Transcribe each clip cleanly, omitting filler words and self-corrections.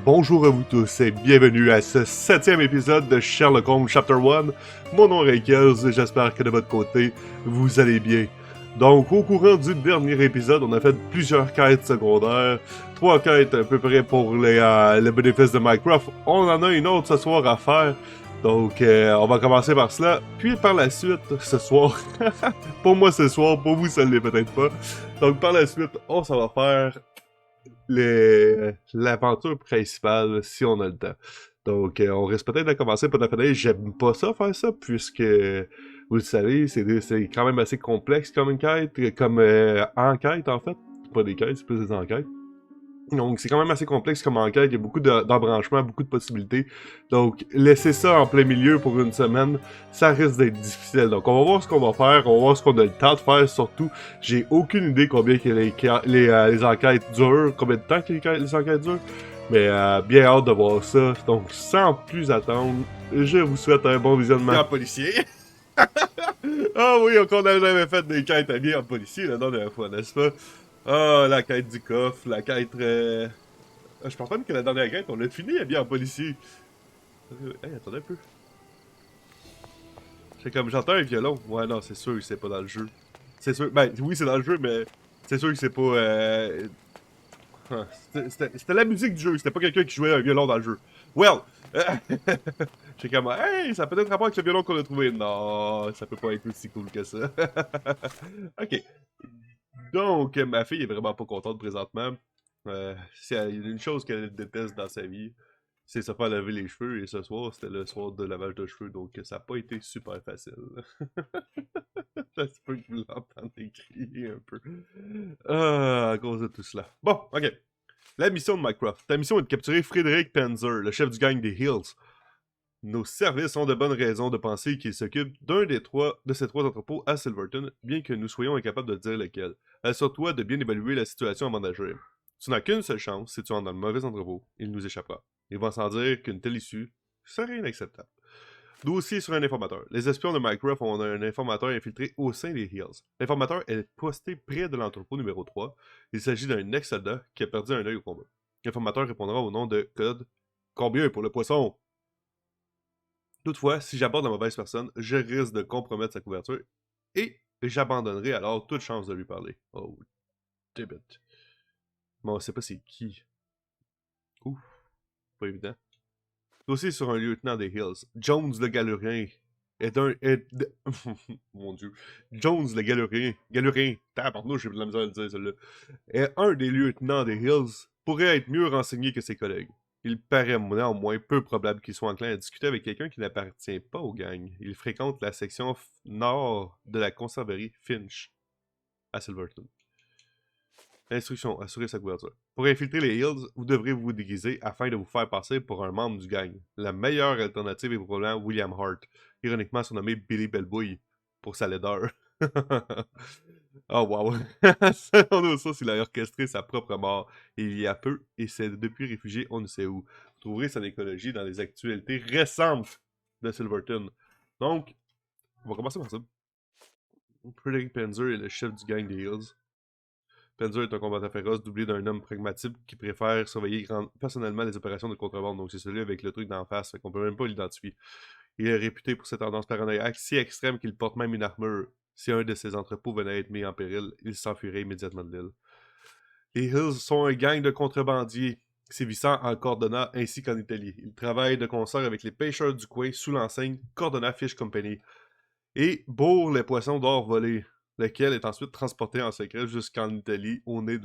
Bonjour à vous tous et bienvenue à ce 7e épisode de Sherlock Holmes Chapter 1. Mon nom est Kels et j'espère que de votre côté, vous allez bien. Donc, au courant du dernier épisode, on a fait plusieurs quêtes secondaires, 3 quêtes à peu près pour le bénéfice de Minecraft. On en a une autre ce soir à faire. Donc, on va commencer par cela, puis par la suite, ce soir, pour moi ce soir, pour vous ça ne l'est peut-être pas. Donc, par la suite, on s'en va faire l'aventure principale si on a le temps. Donc, on risque peut-être de commencer par la fenêtre. J'aime pas ça, faire ça, puisque, vous le savez, c'est quand même assez complexe comme une quête, comme enquête en fait. C'est pas des quêtes, c'est plus des enquêtes. Donc, c'est quand même assez complexe comme enquête. Il y a beaucoup d'embranchements, beaucoup de possibilités. Donc, laisser ça en plein milieu pour une semaine, ça risque d'être difficile. Donc, on va voir ce qu'on va faire. On va voir ce qu'on a le temps de faire, surtout. J'ai aucune idée combien que les enquêtes durent, combien de temps que les enquêtes durent. Mais bien hâte de voir ça. Donc, sans plus attendre, je vous souhaite un bon visionnement. En policier. Ah oui, on a jamais fait des quêtes habillées en policier la dernière fois, n'est-ce pas? Ah, la quête du coffre, la quête... je pense même que la dernière quête, on l'a fini habillé en policier. Hey, attendez un peu. C'est comme, j'entends un violon. Ouais, non, c'est sûr que c'est pas dans le jeu. C'est sûr, ben oui, c'est dans le jeu, mais c'est sûr que c'est pas... C'était la musique du jeu, c'était pas quelqu'un qui jouait un violon dans le jeu. Well! J'ai comme, hey, ça peut être rapport avec le violon qu'on a trouvé. Non, ça peut pas être aussi cool que ça. Ok. Donc, ma fille est vraiment pas contente présentement. S'il y a une chose qu'elle déteste dans sa vie, c'est se faire laver les cheveux. Et ce soir, c'était le soir de lavage de cheveux, donc ça n'a pas été super facile. Ça se peut que vous l'entendez crier un peu. À cause de tout cela. Bon, ok. La mission de Mycroft. Ta mission est de capturer Frédéric Penzer, le chef du gang des Hills. Nos services ont de bonnes raisons de penser qu'il s'occupe d'un de ces 3 entrepôts à Silverton, bien que nous soyons incapables de dire lequel. Assure-toi de bien évaluer la situation avant d'agir. Tu n'as qu'une seule chance si tu entres dans le mauvais entrepôt, il nous échappera. Il va sans dire qu'une telle issue serait inacceptable. Dossier sur un informateur. Les espions de Mycroft ont un informateur infiltré au sein des Hills. L'informateur est posté près de l'entrepôt numéro 3. Il s'agit d'un ex-soldat qui a perdu un œil au combat. L'informateur répondra au nom de code Combien pour le poisson? Toutefois, si j'aborde la mauvaise personne, je risque de compromettre sa couverture et j'abandonnerai alors toute chance de lui parler. Oh, damn it. Bon, on sait pas c'est qui. Ouf, pas évident. Dossier sur un lieutenant des Hills. Jones le Galurien est un... Mon dieu. Jones le Galurien, tabarnouche, j'ai de la misère à le dire celle-là, est un des lieutenants des Hills, pourrait être mieux renseigné que ses collègues. Il paraît néanmoins peu probable qu'il soit enclin à discuter avec quelqu'un qui n'appartient pas au gang. Il fréquente la section nord de la conserverie Finch, à Silverton. Instruction, assurer sa couverture. Pour infiltrer les Hills, vous devrez vous déguiser afin de vous faire passer pour un membre du gang. La meilleure alternative est probablement William Hart, ironiquement surnommé Billy Bellebouille, pour sa laideur. Oh wow! Selon nos sources, il a orchestré sa propre mort il y a peu et s'est depuis réfugié on ne sait où. Vous trouverez son écologie dans les actualités récentes de Silverton. Donc, on va commencer par ça. Frederick Penzer est le chef du gang des Hills. Penzer est un combattant féroce doublé d'un homme pragmatique qui préfère surveiller personnellement les opérations de contrebande. Donc c'est celui avec le truc d'en face, fait qu'on peut même pas l'identifier. Il est réputé pour ses tendances paranoïaques si extrêmes qu'il porte même une armure. Si un de ses entrepôts venait à être mis en péril, il s'enfuirait immédiatement de l'île. Les Hills sont un gang de contrebandiers, sévissant en Cordona ainsi qu'en Italie. Ils travaillent de concert avec les pêcheurs du coin sous l'enseigne Cordona Fish Company et bourrent les poissons d'or volés, lequel est ensuite transporté en secret jusqu'en Italie au nez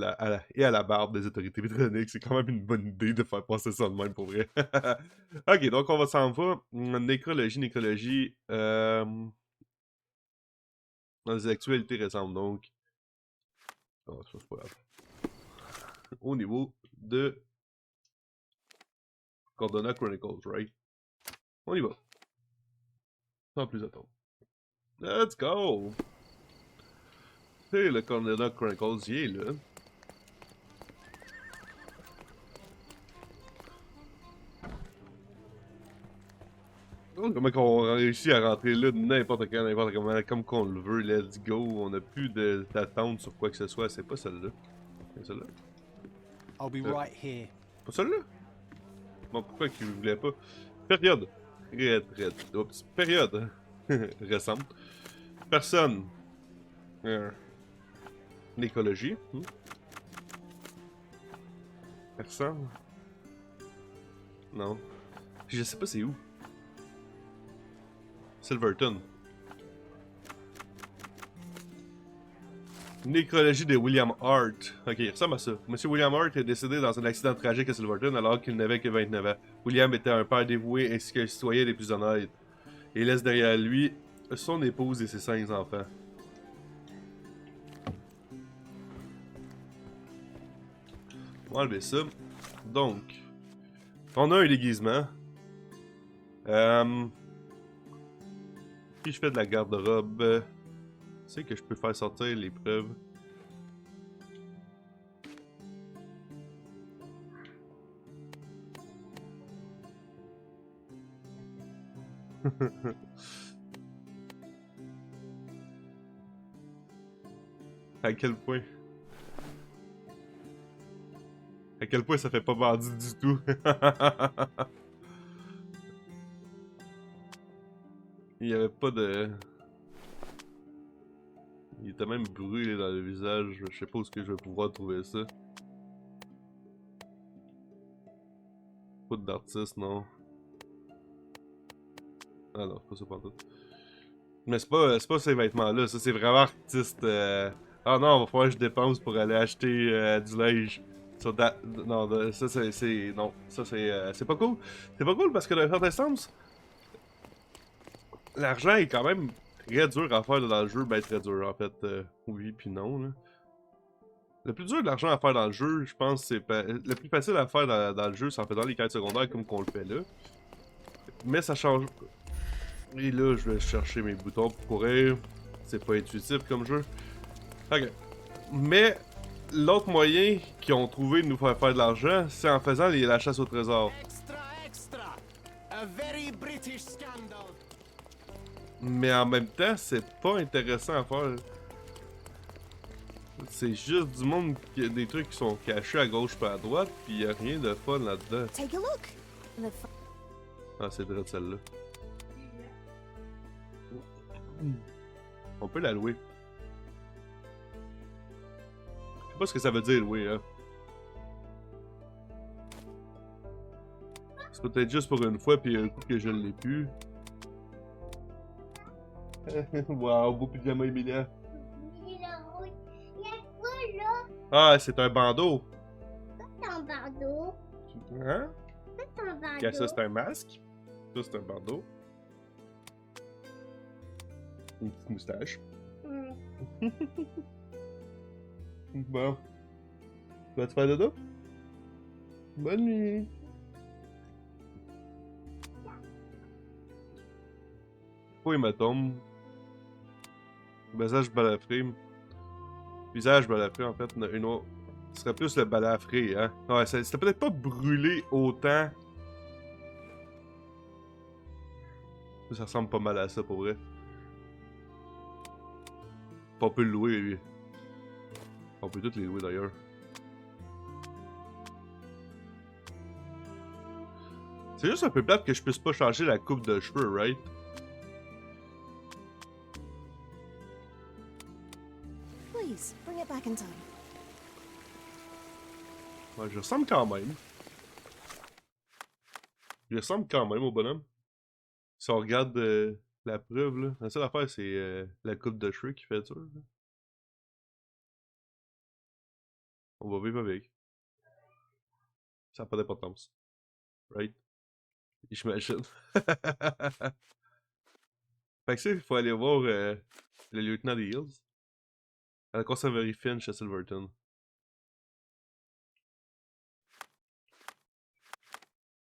et à la barbe des autorités britanniques. C'est quand même une bonne idée de faire passer ça de même pour vrai. Ok, donc on va s'en va. Nécrologie, dans les actualités récentes, donc. Oh, ça c'est pas grave. Au niveau de Cordona Chronicles, right? On y va. Sans plus attendre. Let's go! C'est le Cordona Chronicles, il est là. Oh, comment qu'on réussit à rentrer là n'importe quand, n'importe comment, comme qu'on le veut, let's go. On n'a plus d'attente sur quoi que ce soit. C'est pas celle-là. C'est celle-là. I'll be right here. Pas celle-là? Bon, pourquoi qu'il voulait pas? Période. Oups. Période. Récente. Personne. L'écologie. Personne. Non. Je sais pas c'est où. Silverton. Nécrologie de William Hart. Ok, il ressemble à ça. Monsieur William Hart est décédé dans un accident tragique à Silverton alors qu'il n'avait que 29 ans. William était un père dévoué ainsi qu'un citoyen des plus honnêtes. Et laisse derrière lui son épouse et ses 5 enfants. On va enlever ça. Donc, on a un déguisement. Si je fais de la garde-robe, tu sais que je peux faire sortir les preuves. À quel point? À quel point ça fait pas bandit du tout? Il y avait pas de... Il était même brûlé dans le visage. Je sais pas où est-ce que je vais pouvoir trouver ça. Pas d'artiste, non. Ah non, c'est pas ça pantoute. Mais c'est pas ces vêtements-là, ça c'est vraiment artiste. Ah non, va falloir que je dépense pour aller acheter du linge. Non, ça c'est. Non, ça c'est pas cool. C'est pas cool parce que dans un certain sens, l'argent est quand même très dur à faire dans le jeu. Ben très dur en fait. Oui puis non. Là. Le plus dur de l'argent à faire dans le jeu, je pense, c'est le plus facile à faire dans le jeu, c'est en faisant les quêtes secondaires comme qu'on le fait là. Mais ça change. Et là, je vais chercher mes boutons pour courir. C'est pas intuitif comme jeu. Ok. Mais l'autre moyen qu'ils ont trouvé de nous faire de l'argent, c'est en faisant la chasse au trésor. Extra! A very British scandal! Mais en même temps, c'est pas intéressant à faire. C'est juste du monde qui a des trucs qui sont cachés à gauche pas à droite, pis y a rien de fun là-dedans. Take a look. Ah, c'est vrai de celle-là. On peut la louer. Je sais pas ce que ça veut dire louer, hein. C'est peut-être juste pour une fois, puis un coup que je l'ai plus. Waouh, beau pyjama Emilia. Ah, c'est un bandeau. C'est un bandeau. Hein? C'est un bandeau. Okay, ça, c'est un masque. Ça, c'est un bandeau. Une petite moustache. Bon. Vas-tu faire dodo? Bonne nuit. Faux hématome. Visage balafré. Visage balafré, en fait. Une autre. Ce serait plus le balafré, hein. Ouais, c'était peut-être pas brûlé autant. Ça ressemble pas mal à ça, pour vrai. On peut le louer, lui. On peut tous les louer, d'ailleurs. C'est juste un peu plate que je puisse pas changer la coupe de cheveux, right? Please, bring it back in time. Ouais, je ressemble quand même. Je ressemble quand même au bonhomme. Si on regarde la preuve, là, la seule affaire, c'est la coupe de cheveux qui fait dur. Là. On va vivre avec. Ça n'a pas d'importance. Right? J'imagine. Fait que ça, il faut aller voir le lieutenant des Hills. À la conserverie Finch à Silverton.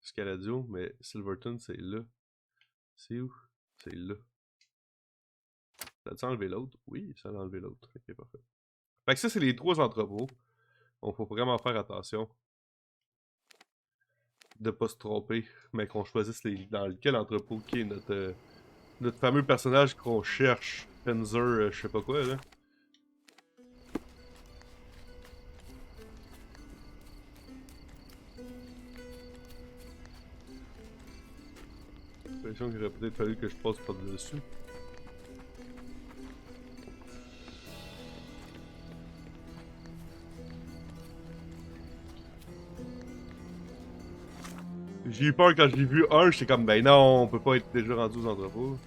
Scaladio, mais Silverton, c'est là. C'est où? C'est là. Ça a-tu enlevé l'autre? Oui, ça a enlevé l'autre. Ok, parfait. Fait que ça, c'est les 3 entrepôts. Donc, faut vraiment faire attention. De pas se tromper. Mais qu'on choisisse dans lequel entrepôt qui est notre fameux personnage qu'on cherche. Penzer, je sais pas quoi, là. l'impression qu'il aurait peut-être fallu que je passe par-dessus. J'ai eu peur quand je l'ai vu un, j'étais comme ben non, on peut pas être déjà rendu aux entrepôts.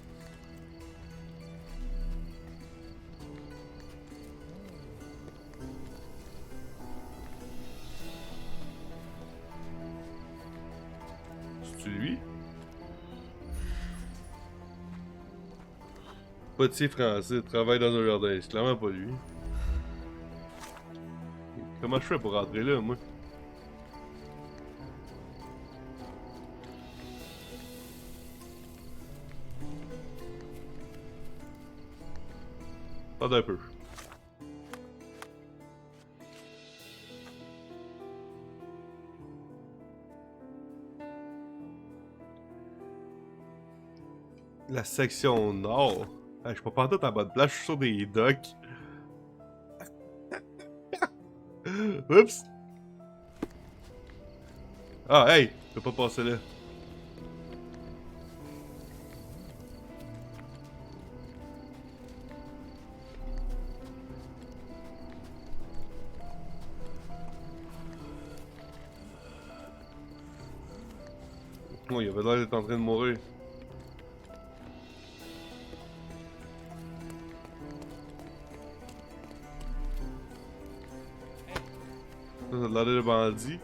C'est-tu lui? Potier français, travaille dans un jardin, c'est clairement pas lui. Comment je fais pour rentrer là, moi? Attends un peu. La section nord. Ah, je suis pas pantoute en bonne place, je suis sur des docks. Oups! Ah, hey! Je peux pas passer là. Oh, il avait l'air d'être en train de mourir. Ça a l'air de bandit.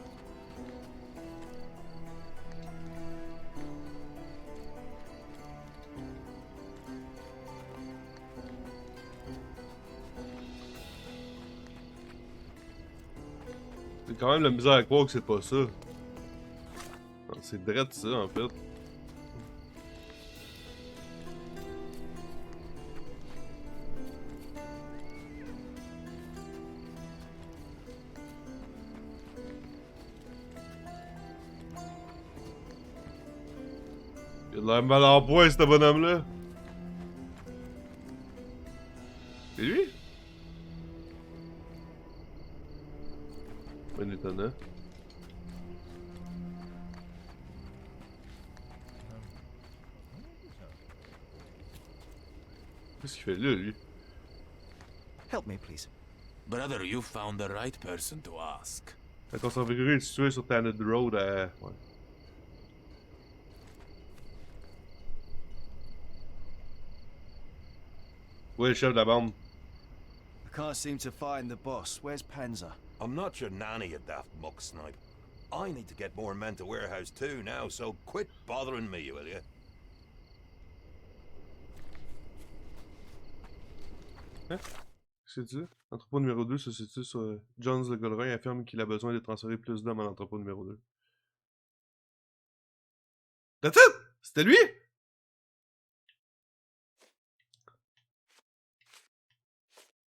J'ai quand même la misère à croire que c'est pas ça. Non, c'est direct ça en fait. Il a de l'air mal en point, ce bonhomme-là. C'est lui? Pas étonnant. Qu'est-ce qu'il fait là, lui? Help me, please. Brother, you found the right person to ask. La conserverie est située sur Tannet Road à... Ouais. Où est le chef de la bande? I can't seem to find the boss. Where's Panzer? I'm not your nanny, you daft muck snipe. I need to get more men to warehouse too now, so quit bothering me, will you? Hein? Qu'est-ce que tu dis? Entrepôt numéro 2 se situe sur Jones le Gaulerin affirme qu'il a besoin de transférer plus d'hommes à l'entrepôt numéro 2. That's it! C'était lui?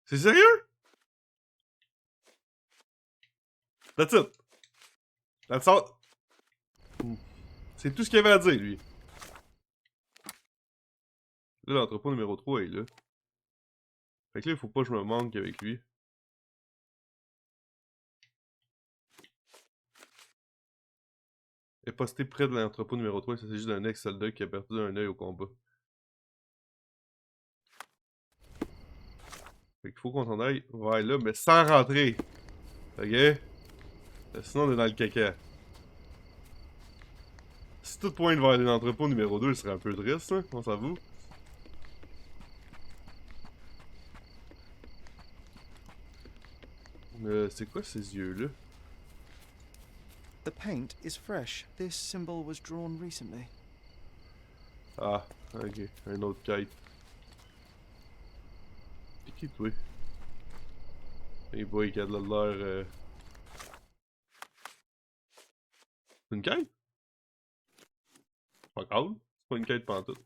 C'est sérieux? That's it. That's all. C'est tout ce qu'il avait à dire, lui. Là, l'entrepôt numéro 3 est là. Fait que là, il faut pas que je me manque avec lui. Il est posté près de l'entrepôt numéro 3, il s'agit d'un ex-soldat qui a perdu un œil au combat. Fait qu'il faut qu'on s'en aille vers là, mais sans rentrer. Ok? Sinon, on est dans le caca. Si tout pointe vers l'entrepôt numéro 2, ce serait un peu triste, hein? On s'avoue. C'est quoi ces yeux-là? The paint is fresh. This symbol was drawn recently. Ah, ok. Un autre kite. C'est qui, toi? Hey boy, qui a de l'air... C'est une quête? Pas grave. C'est pas une quête pantoute.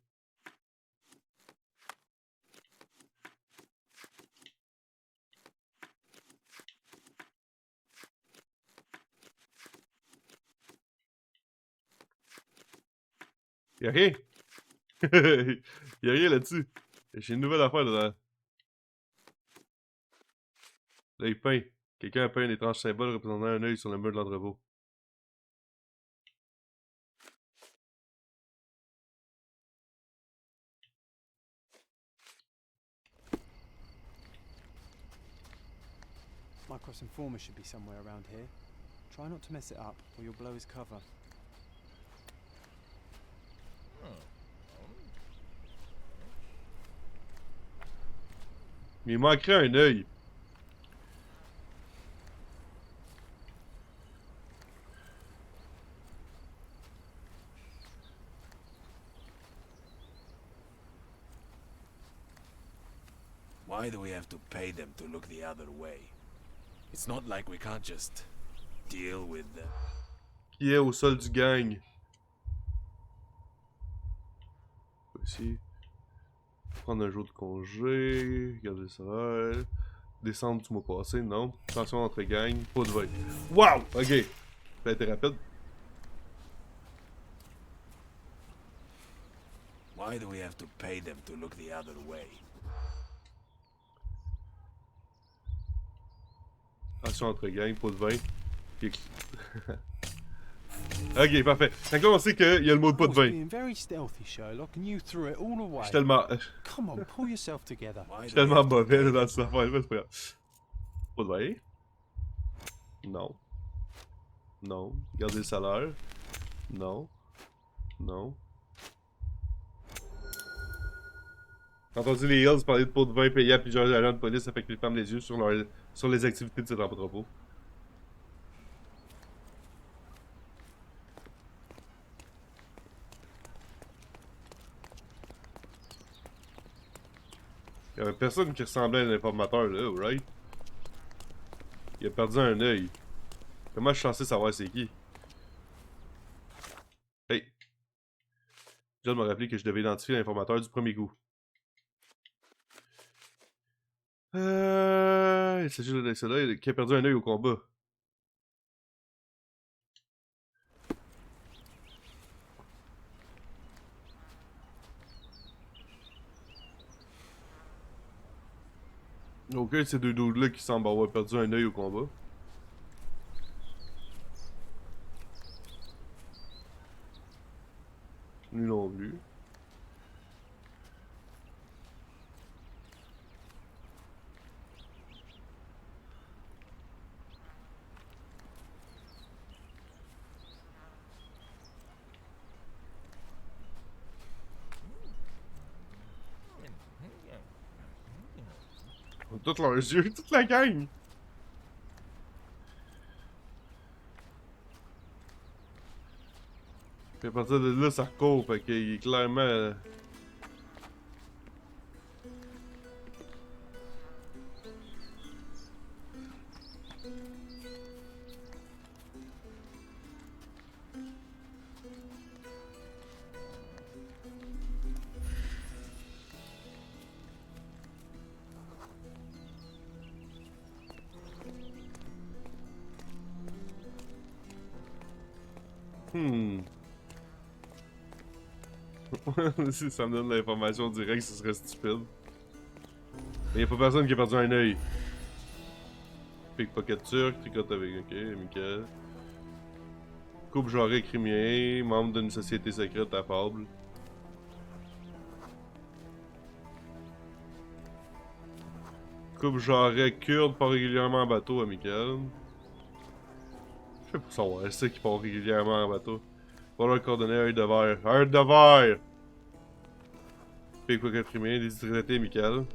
Y'a rien! Y'a rien là-dessus. J'ai une nouvelle affaire dedans. Là, il peint. Quelqu'un a peint un étrange symbole représentant un œil sur le mur de l'entrepôt. My cross-informer should be somewhere around here. Try not to mess it up, or you'll blow his cover. Il manquerait un œil. Why do we have to pay them to look the other way? It's not like we can't just deal with them. Qui est au sol du gang? Ici. Prendre un jour de congé. Regarder ça. Descendre du mois passé, non. Attention entre gang. Pas de vin. Wow! Ok. Ça a été rapide. Why do we have to pay them to look the other way? Attention entre gang, pas de vin. Ok, parfait. Quand on sait qu'il y a le mot de pas de I was vin. being very stealthy, Sherlock, and you threw it all away. Je suis tellement. Come on, pull yourself together. Why Je suis do we tellement have to mauvais pay là, them? dans cette affaire-là, c'est pas grave. Pas de vin. Non. Non. Regardez le salaire. Non. Non. J'ai entendu les Hills parler de pots de vin payés à plusieurs agents de police afin qu'ils ferment les yeux sur les activités de cet entrepôt. Il y avait personne qui ressemblait à l'informateur là, right? Il a perdu un œil. Comment je suis censé savoir c'est qui? Hey! John m'a rappelé que je devais identifier l'informateur du premier coup. Il s'agit de cela qui a perdu un œil au combat. Ok, ces deux dudes-là qui semblent avoir perdu un œil au combat. Lui non plus. Tous leurs yeux, toute la gang! Puis à partir de là, ça recourt, fait qu'il est clairement... Si ça me donne l'information directe, ce serait stupide. Mais y'a pas personne qui a perdu un œil. Pickpocket turc, tricote avec... Ok, amical. Coupe genré criminel, membre d'une société secrète affable. Coupe genré kurde, part régulièrement en bateau, amical. Je sais pas savoir, c'est ça qui part régulièrement en bateau. Voilà coordonné œil de verre. Œil de verre! Pickpocket criminel, déshydraté, amical.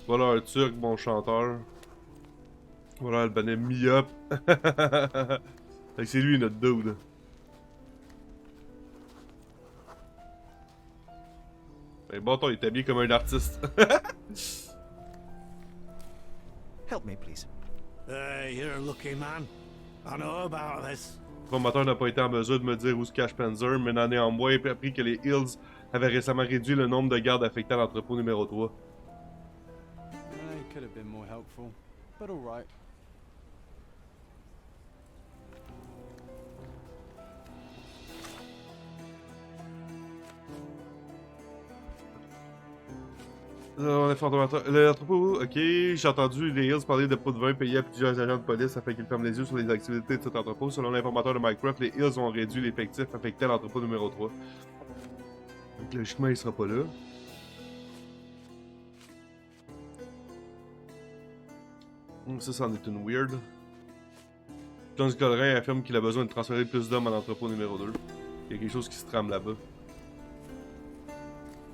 Voilà un turc, bon chanteur. Voilà albanais myope. C'est lui notre dude. Ben bâton, il est habillé comme un artiste. Help me, please. You're a lucky man. I know about this. Le promoteur n'a pas été en mesure de me dire où se cache Panzer, mais n'en néanmoins appris que les Hills avaient récemment réduit le nombre de gardes affectés à l'entrepôt numéro 3. It could have been more helpful, but all right. L'entrepôt, ok, j'ai entendu les Hills parler de pots de vin payés à plusieurs agents de police afin qu'ils ferment les yeux sur les activités de cet entrepôt. Selon l'informateur de Minecraft, les Hills ont réduit l'effectif affecté à l'entrepôt numéro 3. Donc logiquement, il sera pas là. Ça, c'en est une weird. John Scolerin affirme qu'il a besoin de transférer plus d'hommes à l'entrepôt numéro 2. Il y a quelque chose qui se trame là-bas.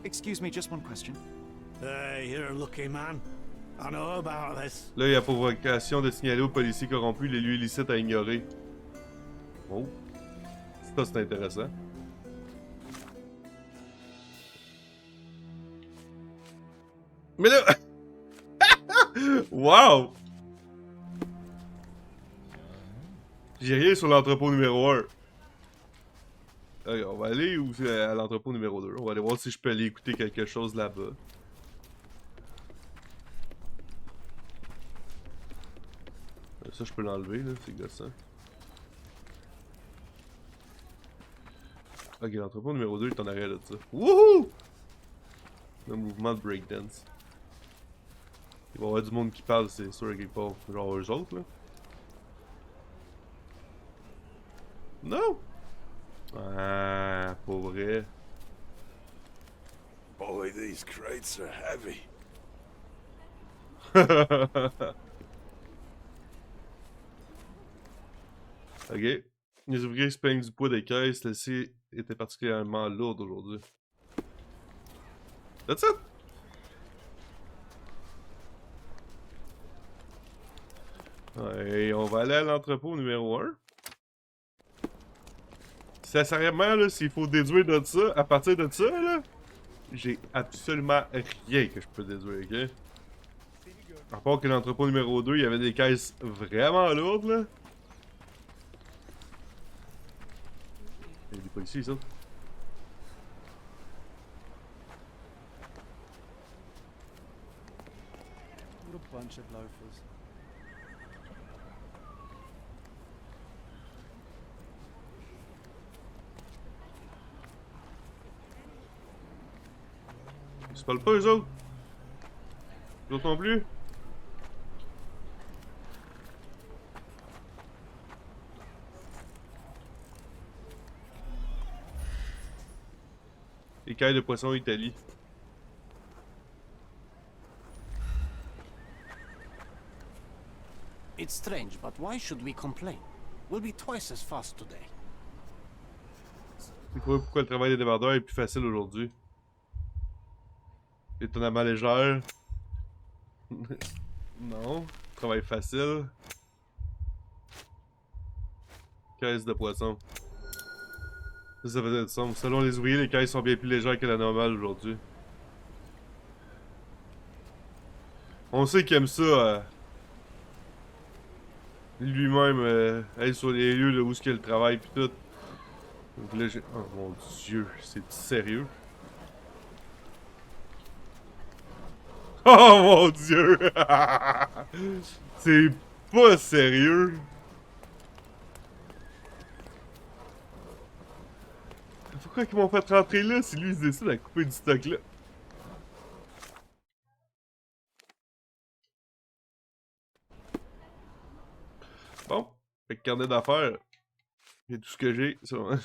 Excuse me, just one question. Hey, you're a lucky man. I know about this. Là, il a pour vocation de signaler aux policiers corrompus les lieux illicites à ignorer. Oh. Ça, c'est intéressant. Mais là... Wow! J'ai rien sur l'entrepôt numéro 1. On va aller ou à l'entrepôt numéro 2. On va aller voir si je peux aller écouter quelque chose là-bas. Ça, je peux l'enlever, là, c'est gossant. Ok, l'entrepôt numéro 2 est en arrière de ça. Wouhou! Le mouvement de breakdance. Il va y avoir du monde qui parle, c'est sûr, quelque part. Genre eux autres, là. Non! Ah, pas vrai. Boy, these crates are heavy. Ok. Les ouvriers se plaignent du poids des caisses. Celle-ci était particulièrement lourde aujourd'hui. That's it! Ouais, on va aller à l'entrepôt numéro 1. Sincèrement, là, s'il faut déduire de ça, à partir de ça, là, j'ai absolument rien que je peux déduire, ok? À part que l'entrepôt numéro 2, il y avait des caisses vraiment lourdes, là. Il y a des policiers, ça. What a bunch of loafers. Ils se parlent pas, eux autres? Les autres non plus? Écailles de poisson Italie. It's strange, but why should we complain? We'll be twice as fast today. Pourquoi le travail des débardeurs est plus facile aujourd'hui? Étonnamment légère. Non. Travail facile. Caisse de poisson. Ça faisait du sens. Selon les ouvriers, les caisses sont bien plus légères que la normale aujourd'hui. On sait qu'il aime ça. Lui-même, aller sur les lieux là, où est-ce qu'il y a le travail pis tout. Donc là, j'ai... Oh mon dieu, c'est sérieux? Oh mon dieu! C'est pas sérieux! Pourquoi ils m'ont fait rentrer là si lui il se décide à couper du stock là? Bon, fait que carnet d'affaires. Et tout ce que j'ai, c'est vraiment...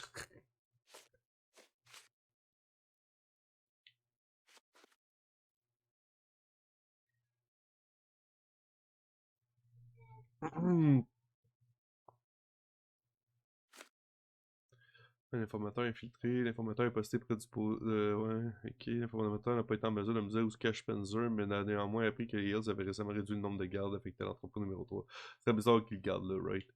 L'informateur infiltré, l'informateur est posté près du pot. Ouais, ok. L'informateur n'a pas été en mesure de me dire où se cache Spencer, mais n'a néanmoins appris que les Hills avaient récemment réduit le nombre de gardes affectés à l'entrepôt numéro 3. C'est bizarre qu'ils gardent là, right?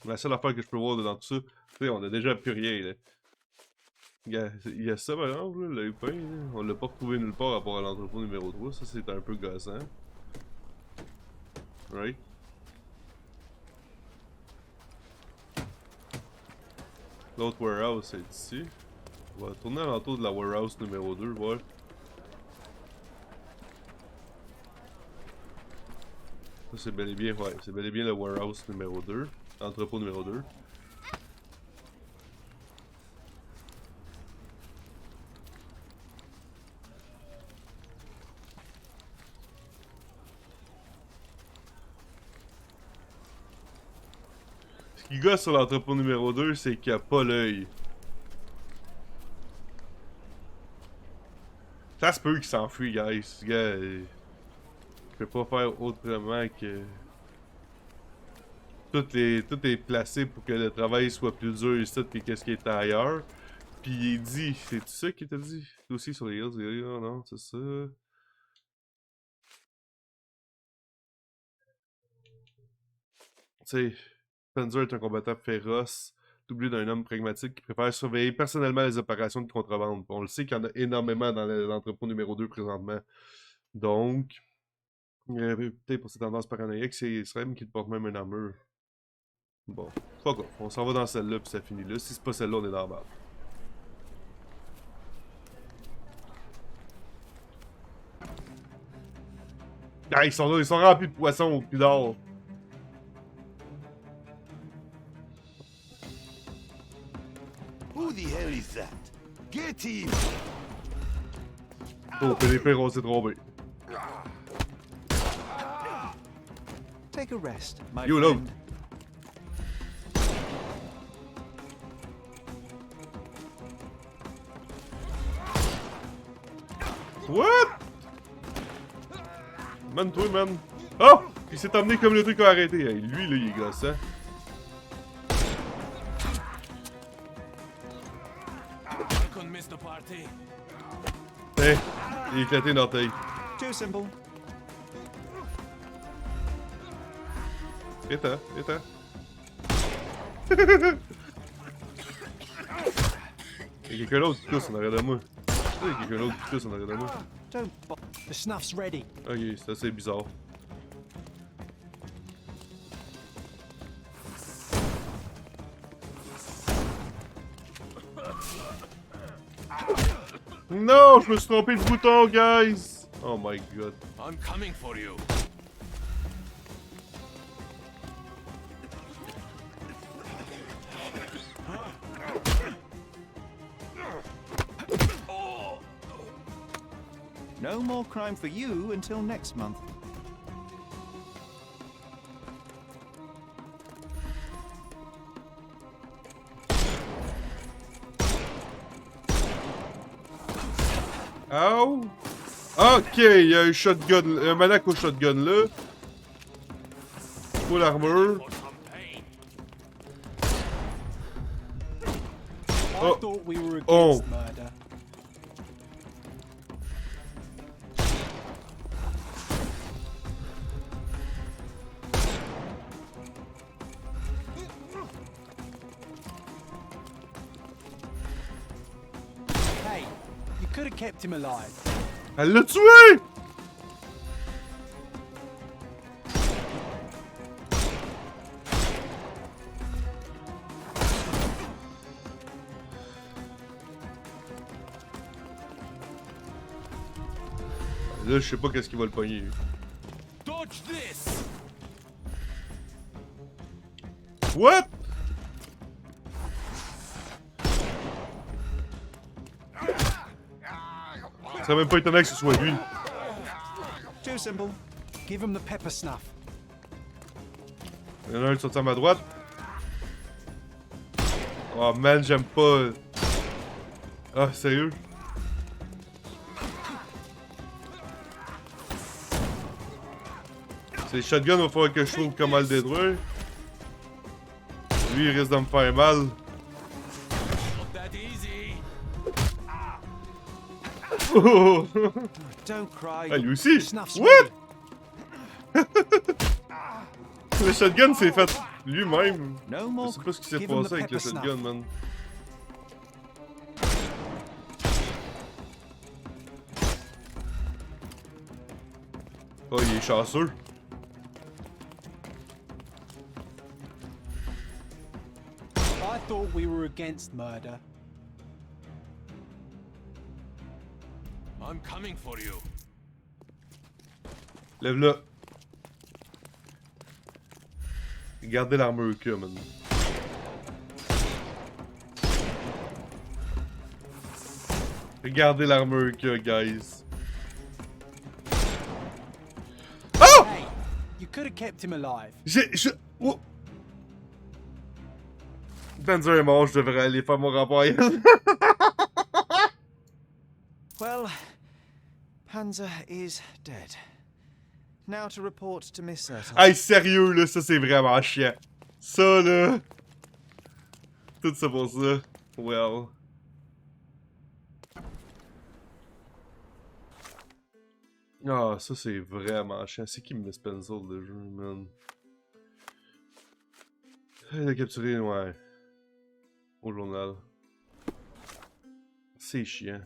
La seule affaire que je peux voir dans tout ça, tu sais, on a déjà plus rien, là. Il y a ça, par exemple, là, le pain, là. On l'a pas retrouvé nulle part à part à l'entrepôt numéro 3. Ça, c'est un peu gossant. Right? L'autre warehouse, c'est ici. On va tourner à l'entour de la warehouse numéro 2, voir. Ça, c'est bel et bien, ouais, c'est bel et bien le warehouse numéro 2. Entrepôt numéro 2. Ce qui gosse sur l'entrepôt numéro 2, c'est qu'il n'y a pas l'œil. Ça se peut qu'il s'enfuit, guys. Ce gars, il peut pas faire autrement que... Tout est placé pour que le travail soit plus dur ici que qu'est-ce qui est ailleurs. Puis il dit, c'est tout ça qu'il t'a dit? Toi aussi sur les Hills, non, c'est ça. Tu sais, Spencer est un combattant féroce, doublé d'un homme pragmatique qui préfère surveiller personnellement les opérations de contrebande. On le sait qu'il y en a énormément dans l'entrepôt numéro 2 présentement. Donc, peut-être pour cette tendance paranoïaque, c'est même qu'il porte même une armure. Bon, pas grave, on s'en va dans celle-là puis ça finit là. Si c'est pas celle-là, on est dans la barre. Ah, ils sont remplis de poissons puis d'or. Who the hell is that? Get him! Oh, PDP, on s'est trompé. Take a rest, my You know. friend. What? Man, toi, man. Oh! Il s'est emmené comme le truc a arrêté. Hey, lui, là, il est gossant. Hey, il a éclaté une orteil. Too simple. Éteins, éteins. Il y a quelqu'un d'autre qui tousse en arrière de moi. Il y a quelqu'un d'autre qui tousse en arrière de moi. Don't bo- The snuff's ready. Ok, c'est assez bizarre. Non, je me suis trompé de bouton, guys! Oh my god. I'm coming for you. No more crime for you until next month. Oh! Ok, il y a un shotgun, un maniaque au shotgun là. Full armure. I Oh. thought we were against Oh. murder. Hey, you could have kept him alive. Elle l'a tué! Là, je sais pas qu'est-ce qu'il va le pogner. Dodge this! What? Ça serait même pas étonnant que ce soit lui. Too simple. Give him the pepper snuff. Il y en a un qui sorti à ma droite. Oh man, j'aime pas. Ah, sérieux? C'est shotgun, il va falloir que je trouve comment le détruire. Lui, il risque de me faire mal. Not that easy. Oh! Don't cry. Ah, lui aussi! Snuff's What? ready. Le shotgun s'est fait lui-même. No Je more. sais pas ce qui s'est Give him passé the avec le pepper shotgun, snuff. man. Oh, il est chanceux. I thought we were against murder. I'm coming for you. Lève-le. Gardez l'armure qu'il y a, man. Regardez l'armure qu'il y a, guys. Oh! Hey, you could have kept him alive. Oh! Panzer est mort, je devrais aller faire mon rapport. Well, Panzer is dead. Now to report to Miss Sertle. Hey, sérieux, là, ça c'est vraiment chiant. Ça, là. Tout ça pour ça. Well. Ah, ça c'est vraiment chiant. C'est qui Miss Pencil de jeu, man? Elle a capturé, ouais. Au journal. C'est chiant.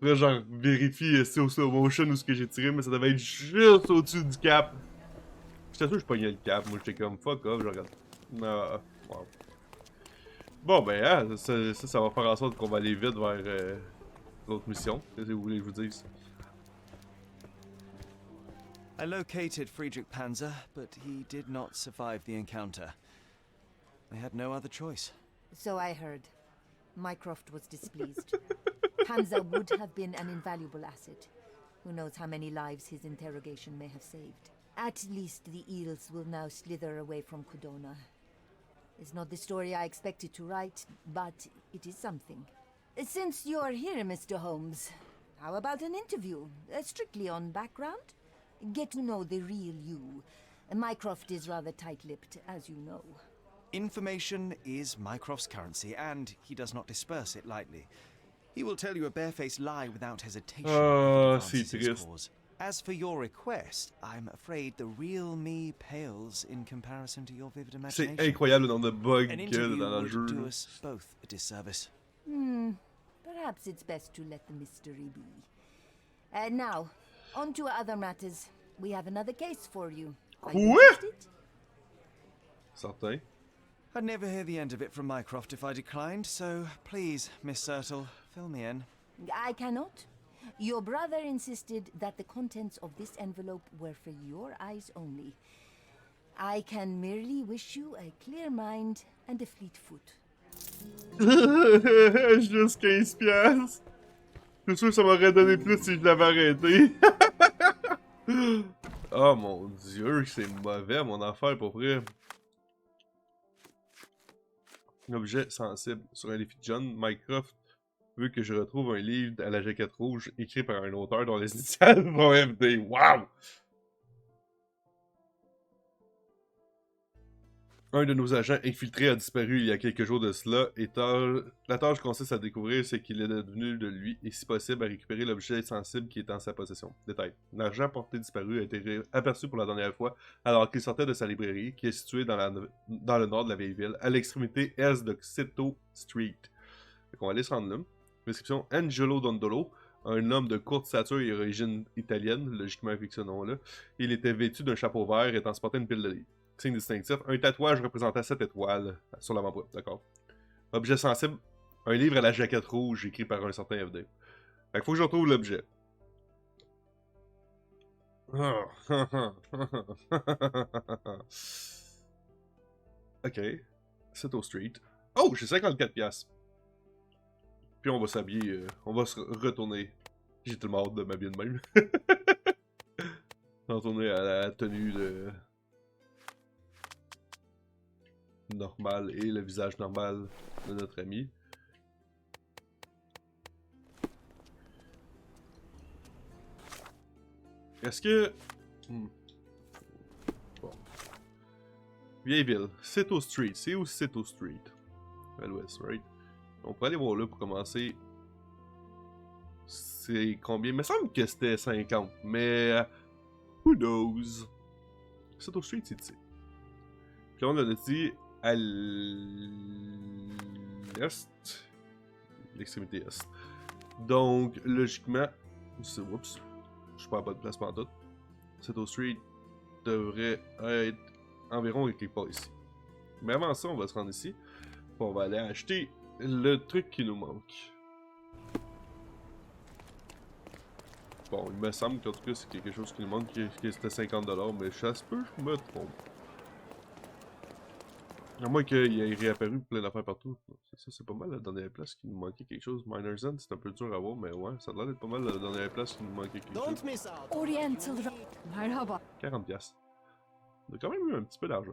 Là, genre, vérifie si au slow motion où ce que j'ai tiré, mais ça devait être juste au-dessus du cap. J'étais sûr que je pognais le cap. Moi, j'étais comme fuck off, je regarde. Ah, wow. Bon, ben, hein, ça va faire en sorte qu'on va aller vite vers l'autre mission. Qu'est-ce que vous voulez que je vous dise? I located Friedrich Panzer, but he did not survive the encounter. I had no other choice. So I heard. Mycroft was displeased. Panzer would have been an invaluable asset. Who knows how many lives his interrogation may have saved. At least the eels will now slither away from Codona. It's not the story I expected to write, but it is something. Since you're here, Mr. Holmes, how about an interview? Strictly on background? Get to know the real you. Mycroft is rather tight-lipped, as you know. Information is Mycroft's currency, and he does not disperse it lightly. He will tell you a barefaced lie without hesitation. C'est triste. Cause. As for your request, I'm afraid the real me pales in comparison to your vivid imagination. C'est incroyable le nombre de bugs An qu'il y a interview dans le would jeu. do us both a disservice. Perhaps it's best to let the mystery be. Now, on to other matters. We have another case for you. Are you Quoi? interested? Certain. I'd never hear the end of it from Mycroft if I declined, so please, Miss Sertle, fill me in. I cannot. Your brother insisted that the contents of this envelope were for your eyes only. I can merely wish you a clear mind and a fleet foot. Juste 15 piastres. Je suis sûr que ça m'aurait donné plus si je l'avais arrêté. Oh mon dieu, c'est mauvais mon affaire pour vrai. Objet sensible. Sur un défi de John, Mycroft veut que je retrouve un livre à la jaquette rouge écrit par un auteur dont les initiales vont FD. Wow! Un de nos agents infiltrés a disparu il y a quelques jours de cela et la tâche consiste à découvrir ce qu'il est devenu de lui et si possible à récupérer l'objet sensible qui est en sa possession. Détail. L'agent porté disparu a été aperçu pour la dernière fois alors qu'il sortait de sa librairie qui est située dans le nord de la vieille ville, à l'extrémité est de Cito Street. Donc on va aller se rendre là. Description: Angelo Dondolo, un homme de courte stature et origine italienne, logiquement avec ce nom-là. Il était vêtu d'un chapeau vert et transportait une pile de livres. Signe distinctif, un tatouage représentant 7 étoiles sur l'avant-bras, d'accord. Objet sensible, un livre à la jaquette rouge écrit par un certain FD. Fait qu'il faut que je retrouve l'objet. Ok. C'est au street. Oh, j'ai 54 piastres. Puis on va s'habiller, on va se retourner. J'ai tellement hâte de m'habiller de même. Retourner à la tenue de... normal et le visage normal de notre ami. Est-ce que... Bon. Vieille ville. Cito Street. C'est où Cito Street? À l'ouest, right? On pourrait aller voir là pour commencer. C'est combien? Il me semble que c'était 50, mais... who knows? Cito Street, c'est ici. Puis on a dit... à l'est, l'extrémité est. Donc, logiquement, oups, je suis pas à bonne place pour tout. Cito Street devrait être environ quelque part ici. Mais avant ça, on va se rendre ici. Puis on va aller acheter le truc qui nous manque. Bon, il me semble qu'en tout cas, c'est quelque chose qui nous manque, que c'était 50$, mais ça se peut, je me trompe. À moins qu'il ait réapparu plein d'affaires partout. Ça, c'est pas mal la dernière place qui nous manquait quelque chose. Miner's End, c'est un peu dur à voir, mais ouais, ça a l'air d'être pas mal la dernière place qui nous manquait quelque chose. Oriental. 40$. On a quand même eu un petit peu d'argent.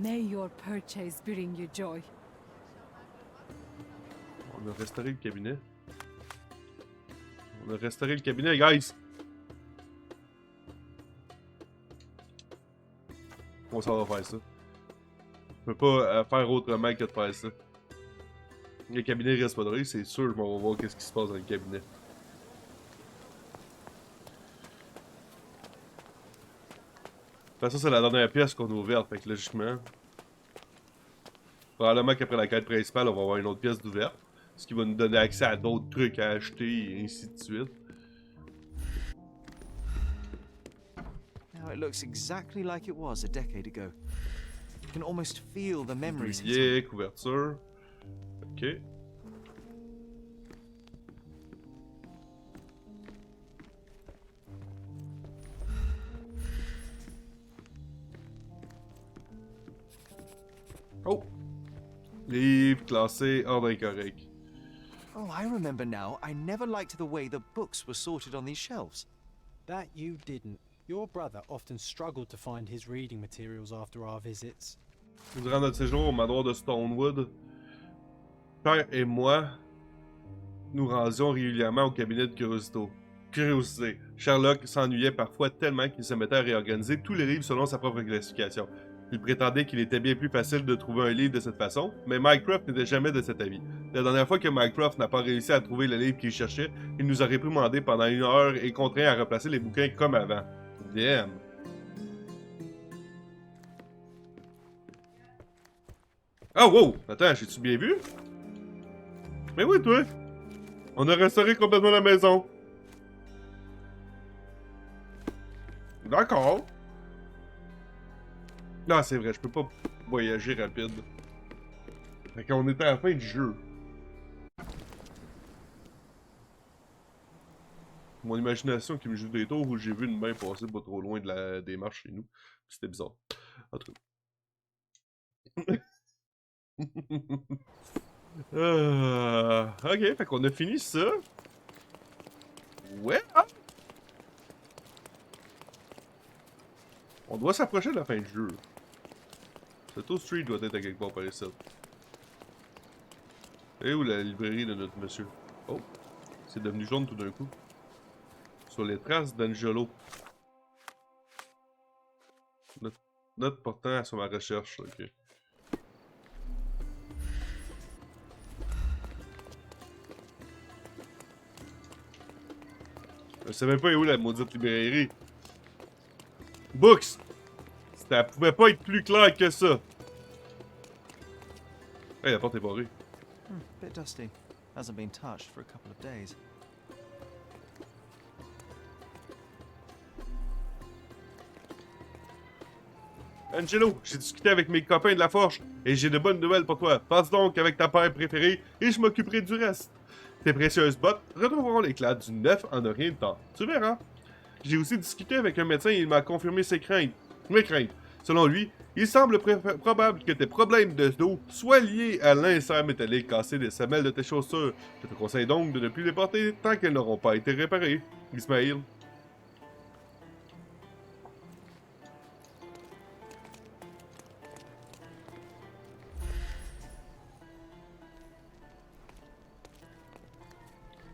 May your purchase bring you joy. On a restauré le cabinet. On a restauré le cabinet, guys. Comment ça va faire ça? Je peux pas faire autrement que de faire ça. Le cabinet reste pas doré, c'est sûr, je m'en vais voir qu'est-ce qui se passe dans le cabinet. De toute façon, c'est la dernière pièce qu'on a ouverte, fait que logiquement... Probablement qu'après la quête principale, on va avoir une autre pièce d'ouverte. Ce qui va nous donner accès à d'autres trucs à acheter, et ainsi de suite. Now it looks exactly like it was a decade ago. You can almost feel the memories. Billet, couverture. Ok. Oh! Livre classé ordre incorrect. Oh, I remember now. I never liked the way the books were sorted on these shelves. That you didn't. Your brother often struggled to find his reading materials after our visits. Durant notre séjour au manoir de Stonewood, Père et moi nous rendions régulièrement au cabinet de curiosité. Sherlock s'ennuyait parfois tellement qu'il se mettait à réorganiser tous les livres selon sa propre classification. Il prétendait qu'il était bien plus facile de trouver un livre de cette façon, mais Mycroft n'était jamais de cet avis. La dernière fois que Mycroft n'a pas réussi à trouver le livre qu'il cherchait, il nous a réprimandé pendant 1 heure et contraint à replacer les bouquins comme avant. Damn. Oh wow! Attends, j'ai-tu bien vu? Mais oui, toi! On a restauré complètement la maison. D'accord. Non, c'est vrai, je peux pas voyager rapide. Fait qu'on était à la fin du jeu. Mon imagination qui me joue des tours où j'ai vu une main passer pas trop loin de des marches chez nous. C'était bizarre. En tout cas. Ok, fait qu'on a fini ça. Ouais. Ah. On doit s'approcher de la fin du jeu. Cette Street doit être à quelque part par ici. Et où la librairie de notre monsieur? Oh, c'est devenu jaune tout d'un coup. Sur les traces d'Angelo. Note portant sur ma recherche, ok. Je sais même pas où la maudite librairie. Books! Ça pouvait pas être plus clair que ça. Hey, la porte est barrée. Bit dusty. Hasn't been touched for a couple of days. Angelo, j'ai discuté avec mes copains de la forge et j'ai de bonnes nouvelles pour toi. Passe donc avec ta paire préférée et je m'occuperai du reste. Tes précieuses bottes retrouveront l'éclat du neuf en un rien de temps. Tu verras. J'ai aussi discuté avec un médecin et il m'a confirmé mes craintes. Selon lui, il semble probable que tes problèmes de dos soient liés à l'insert métallique cassé des semelles de tes chaussures. Je te conseille donc de ne plus les porter tant qu'elles n'auront pas été réparées. Ismaël.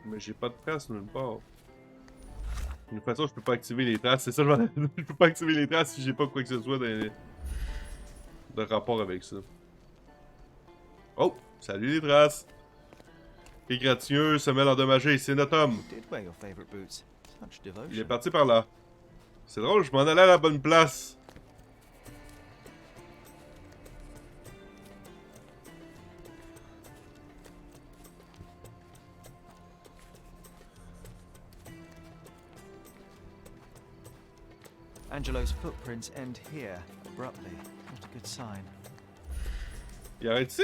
Mais j'ai pas de traces nulle part. De toute façon, je peux pas activer les traces. C'est ça, je peux pas activer les traces si j'ai pas quoi que ce soit de rapport avec ça. Oh! Salut les traces! Égratigneux, semelle endommagée, c'est notre homme. Il est parti par là. C'est drôle, je m'en allais à la bonne place. Angelo's footprints end here, abruptly. Not a good sign. Il arrête ici?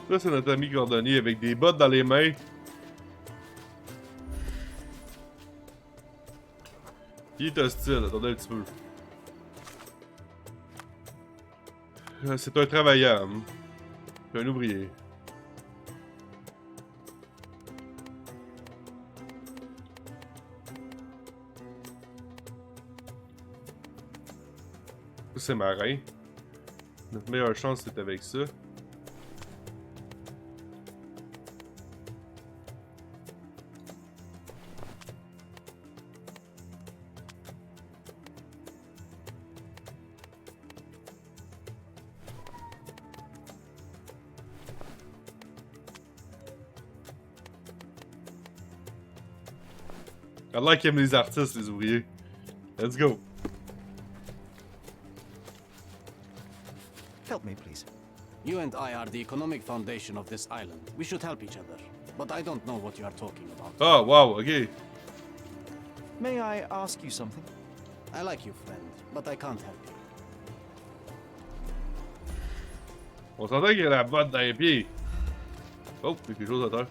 Ça, c'est notre ami cordonnier avec des bottes dans les mains. Il est hostile, attendez un petit peu. C'est un travailleur. C'est un ouvrier. C'est marin. Notre meilleure chance, c'est avec ça. Allah qui aime les artistes, les ouvriers. Let's go. Help me, please. You and I are the economic foundation of this island. We should help each other. But I don't know what you are talking about. Ah, wow, ok. May I ask you something? I like you, friend, but I can't help you. On s'entend qu'il y a la botte dans les pieds. Oh, il y a quelque chose à terre.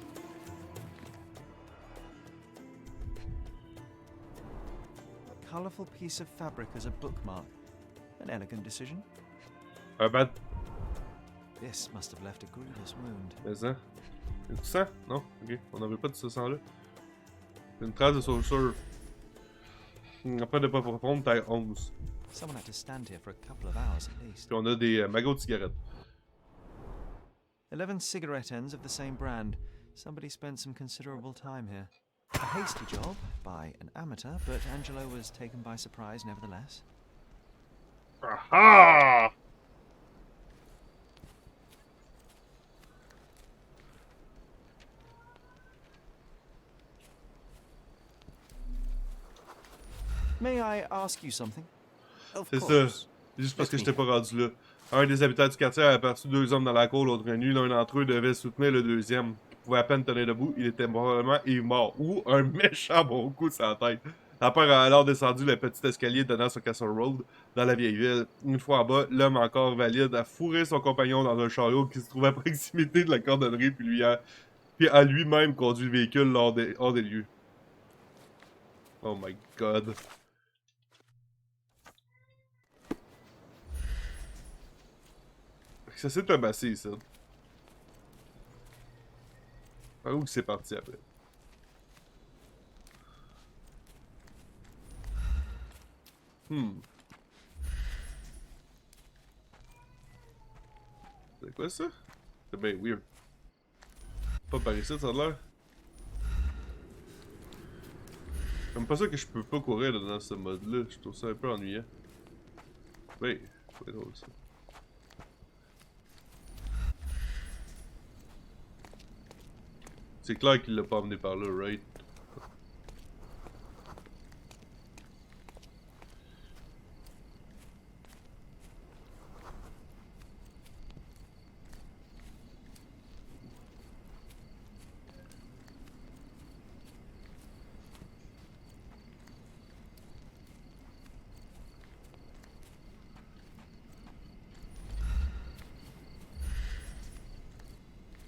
A colourful piece of fabric as a bookmark. An elegant decision. Un bat. This must have left a grievous wound. Mais ça. Il y a du sang? Non? Ok. On n'avait pas de ce sang-là. Une trace de chaussure. Après de pas profonde, taille 11. Someone had to stand here for a couple of hours at least. Puis on a des magots de cigarettes. 11 cigarette ends of the same brand. Somebody spent some considerable time here. A hasty job by an amateur, but Angelo was taken by surprise nevertheless. Aha! May I ask you something? Of C'est ça. course. Juste parce que j'étais pas rendu là. Un des habitants du quartier a aperçu deux hommes dans la cour l'autre nuit. L'un d'entre eux devait soutenir le deuxième. Il pouvait à peine tenir debout. Il était probablement mort. Ou un méchant bon coup sur la tête. La peur a alors descendu le petit escalier donnant sur Castle Road, dans la vieille ville. Une fois en bas, l'homme encore valide a fourré son compagnon dans un chariot qui se trouvait à proximité de la cordonnerie, puis a lui-même conduit le véhicule hors des lieux. Oh my god. Ça s'est tabassé, ça. Par où c'est parti après? C'est quoi ça? C'est bien weird. Pas par ici, ça a l'air. J'aime pas ça que je peux pas courir là, dans ce mode-là. Je trouve ça un peu ennuyant. Oui, c'est drôle ça. C'est clair qu'il l'a pas amené par là, right?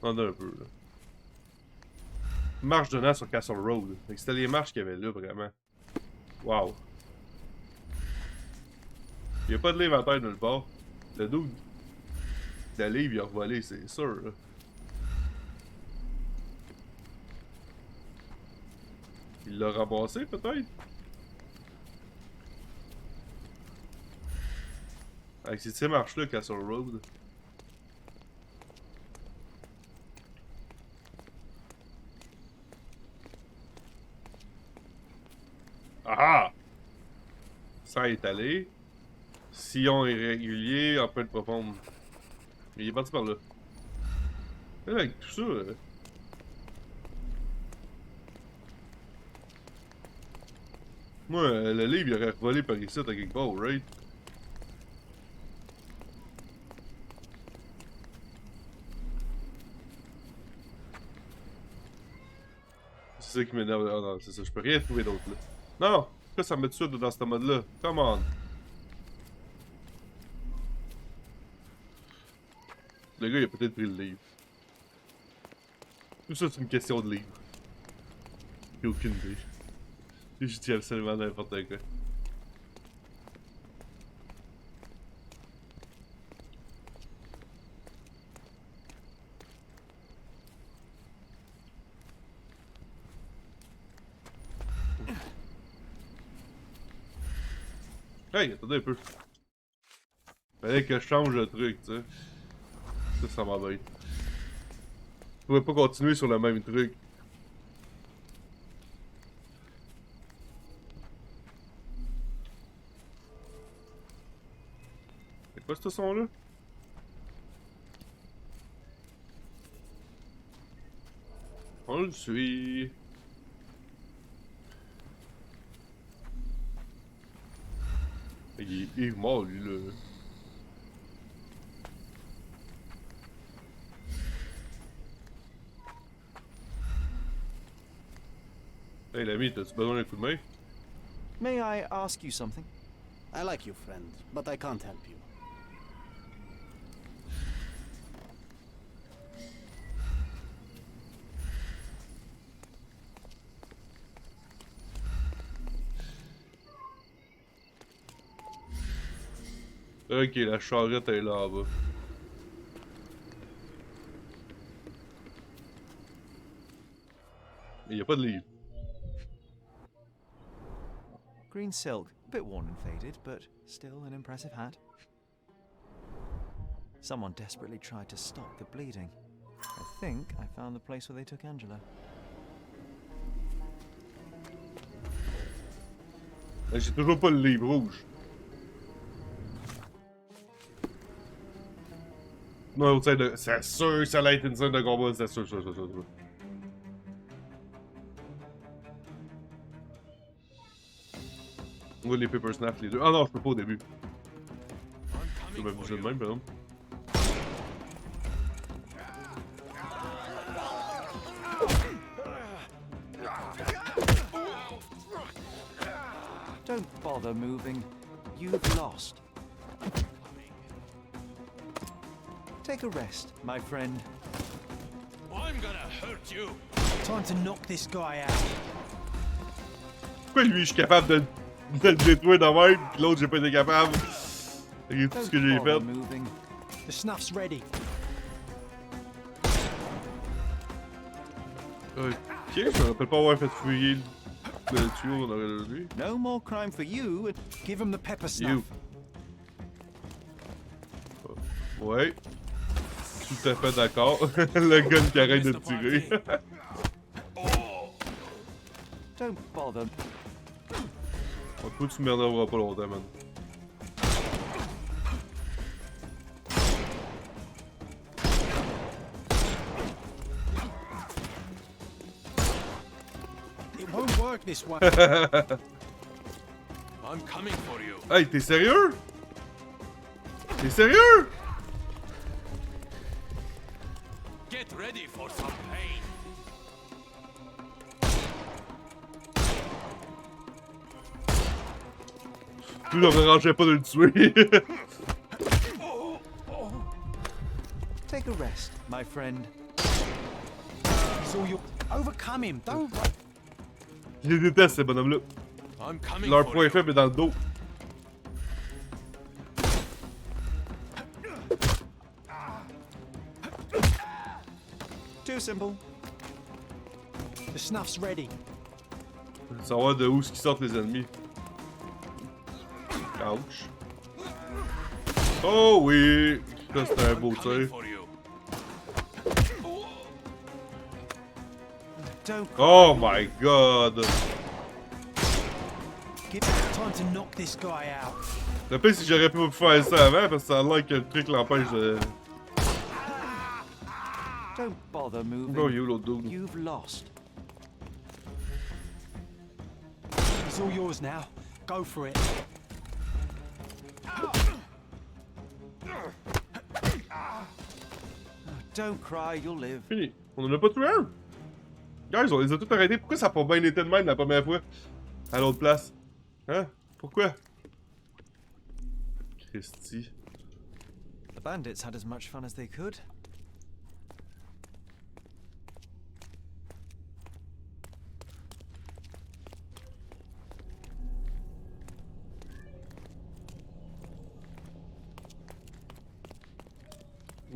On a un peu là. Marche donnant sur Castle Road. C'était les marches qu'il y avait là, vraiment. Wow. Il n'y a pas de livre à terre nulle part. Le dude. Le livre, il a revolé, c'est sûr, là. Il l'a ramassé, peut-être? Avec ces marches-là, Castle Road. Ah! Ça est allé. Sillon irrégulier, empreinte profonde. Il est parti par là. Et là, avec tout ça. Moi, le livre, il aurait volé par ici, à quelque part, right? C'est ça qui m'énerve. Ah non, c'est ça, je peux rien trouver d'autre là. Non! Pourquoi ça me met tout ça dans ce mode-là? Come on! Le gars, il a peut-être pris le livre. Tout ça, c'est une question de livre. J'ai aucune idée. Je dis absolument n'importe quoi. Hey, attendez un peu. Fallait que je change le truc, tu sais. Ça m'embête. Je pouvais pas continuer sur le même truc. C'est quoi ce son-là? On le suit. Il est mort, lui, là. Hey, l'ami, t'as-tu besoin d'un coup de main? May I ask you something? I like you, friend, but I can't help you. Ok, la charrette est là en bas. Mais y'a pas de livre. Green silk, a bit worn and faded, but still an impressive hat. Someone desperately tried to stop the bleeding. I think I found the place where they took Angela. J'ai toujours pas le livre rouge. Non, c'est sûr que ça allait être une scène de combat, c'est sûr. On voit les paper snaps les deux. Ah non, je peux pas au début. Je peux m'amuser de même, par exemple. Don't bother moving. You've lost. Take a rest, my friend. I'm gonna hurt you. Time to knock this guy out. Pourquoi lui, je suis capable de le détruire de même, pis l'autre, j'ai pas été capable? Regarde tout ce que j'ai fait. Moving. The snuff's ready. Ok, je me rappelle pas avoir fait fouiller le tuyau dans le lui. No more crime for you. Give him the pepper snuff. You. Ouais. Tout à fait d'accord. Le gun qui arrête de tirer. Don't bother. On peut tu m'énerveras pas longtemps, man. It won't work this way. I'm coming for you. Hey, t'es sérieux? T'es sérieux? Get ready for some pain. Tout ne me dérangeait pas de le tuer. Take a rest, my friend. It's all your... Overcome him. Don't... Je les déteste, ces bonhommes-là. I'm coming Leur for point you. faible est dans le dos. Too simple. The snuff's ready. Je veux savoir de où ils sortent les ennemis. Ouch. Oh oui! Ça, c'était un beau Coming tir. for you. Don't. Oh my god! Give time to knock this guy out. Le pire, c'est que j'aurais pu faire ça avant parce que ça a l'air que le truc l'empêche de. Don't bother moving. Oh, you l'autre dude. You've lost. It's all yours now. Go for it. Don't cry, you'll live. Fini. On en a pas tué un! Guys, on les a tous arrêtés. Pourquoi ça a pas bien été de même la première fois? À l'autre place. Hein? Pourquoi? Christy. The bandits had as much fun as they could.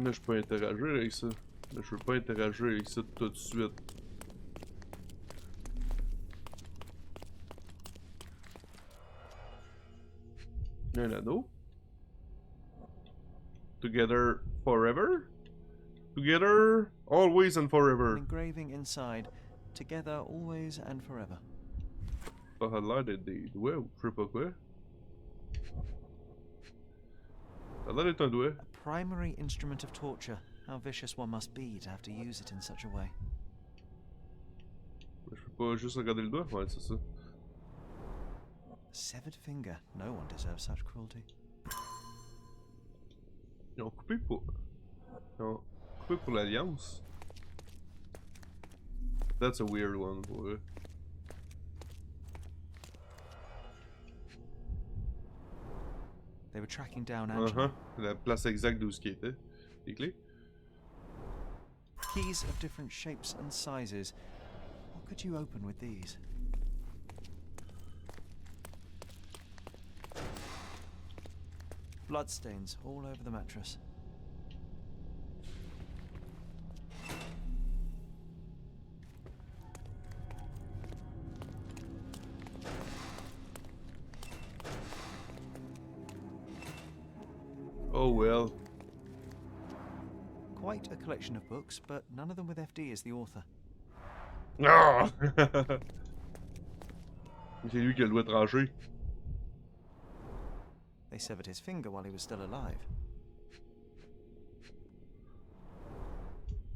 Là, je peux interagir avec ça. Mais je veux pas interagir avec ça tout de suite. Il y a un anneau. Together forever? Together, always and An forever. engraving inside. Together, always and forever. Ça a l'air d'être des doigts ou je sais pas quoi. Ça a l'air d'être un doigt. A primary instrument of torture. How vicious one must be to have to use it in such a way. Je peux pas juste regarder le doigt? Ouais, c'est ça. severed finger. No one deserves such cruelty. Ils ont coupé pour... Ils ont coupé pour l'Alliance. That's a weird one pour eux. They were tracking down Angela. La place exacte d'où ce qui était. Les clés. Keys of different shapes and sizes. What could you open with these? Bloodstains all over the mattress. Oh well. Quite a collection of books, but none of them with FD as the author. Ah! C'est lui qui a le doigt tranché. They severed his finger while he was still alive.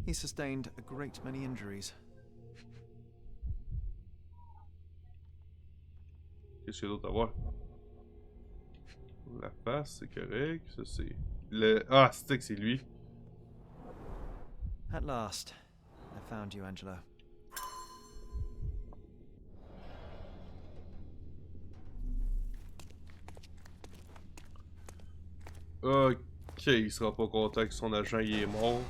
He sustained a great many injuries. Qu'est-ce qu'il y a d'autre à voir? La face, c'est correct. Ça, c'est... Le... Ah, c'est lui. At last, I found you, Angelo. Ok, il sera pas content que son agent il est mort.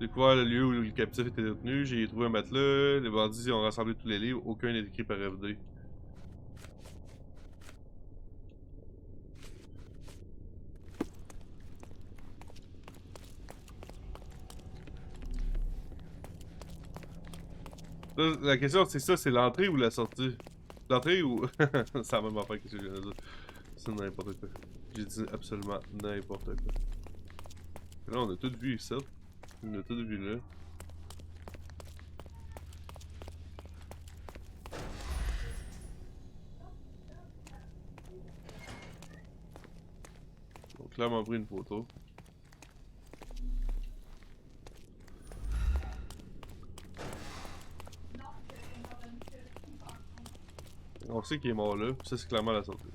J'ai découvert le lieu où le captif était détenu, j'ai trouvé un matelas, les bandits ont rassemblé tous les livres, aucun n'est écrit par FD. Là, la question c'est ça, c'est l'entrée ou la sortie? L'entrée ou... c'est la même affaire que ce que je viens de dire. C'est n'importe quoi. J'ai dit absolument n'importe quoi. Là on a tout vu ici. On a tout vu là. On a clairement pris une photo. On sait qu'il est mort là, ça c'est clairement la sortie.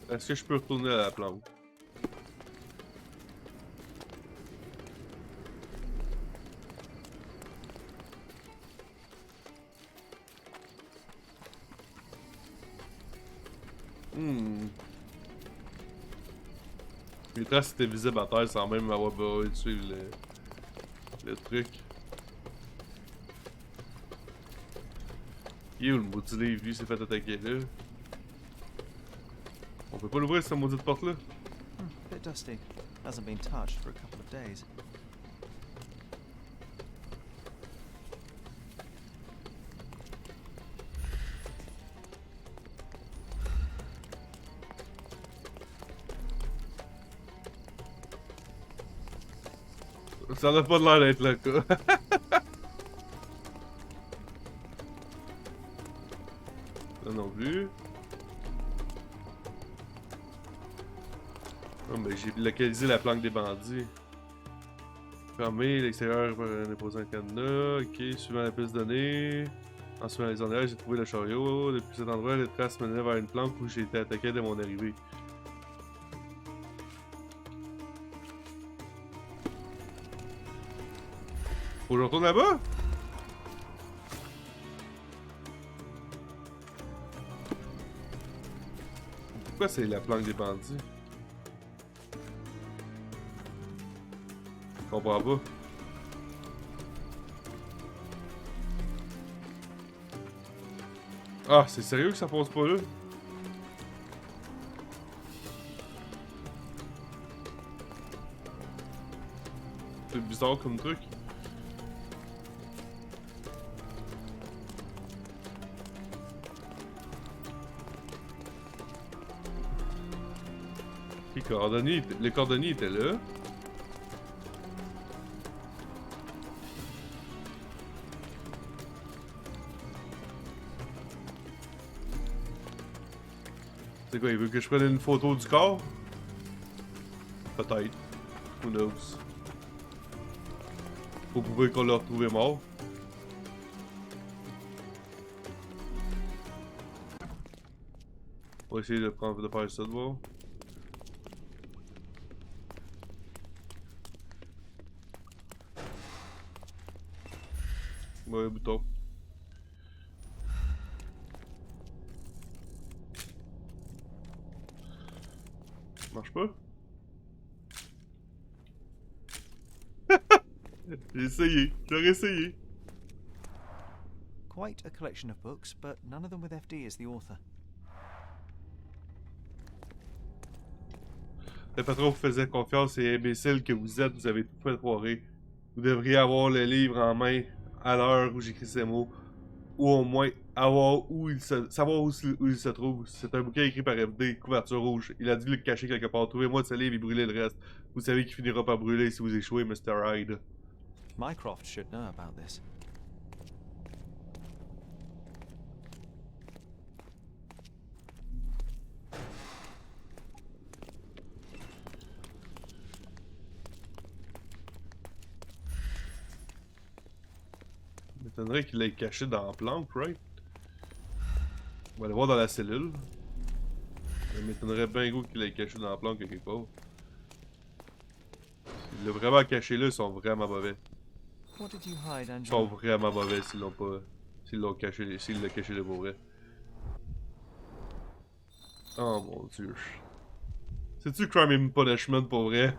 Est-ce que je peux retourner à la planque? Les traces étaient visibles à terre sans même avoir besoin de suivre le truc. Il est où le maudit livre? Lui s'est fait attaquer là. On peut pas l'ouvrir cette maudite porte là? Bit dusty. Hasn't been touched for a couple of days. Ça n'a pas l'air d'être le cas. Là non plus. Oh, mais j'ai localisé la planque des bandits. Fermé, l'extérieur déposé un cadenas. Ok, suivant la piste donnée. En suivant les endroits, j'ai trouvé le chariot. Depuis cet endroit, les traces menaient vers une planque où j'ai été attaqué dès mon arrivée. Faut que je retourne là-bas? Pourquoi c'est la planque des bandits? Je comprends pas. Ah, c'est sérieux que ça passe pas là? C'est bizarre comme truc. Les cordonniers étaient là. C'est quoi, il veut que je prenne une photo du corps? Peut-être. Who knows? Faut prouver qu'on l'a retrouvé mort. On va essayer de faire ça de voir. Ouais, bouton. Marche pas? J'ai essayé, j'aurais essayé. Quite a collection of books, but none of them with FD as the author. Le patron vous faisait confiance et imbécile que vous êtes, vous avez tout fait foirer. Vous devriez avoir le livre en main à l'heure où j'écris ces mots. Ou au moins savoir où il se trouve. C'est un bouquin écrit par FD, couverture rouge. Il a dû le cacher quelque part. Trouvez-moi de ce livre et brûlez le reste. Vous savez qu'il finira par brûler si vous échouez, Mr. Hyde. Mycroft should know about this. Il m'étonnerait qu'il l'ait caché dans la planque, right? On va aller voir dans la cellule. Ça m'étonnerait bien gros qu'il l'ait caché dans la planque quelque part. S'il l'a vraiment caché là, ils sont vraiment mauvais. What did you hide, Ils sont Angela? vraiment mauvais s'ils l'ont pas. S'il l'a caché là pour vrai. Oh mon dieu. C'est-tu Crime and Punishment pour vrai?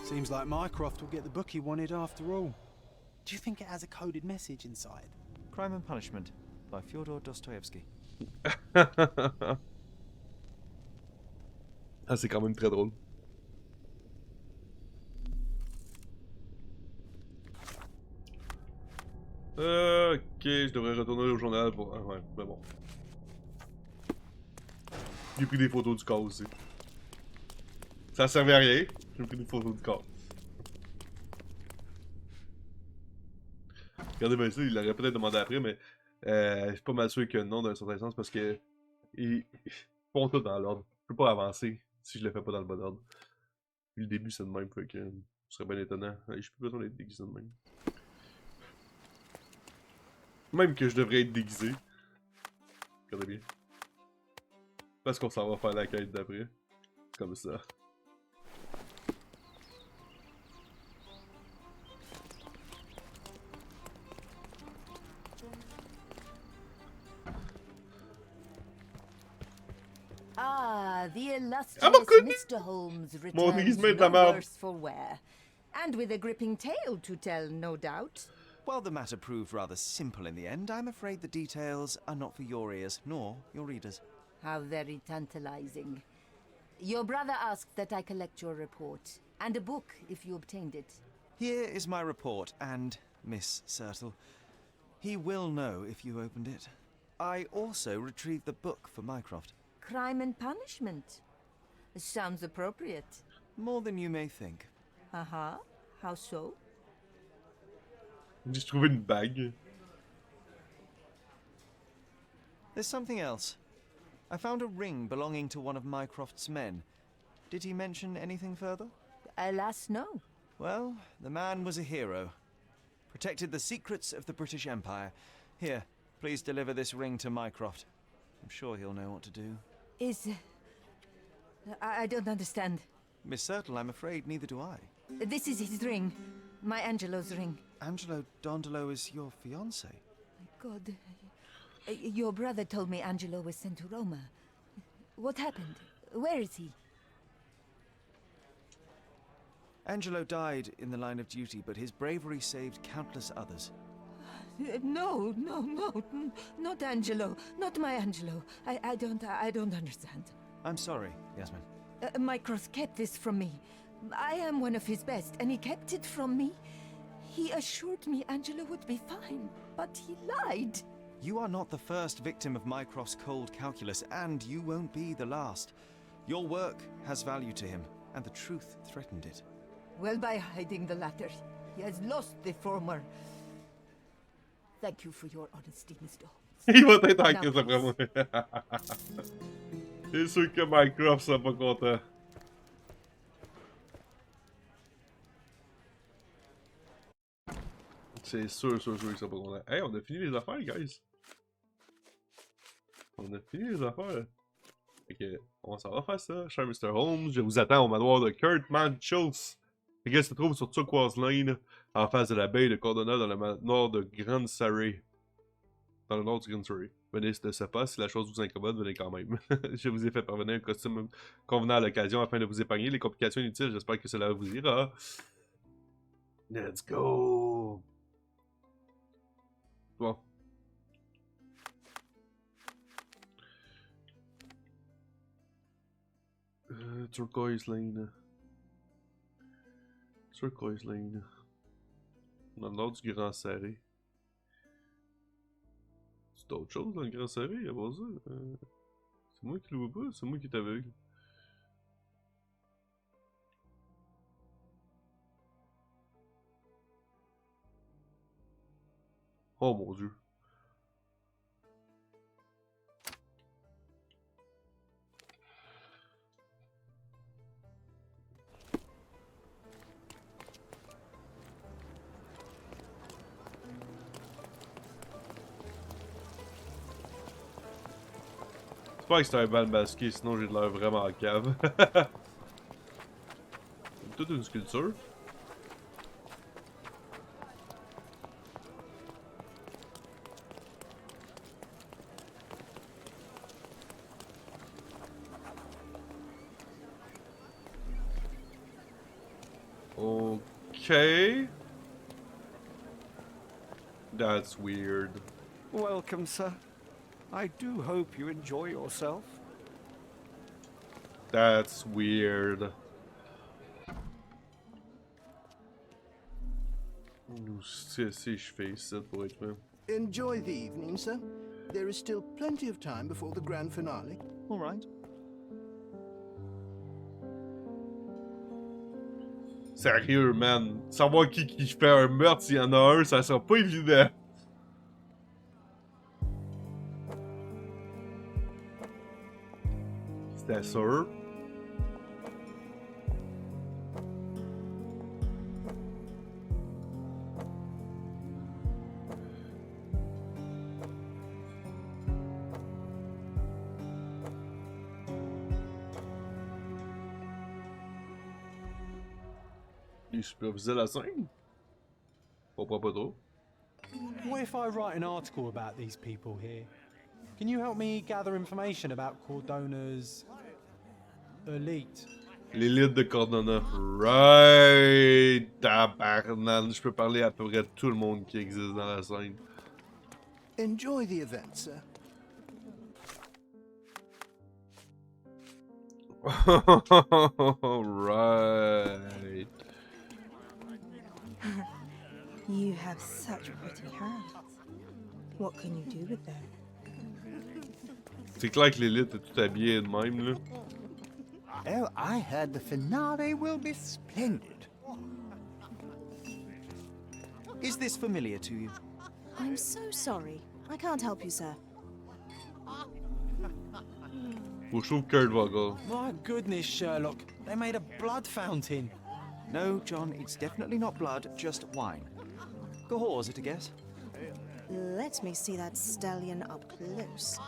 Seems like Mycroft will get the book he wanted after all. Do you think it has a coded message inside? Crime and Punishment by Fyodor Dostoevsky. Ah, c'est quand même très drôle. Ok, je devrais retourner au journal pour... Ah ouais, mais bon. J'ai pris des photos du corps aussi. Ça servait à rien. J'ai pris des photos du corps. Regardez bien ça, il l'aurait peut-être demandé après, mais je suis pas mal sûr que non, dans un certain sens, parce que ils font tout dans l'ordre. Je peux pas avancer si je le fais pas dans le bon ordre. Puis le début, c'est de même, fait que ce serait bien étonnant. Je suis plus besoin d'être déguisé de même. Même que je devrais être déguisé. Regardez bien. Parce qu'on s'en va faire la quête d'après. Comme ça. Ah, the illustrious beaucoup. Mr. Holmes Mon returns déguisement est de la no merde. worse for wear. And with a gripping tale to tell, no doubt. Well, the matter proved rather simple in the end. I'm afraid the details are not for your ears, nor your readers. How very tantalizing. Your brother asked that I collect your report, and a book if you obtained it. Here is my report, and Miss Sertle. He will know if you opened it. I also retrieved the book for Mycroft. Crime and Punishment. Sounds appropriate. More than you may think. Uh-huh. How so? J'ai trouvé une bague. There's something else. I found a ring belonging to one of Mycroft's men. Did he mention anything further? Alas, no. Well, the man was a hero. Protected the secrets of the British Empire. Here, please deliver this ring to Mycroft. I'm sure he'll know what to do. Is... I don't understand. Miss Sertle, I'm afraid neither do I. This is his ring. My Angelo's ring. Angelo Dondolo is your fiancé. My God. Your brother told me Angelo was sent to Roma. What happened? Where is he? Angelo died in the line of duty, but his bravery saved countless others. No, not Angelo. Not my Angelo. I don't understand. I'm sorry, Yasmin. Mycroft kept this from me. I am one of his best, and he kept it from me. He assured me Angelo would be fine, but he lied. You are not the first victim of Mycroft's cold calculus, and you won't be the last. Your work has value to him, and the truth threatened it. Well, by hiding the latter, he has lost the former. Thank you for your honesty, Mr. Holmes. Il va être en Now, crise après moi. C'est sûr que Mycroft sera pas content. C'est sûr qu'ils sera pas content. Hey, on a fini les affaires, guys. On a fini les affaires. Ok, on s'en va faire ça. Cher Mr. Holmes, je vous attends au manoir de Kurt Manchos. Le gars se trouve sur Turquoise Lane, en face de la baie de Cordona dans le nord de Grand Surrey. Dans le nord du Grand Surrey. Venez de ce pas, si la chose vous incommode, venez quand même. Je vous ai fait parvenir un costume convenant à l'occasion afin de vous épargner les complications inutiles. J'espère que cela vous ira. Let's go! Bon. Turquoise Lane. Turquoise Lane. Dans le nord du Grand Serré. C'est d'autres choses dans le Grand Serré, à voir ça. C'est moi qui le vois pas, c'est moi qui est aveugle. Oh mon dieu. J'espère que c'est un bal masqué, sinon j'ai de l'air vraiment en cave. C'est toute une sculpture. Okay. That's weird. Welcome, sir. I do hope you enjoy yourself. That's weird. Si je fais ça pour être même. Enjoy the evening, sir. There is still plenty of time before the grand finale. All right. Sérieux, man. Savoir qui fait un meurtre, s'il y en a un, ça sera pas évident. C'était sûr. Il supervisait la scène? On comprend pas trop. What if I write an article about these people here? Can you help me gather information about Cordona's elite? L'élite de Cordona. Right! Tabarnak. Je peux parler à peu près de tout le monde qui existe dans la scène. Enjoy the event, sir. Right. You have such pretty hands. What can you do with them? C'est clair que l'élite est tout habillée de même, là. Oh, I heard the finale will be splendid. Is this familiar to you? I'm so sorry. I can't help you, sir. Faut que je trouve Kurt Vogel. My goodness, Sherlock. They made a blood fountain. No, John, it's definitely not blood, just wine. Cahors, at a guess? Let me see that stallion up close.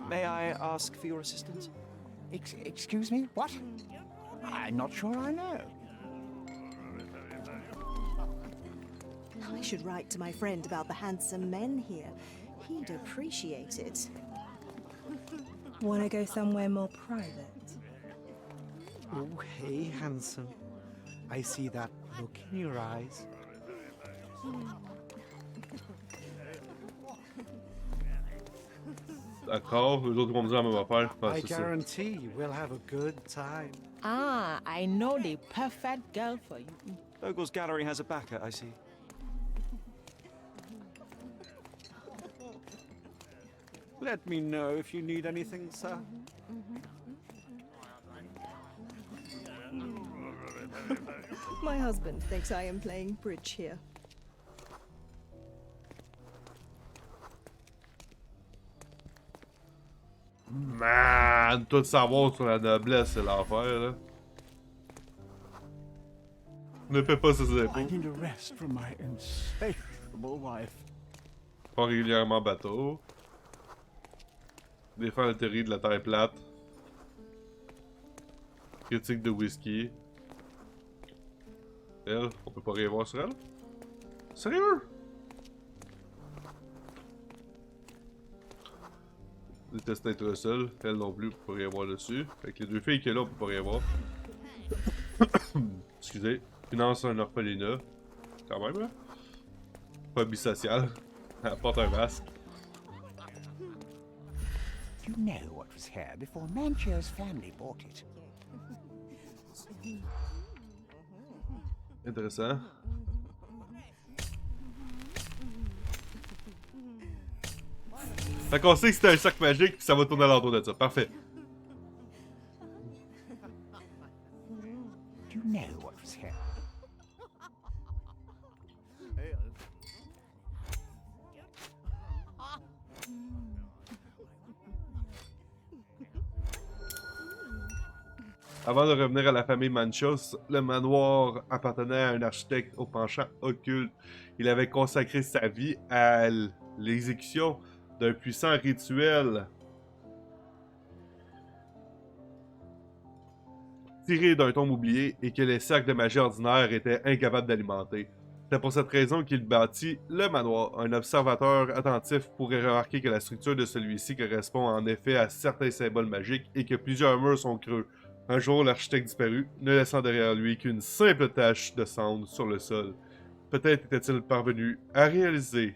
May I ask for your assistance? Excuse me? What? I'm not sure I know. I should write to my friend about the handsome men here. He'd appreciate it. Want to go somewhere more private? Oh, hey, handsome. I see that look in your eyes. D'accord, eux autres vont me dire la même affaire. Ah, I c'est ça. guarantee we'll have a good time. Ah, I know the perfect girl for you. Vogel's gallery has a backer, I see. Let me know if you need anything, sir. My husband thinks I am playing bridge here. Man, tout savoir sur la noblesse, c'est l'enfer, là. Ne fais pas ses I impôts. need a rest from my insatiable wife. Pas régulièrement bateau. Défend la théorie de la terre plate. Critique de whisky. Elle, on peut pas rien voir sur elle? Sérieux? Déteste être seul. Elle non plus, on peut pas rien voir dessus. Avec les deux filles qui est là, on peut pas rien voir. Excusez. Finance un orphelinat. Quand même, hein? Pas bisocial. Elle porte un masque. You know what was here before Mancho's family bought it. Intéressant. Fait qu'on sait que c'est un sac magique puis ça va tourner alentour de ça. Parfait. You know what was here. Avant de revenir à la famille Manchos, le manoir appartenait à un architecte au penchant occulte. Il avait consacré sa vie à l'exécution d'un puissant rituel tiré d'un tombe oublié et que les cercles de magie ordinaires étaient incapables d'alimenter. C'est pour cette raison qu'il bâtit le manoir. Un observateur attentif pourrait remarquer que la structure de celui-ci correspond en effet à certains symboles magiques et que plusieurs murs sont creux. Un jour, l'architecte disparut, ne laissant derrière lui qu'une simple tache de cendre sur le sol. Peut-être était-il parvenu à réaliser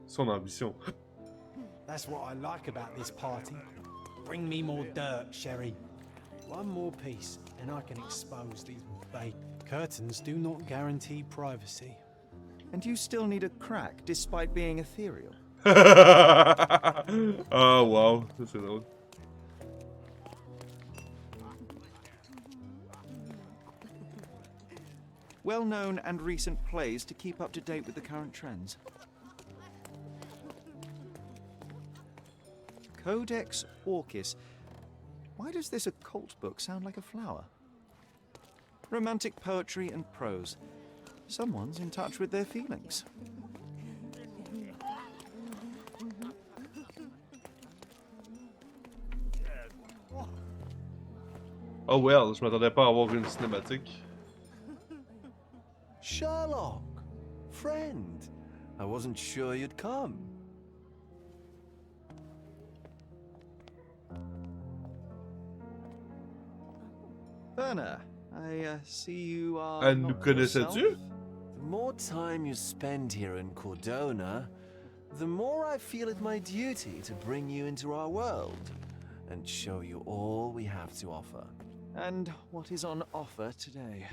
son ambition. That's what I like about this party. Bring me more dirt, Sherry. One more piece, and I can expose these bait. Curtains do not guarantee privacy. And you still need a crack, despite being ethereal. Oh, wow. Ça, c'est drôle. Well-known and recent plays to keep up to date with the current trends. Codex Orchis. Why does this occult book sound like a flower? Romantic poetry and prose. Someone's in touch with their feelings. Oh well, je m'attendais pas à avoir une cinématique. Sherlock! Friend! I wasn't sure you'd come. Werner, I see you are. Elle nous not connaissais-tu? yourself? The more time you spend here in Cordona, the more I feel it my duty to bring you into our world and show you all we have to offer. And what is on offer today?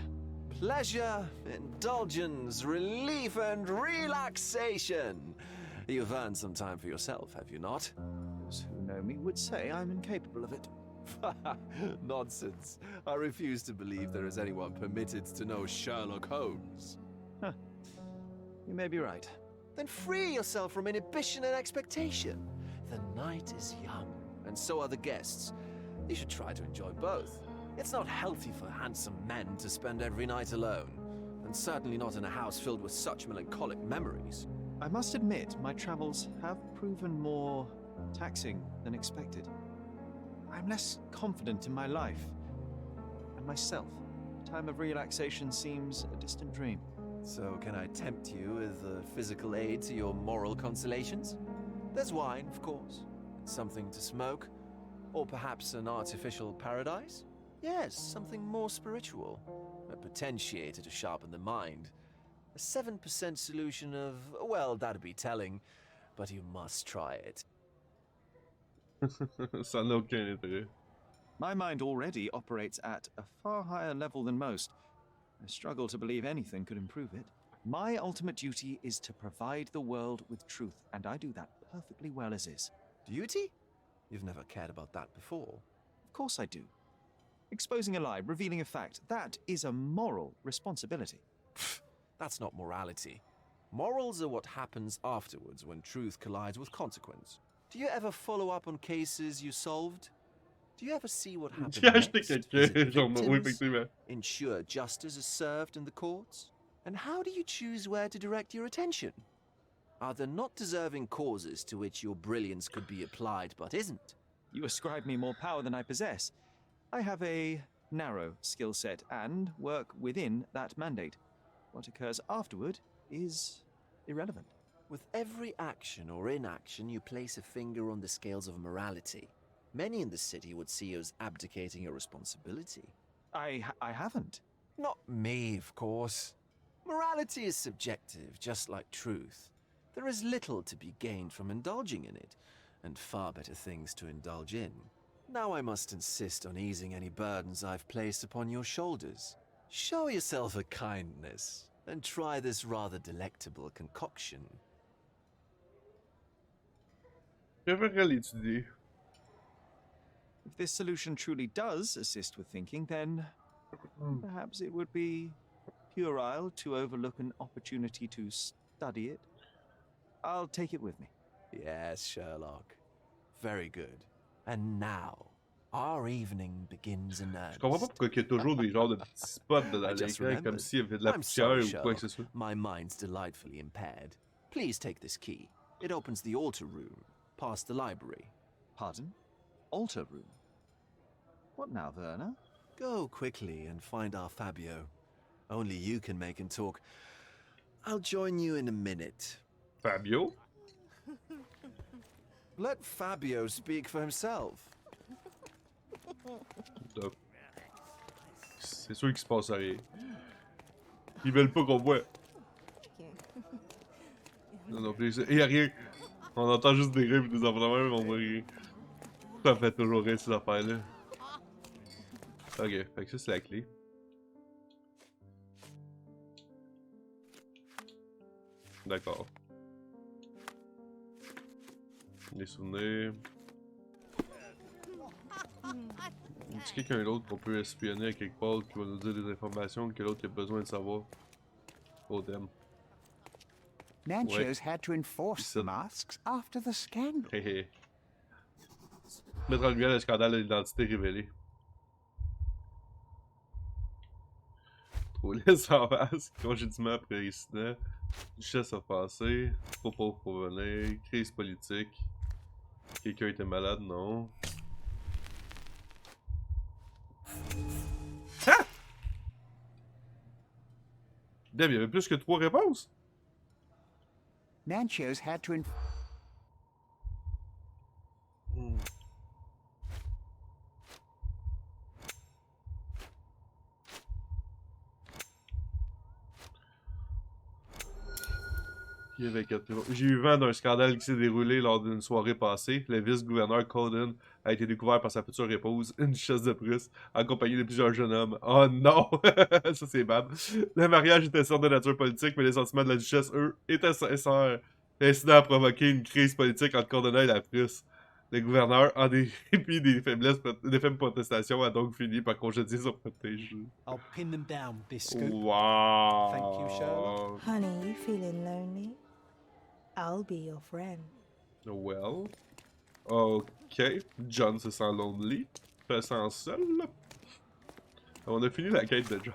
Pleasure, indulgence, relief, and relaxation. You've earned some time for yourself, have you not? Those who know me would say I'm incapable of it. Nonsense. I refuse to believe there is anyone permitted to know Sherlock Holmes. Huh. You may be right. Then free yourself from inhibition and expectation. The night is young, and so are the guests. You should try to enjoy both. It's not healthy for handsome men to spend every night alone, and certainly not in a house filled with such melancholic memories. I must admit, my travels have proven more taxing than expected. I'm less confident in my life and myself. Time of relaxation seems a distant dream. So can I tempt you with a physical aid to your moral consolations? There's wine, of course, and something to smoke, or perhaps an artificial paradise? Yes, something more spiritual, a potentiator to sharpen the mind. A 7% solution of, well, that'd be telling, but you must try it. Ça n'a aucun intérêt. My mind already operates at a far higher level than most. I struggle to believe anything could improve it. My ultimate duty is to provide the world with truth, and I do that perfectly well as is. Duty? You've never cared about that before. Of course I do. Exposing a lie, revealing a fact, that is a moral responsibility. That's not morality. Morals are what happens afterwards when truth collides with consequence. Do you ever follow up on cases you solved? Do you ever see what happened J'ai acheté next? quelqu'un, Visit the genre, oui, victims? effectivement. Ensure justice is served in the courts? And how do you choose where to direct your attention? Are there not deserving causes to which your brilliance could be applied but isn't? You ascribe me more power than I possess. I have a narrow skill set and work within that mandate. What occurs afterward is irrelevant. With every action or inaction, you place a finger on the scales of morality. Many in the city would see you as abdicating your responsibility. I haven't. Not me, of course. Morality is subjective, just like truth. There is little to be gained from indulging in it, and far better things to indulge in. Now I must insist on easing any burdens I've placed upon your shoulders. Show yourself a kindness, and try this rather delectable concoction. Je devrais l'étudier. If this solution truly does assist with thinking, then perhaps it would be puerile to overlook an opportunity to study it. I'll take it with me. Yes, Sherlock. Very good. And now, our evening begins in earnest. Je comprends pas pourquoi il y a toujours des genres de petits spots de la l'écran, comme s'il y avait de la I'm poussière sorry, ou quoi que ce Sherlock. soit. My mind's delightfully impaired. Please take this key. It opens the altar room, past the library. Pardon? Altar room? What now, Werner? Go quickly and find our Fabio. Only you can make him talk. I'll join you in a minute. Fabio? Let Fabio speak for himself. C'est sûr qu'il se passe rien. Ils veulent pas qu'on voit. Non, non, plus. Il y a rien. On entend juste des rires et des enfants de même, on voit rien. Ça fait toujours rien ces affaires-là. Ok, fait que ça c'est la clé. D'accord. Les souvenirs. Est-ce quelqu'un d'autre qu'on peut espionner à quelque part qui va nous dire des informations que l'autre a besoin de savoir? Au thème. Nancho's had to enforce the masks after the scandal. Hé hé. Mettre en lumière le scandale de l'identité révélée. Police sans masque, congédiement après incident, duchesse offensée, trop pauvre pour venir, crise politique. Quelqu'un était malade, non. Ah! Damn, il y avait plus que 3 réponses. Nancho's had to Il y avait 4 réponses. J'ai eu vent d'un scandale qui s'est déroulé lors d'une soirée passée. Le vice-gouverneur Colden a été découvert par sa future épouse, une duchesse de Prusse, accompagnée de plusieurs jeunes hommes. Oh non! Ça c'est bad. Le mariage était certes de nature politique, mais les sentiments de la duchesse, eux, étaient sincères. L'incident a provoqué une crise politique entre Colden et la Prusse. Le gouverneur, en dépit des faibles protestations, a donc fini par congédier son protégé. I'll pin them down with this scoop. Wow! Thank you, Sherlock. Honey, you feeling lonely? I'll be your friend. Well. Ok. John se sent lonely. Se sent seul, là. On a fini la quête de John.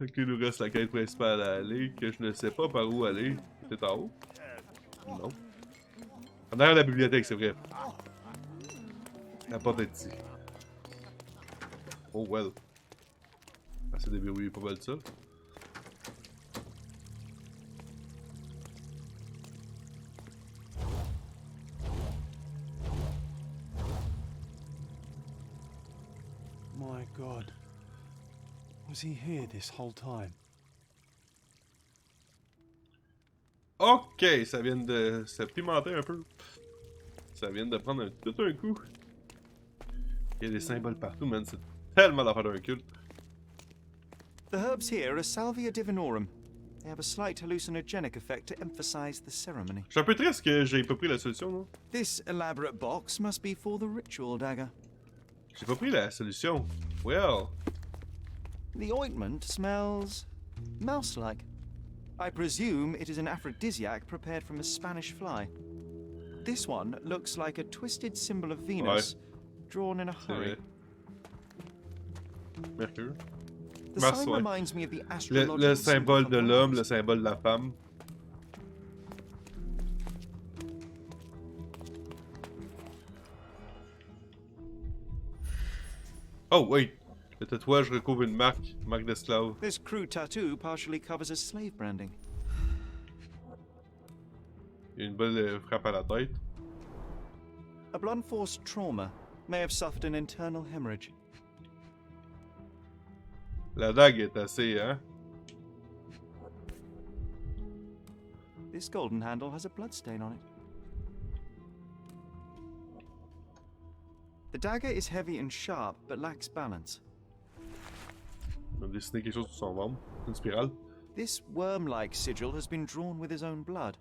Ok, il nous reste la quête principale à aller, que je ne sais pas par où aller. C'est en haut? Non. En arrière de la bibliothèque, c'est vrai. La porte est ici. Oh well. Ah, c'est déverrouillé pas mal de ça. My God. Was he here this whole time? Ok, ça vient de se pimenter un peu. Ça vient de prendre tout un coup. Il y a des symboles partout, man. C'est tellement l'affaire d'un culte. The herbs here are Salvia divinorum. They have a slight hallucinogenic effect to emphasize the ceremony. Je suis un peu triste que j'ai pas pris la solution, non? This elaborate box must be for the ritual dagger. J'ai pas pris la solution. Well. The ointment smells mouse-like. I presume it is an aphrodisiac prepared from a Spanish fly. This one looks like a twisted symbol of Venus, drawn in a hurry. Mercure. The Mars, sign ouais. reminds me of the Le astrological symbole symbol de for l'homme, Mars. le symbole de la femme. Oh, wait. Le tatouage recouvre une marque d'esclave. This crude tattoo partially covers a slave branding. Il y a une belle frappe à la tête. A blunt force trauma may have suffered an internal hemorrhage. La dague est assez, hein? This golden handle has a bloodstain on it. The dagger is heavy and sharp, but lacks balance. On a dessiné quelque chose sur son ventre. Une spirale. This worm-like sigil has been drawn with his own blood.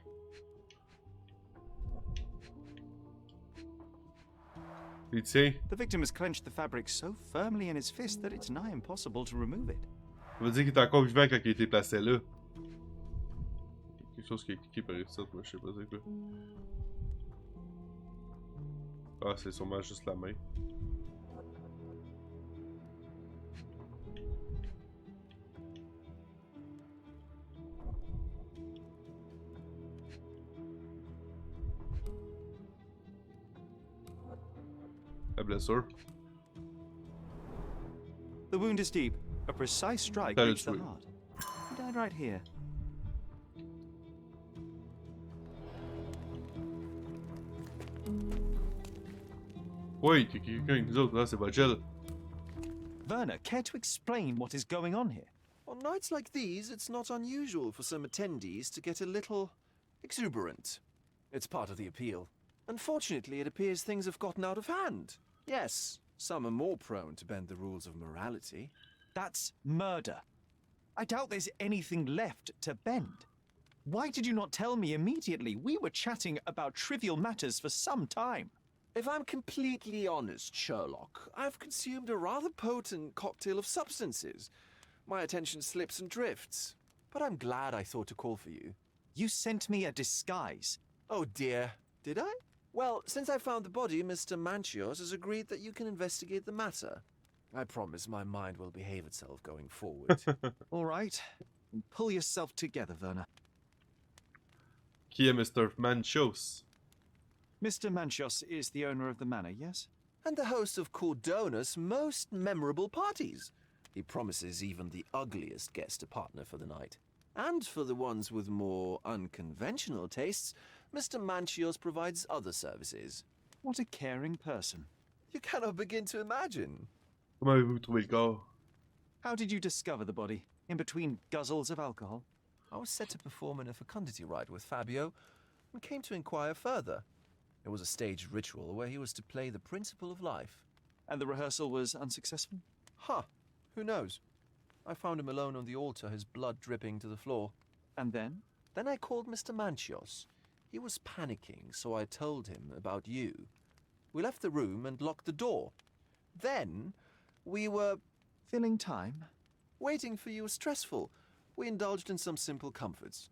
Il tient. The victim has clenched the fabric so firmly in his fist that it's nigh impossible to remove it. Ça veut dire qu'il est encore vivant quand il a été placé là. Quelque chose qui est cliqué par ici, moi je sais pas c'est quoi. Ah, c'est sûrement juste la main. La blessure. The wound is deep. A precise strike That reached is the weird. heart. He died right here. Oui, il y a quelqu'un avec nous autres, là, c'est Vogel. Werner, care to explain what is going on here? On nights like these, it's not unusual for some attendees to get a little exuberant. It's part of the appeal. Unfortunately, it appears things have gotten out of hand. Yes, some are more prone to bend the rules of morality. That's murder. I doubt there's anything left to bend. Why did you not tell me immediately? We were chatting about trivial matters for some time. If I'm completely honest, Sherlock, I've consumed a rather potent cocktail of substances. My attention slips and drifts. But I'm glad I thought to call for you. You sent me a disguise. Oh dear, did I? Well, since I found the body, Mr. Manchios has agreed that you can investigate the matter. I promise my mind will behave itself going forward. All right. Pull yourself together, Werner. Qui est Mr. Manchos? Mr. Manchios is the owner of the manor, yes? And the host of Cordona's most memorable parties. He promises even the ugliest guest a partner for the night. And for the ones with more unconventional tastes, Mr. Manchios provides other services. What a caring person. You cannot begin to imagine. Comment avez-vous trouvé le corps? How did you discover the body? In between guzzles of alcohol? I was set to perform in a fecundity rite with Fabio and came to inquire further. It was a staged ritual where he was to play the principle of life. And the rehearsal was unsuccessful? Huh. Who knows? I found him alone on the altar, his blood dripping to the floor. And then? Then I called Mr. Manchios. He was panicking, so I told him about you. We left the room and locked the door. Then we were... Filling time? Waiting for you was stressful. We indulged in some simple comforts.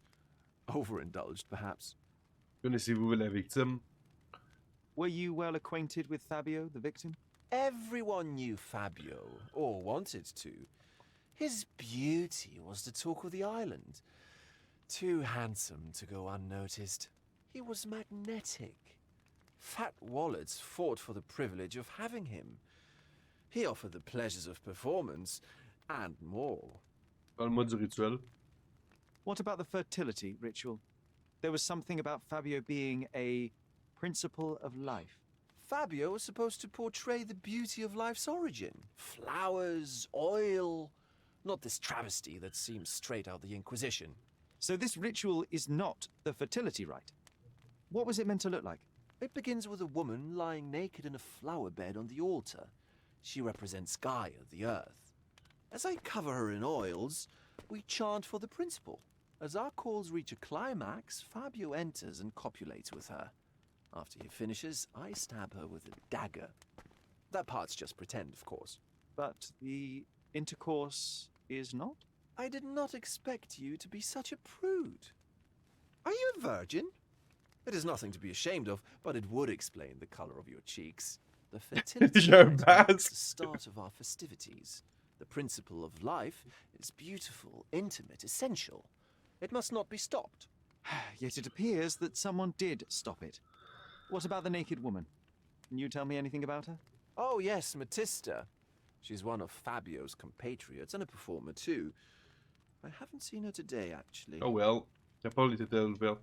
Overindulged, perhaps. Connaissez-vous la victime? Were you well acquainted with Fabio, the victim? Everyone knew Fabio, or wanted to. His beauty was the talk of the island. Too handsome to go unnoticed. He was magnetic. Fat wallets fought for the privilege of having him. He offered the pleasures of performance, and more. Parle-moi du rituel. What about the fertility ritual? There was something about Fabio being a principle of life. Fabio was supposed to portray the beauty of life's origin. Flowers, oil... Not this travesty that seems straight out the Inquisition. So this ritual is not the fertility rite. What was it meant to look like? It begins with a woman lying naked in a flower bed on the altar. She represents Gaia, the earth. As I cover her in oils, we chant for the principle. As our calls reach a climax, Fabio enters and copulates with her. After he finishes, I stab her with a dagger. That part's just pretend, of course. But the intercourse is not? I did not expect you to be such a prude. Are you a virgin? It is nothing to be ashamed of, but it would explain the color of your cheeks. The fertility rate at the start of our festivities. The principle of life is beautiful, intimate, essential. It must not be stopped. Yet it appears that someone did stop it. What about the naked woman? Can you tell me anything about her? Oh yes, Matista. She's one of Fabio's compatriots and a performer too. I haven't seen her today, actually. Oh well. La porte était ouverte.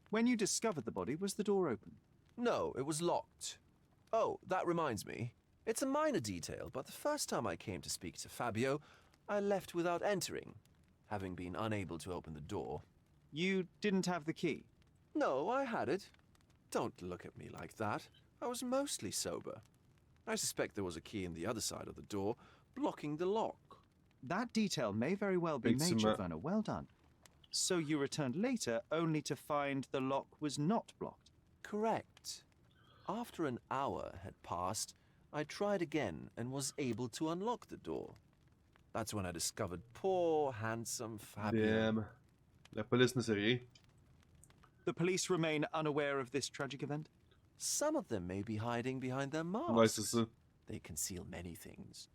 When you discovered the body, was the door open? No, it was locked. Oh, that reminds me. It's a minor detail, but the first time I came to speak to Fabio, I left without entering, having been unable to open the door. You didn't have the key? No, I had it. Don't look at me like that. I was mostly sober. I suspect there was a key in the other side of the door, blocking the lock. That detail may very well be Major Werner. Well done. So you returned later, only to find the lock was not blocked? Correct. After an hour had passed, I tried again and was able to unlock the door. That's when I discovered poor, handsome Fabio. Damn. La police ne sait rien. The police remain unaware of this tragic event? Some of them may be hiding behind their masks. Ouais, c'est ça. They conceal many things.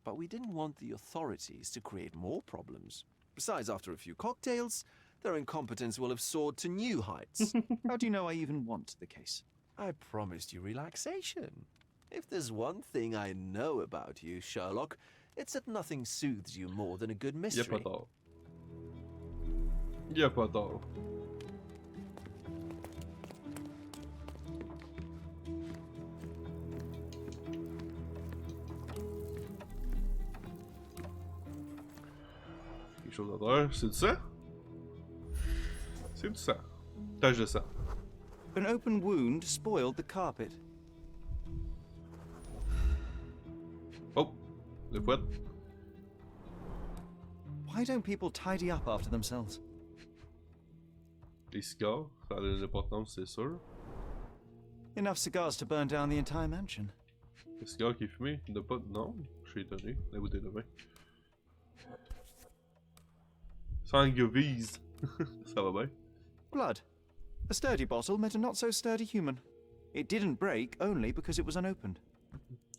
But we didn't want the authorities to create more problems. Besides, after a few cocktails, their incompetence will have soared to new heights. How do you know I even want the case? I promised you relaxation. If there's one thing I know about you, Sherlock, it's that nothing soothes you more than a good mystery. Y'a pas tort. Y'a pas tort. Quelque chose d'autre. C'est du sang? C'est du sang. Tache de sang. An open wound spoiled the carpet. Oh, le fouet. Why don't people tidy up after themselves? Les cigares, ça a de l'importance, c'est sûr. Enough cigars to burn down the entire mansion. Le cigare qui est fumé, il n'a pas de nom. Je suis étonné. La bouteille de vin. Sangovise. Ça va bien. Blood. A sturdy bottle met a not so sturdy human. It didn't break only because it was unopened.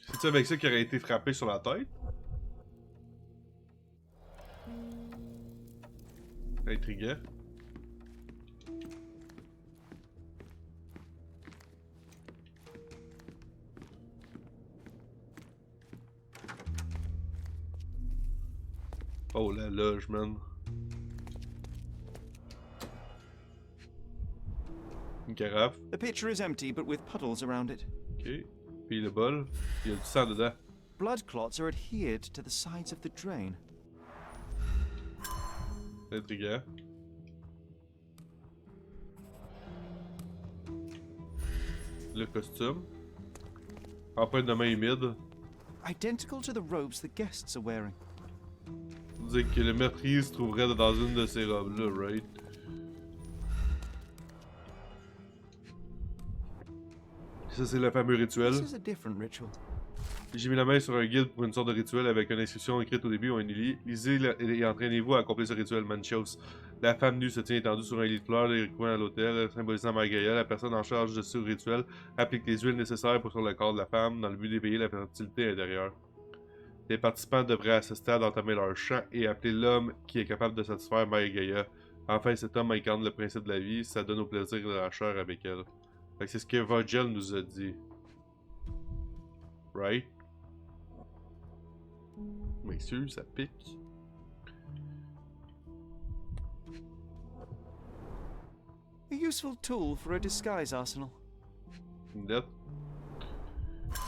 C'est-tu avec ça qu'il aurait été frappé sur la tête? Intriguant. Oh la loge, man. Une carafe. The pitcher is empty but with puddles around it. Ok. Puis le bol, il y a du sang dedans. Blood clots are adhered to the sides of the drain. Intriguant. Le costume. Empreinte de main humide. Identical to the robes the guests are wearing. Vous dites que le meurtrier se trouverait dans une de ces robes-là, right? Ça, c'est le fameux rituel. This is a different ritual. J'ai mis la main sur un guide pour une sorte de rituel avec une inscription écrite au début. On lit. Lisez et entraînez-vous à accomplir ce rituel, Manchos. La femme nue se tient étendue sur un lit de fleurs, les recoins à l'autel, symbolisant Margaïa. La personne en charge de ce rituel applique les huiles nécessaires pour sur le corps de la femme dans le but d'éveiller la fertilité intérieure. Les participants devraient à ce stade entamer leur chant et appeler l'homme qui est capable de satisfaire Margaïa. Enfin, cet homme incarne le principe de la vie, ça donne au plaisir de la chair avec elle. Fait que c'est ce que Virgil nous a dit. Right? Messieurs, ça pique. A useful tool for a disguise arsenal. Une lettre.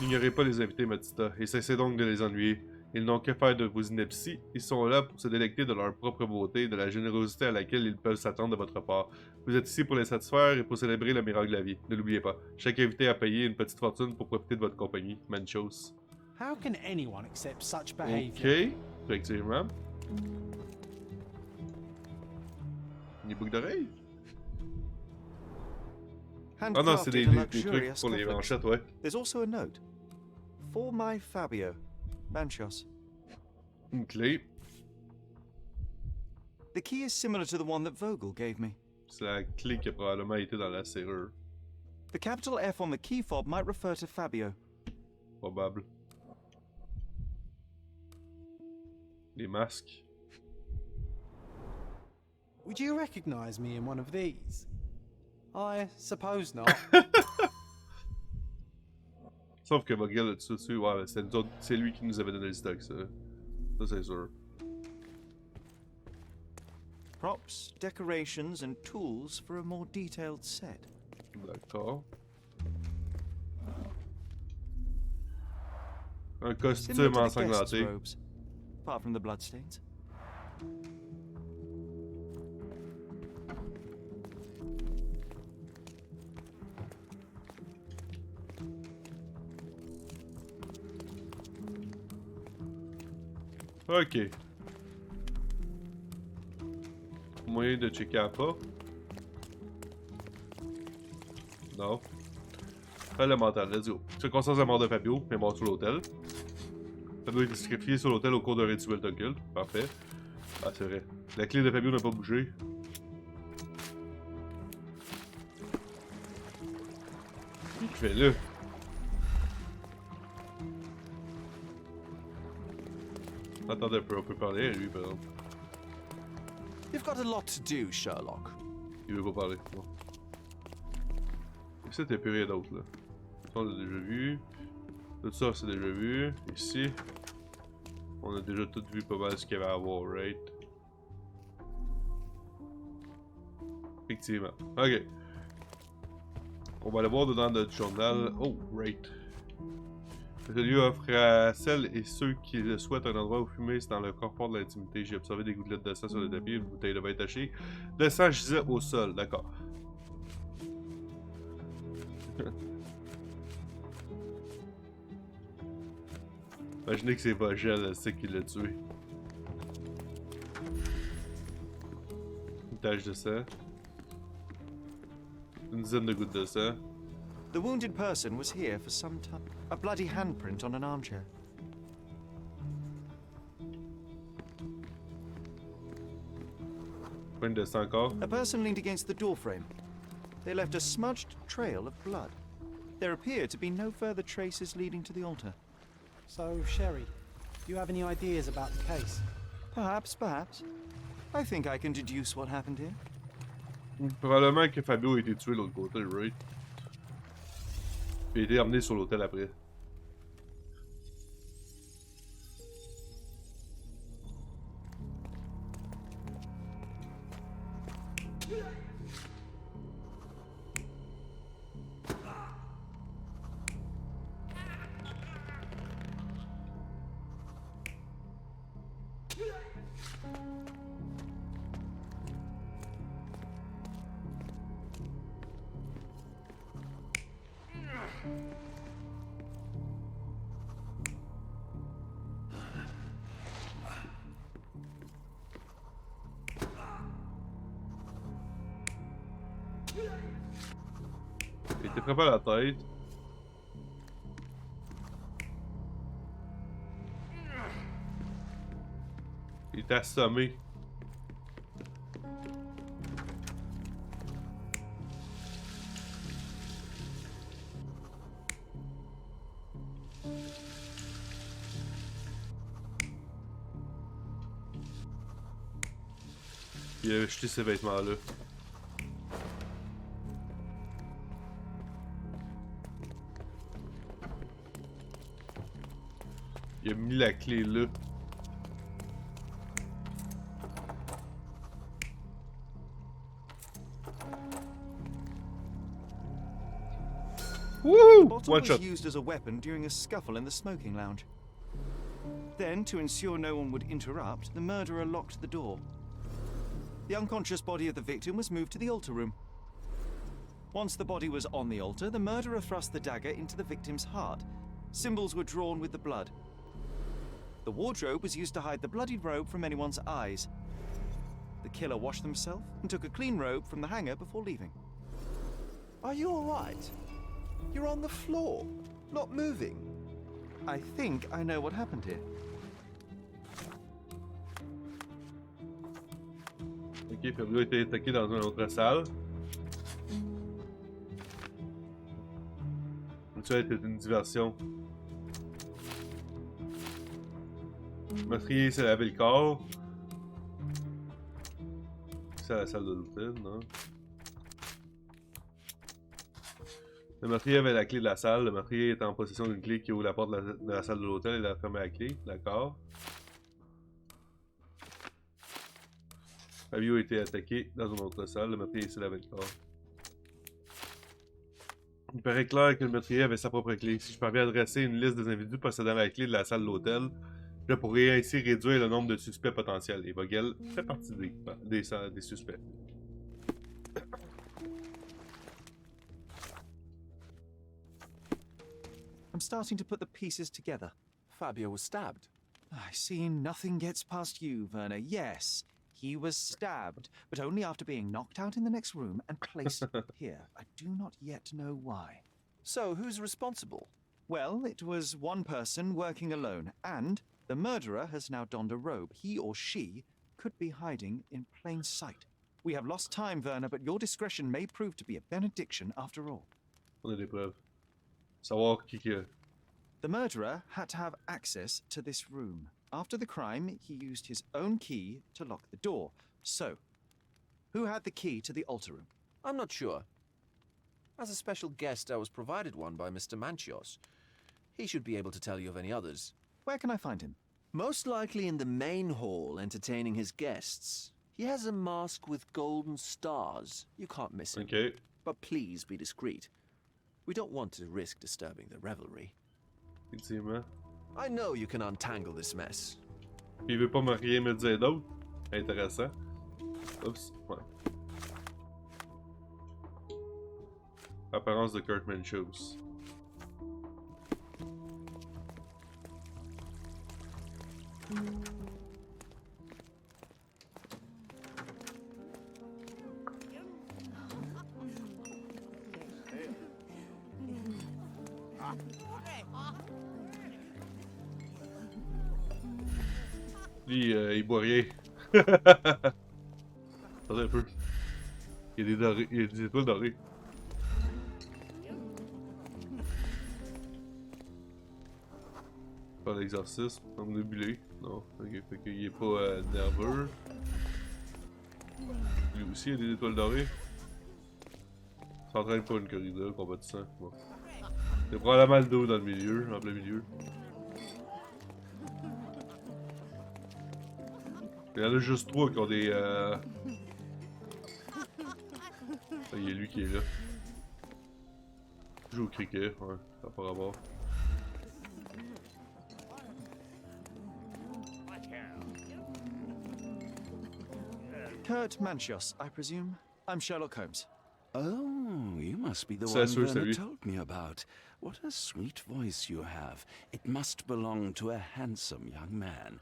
N'ignorez pas les invités, Matista, et cessez donc de les ennuyer. Ils n'ont que faire de vos inepties. Ils sont là pour se délecter de leur propre beauté, de la générosité à laquelle ils peuvent s'attendre de votre part. Vous êtes ici pour les satisfaire et pour célébrer le miracle de la vie. Ne l'oubliez pas. Chaque invité a payé une petite fortune pour profiter de votre compagnie. Manchos. How can anyone accept such behavior? Ok, effectivement. Des boucles d'oreilles? Ah non, c'est des trucs pour les manchettes, ouais. There's also a note. For my Fabio, Manchos. Une clé. The key is similar to the one that Vogel gave me. C'est la clé qui a probablement été dans la serrure. The capital F on the key fob might refer to Fabio. Probable. Les masques. Would you recognize me in one of these? I suppose not. Sauf que Vogel a tout dessus, ouais, c'est lui qui nous avait donné le stock, ça. Ça, c'est sûr. Props, decorations, and tools for a more detailed set. D'accord. Un costume Similar to the guests' ensanglanté. robes, apart from the bloodstains. Ok. Moyen de checker à pas. Non. Le mental, let's go. Circonstance de la mort de Fabio, mais mort sur l'hôtel. Fabio a été sacrifié sur l'hôtel au cours d'un rituel d'occulte. Parfait. Ah, c'est vrai. La clé de Fabio n'a pas bougé. Fais-le. Attendez un peu, on peut parler à lui, par exemple. You've got a lot to do, Sherlock. Il veut pas parler. Bon. Ici, t'as plus rien d'autre, là. Ça, on l'a déjà vu. Tout ça, c'est déjà vu. Ici, on a déjà tout vu pas mal ce qu'il y avait à avoir, right? Effectivement. Ok. On va aller voir dedans notre journal. Oh, right. Ce lieu offre à celles et ceux qui le souhaitent un endroit où fumer, c'est dans le confort de l'intimité. J'ai observé des gouttelettes de sang sur le tapis, une bouteille de vin tachée. Le sang gisait au sol, d'accord. Imaginez que c'est Vogel, c'est qui l'a tué. Une tache de sang. Une dizaine de gouttes de sang. The wounded person was here for some time. A bloody handprint on an armchair. Point de sang encore. A person leaned against the doorframe. They left a smudged trail of blood. There appear to be no further traces leading to the altar. So, Sherry, do you have any ideas about the case? Perhaps, perhaps. I think I can deduce what happened here. Probablement que Fabio a été tué de l'autre côté, right? Puis il a été emmené sur l'hôtel après. Il était frappé à la tête. Il était assommé. Il a jeté ses vêtements-là. Il a mis la clé là. Woo! The bottle One was shot. used as a weapon during a scuffle in the smoking lounge. Then, to ensure no one would interrupt, the murderer locked the door. The unconscious body of the victim was moved to the altar room. Once the body was on the altar, the murderer thrust the dagger into the victim's heart. Symbols were drawn with the blood. The wardrobe was used to hide the bloodied robe from anyone's eyes. The killer washed himself and took a clean robe from the hanger before leaving. Are you all right? You're on the floor, not moving. I think I know what happened here. Ok, Fabio a été attaqué dans une autre salle. Ça était une diversion. Le meurtrier s'est lavé le corps. C'est à la salle de l'hôtel, non? Le meurtrier avait la clé de la salle. Le meurtrier était en possession d'une clé qui ouvre la porte de la salle de l'hôtel et l'a fermée à la clé. D'accord. Fabio a été attaqué dans une autre salle. Le meurtrier s'est lavé le corps. Il paraît clair que le meurtrier avait sa propre clé. Si je parviens à dresser une liste des individus possédant la clé de la salle de l'hôtel, je pourrais ainsi réduire le nombre de suspects potentiels. Et Vogel fait partie des suspects. I'm starting to put the pieces together. Fabio was stabbed. I see nothing gets past you, Werner. Yes, he was stabbed, but only after being knocked out in the next room and placed here. I do not yet know why. So, who's responsible? Well, it was one person working alone, and the murderer has now donned a robe. He or she could be hiding in plain sight. We have lost time, Werner, but your discretion may prove to be a benediction after all. On a des preuves. Savoir qui que... The murderer had to have access to this room. After the crime, he used his own key to lock the door. So, who had the key to the altar room? I'm not sure. As a special guest, I was provided one by Mr. Manchios. He should be able to tell you of any others. Where can I find him? Most likely in the main hall, entertaining his guests. He has a mask with golden stars. You can't miss him. Okay. But please be discreet. We don't want to risk disturbing the revelry. Effectivement. I know you can untangle this mess. Puis il veut pas me rien me dire d'autre. Intéressant. Oups. Ouais. Apparence de Kirkman Shoes. Lui, il boit rien. Attendez un peu. Il y a des dorés, il y a des étoiles dorées. Faire l'exorcisme, omnibulé. Non, ok, fait qu'il est pas nerveux. Lui aussi, il y a des étoiles dorées. Il s'entraîne pas une corrida, combat de sang. Bon. Il y a probablement le dos dans le milieu, en plein milieu. Il y en a juste 3 qui ont des... Ah, il y a lui qui est là. Il joue au cricket, ouais, ça n'a pas rapport. Kurt Manchios, I presume? I'm Sherlock Holmes. Oh, you must be the one Werner told me about. What a sweet voice you have. It must belong to a handsome young man.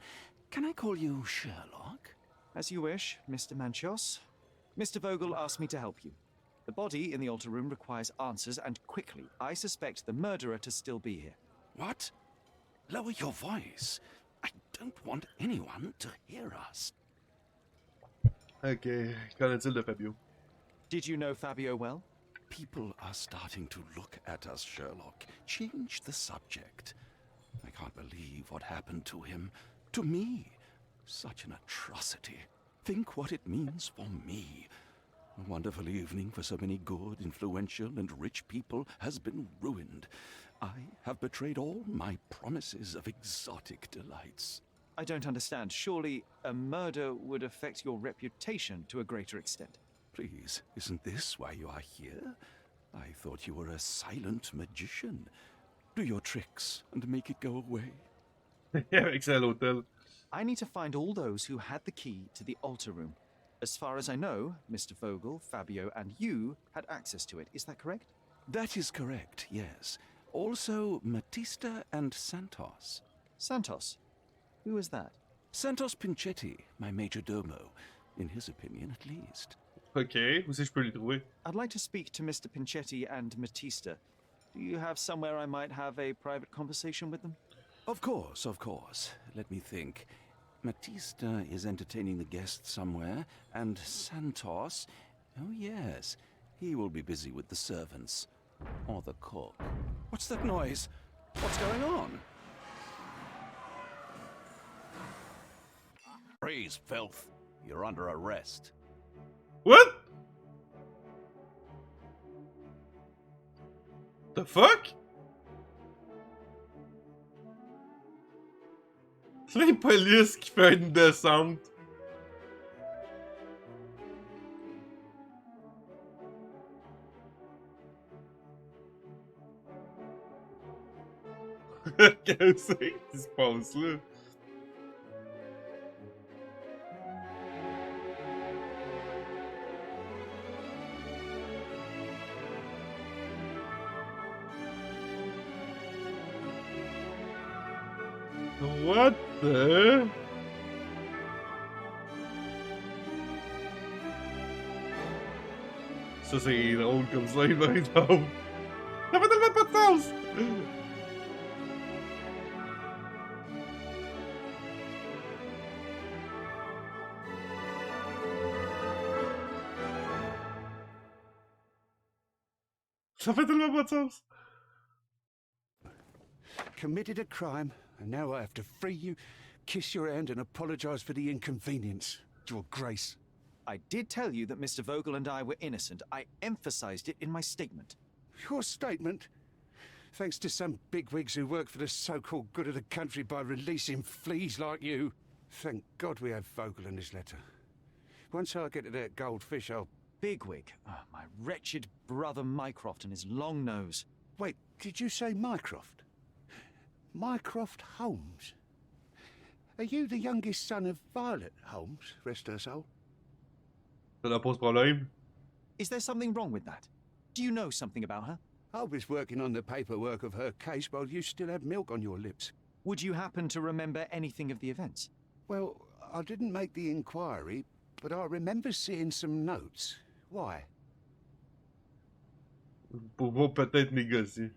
Can I call you Sherlock? As you wish, Mr. Manchios. Mr. Vogel asked me to help you. The body in the altar room requires answers, and quickly. I suspect the murderer to still be here. What? Lower your voice. I don't want anyone to hear us. Ok, qu'en est-il de Fabio? Did you know Fabio well? People are starting to look at us, Sherlock. Change the subject. I can't believe what happened to him. To me. Such an atrocity. Think what it means for me. A wonderful evening for so many good, influential, and rich people has been ruined. I have betrayed all my promises of exotic delights. I don't understand. Surely a murder would affect your reputation to a greater extent. Please, isn't this why you are here? I thought you were a silent magician. Do your tricks and make it go away. Avec ça à l'hôtel. I need to find all those who had the key to the altar room. As far as I know, Mr. Vogel, Fabio, and you had access to it. Is that correct? That is correct, yes. Also, Matista and Santos. Santos? Who is that? Santos Pinchetti, my major domo. In his opinion, at least. Ok, où c'est que je peux les trouver? I'd like to speak to Mr. Pinchetti and Matista. Do you have somewhere I might have a private conversation with them? Of course, of course. Let me think. Matista is entertaining the guests somewhere, and Santos, oh yes, he will be busy with the servants. Or the cook. What's that noise? What's going on? Freeze, filth. You're under arrest. What? The fuck? C'est la police qui fait une descente. Qu'est-ce qui se passe là? What the? Ça c'est drôle comme ça, il va être drôle. Ça fait tellement pas de sens! Ça fait tellement pas de sens! Committed a crime, and now I have to free you, kiss your hand, and apologize for the inconvenience, Your Grace. I did tell you that Mr. Vogel and I were innocent. I emphasized it in my statement. Your statement? Thanks to some bigwigs who work for the so-called good of the country by releasing fleas like you. Thank God we have Vogel in this letter. Once I get to that goldfish, I'll... Bigwig? Oh, my wretched brother Mycroft and his long nose. Wait, did you say Mycroft? Mycroft Holmes? Are you the youngest son of Violet Holmes, rest her soul? Ça leur pose problème. Is there something wrong with that? Do you know something about her? I was working on the paperwork of her case while you still had milk on your lips. Would you happen to remember anything of the events? Well, I didn't make the inquiry, but I remember seeing some notes. Why? Pour peut-être négocier.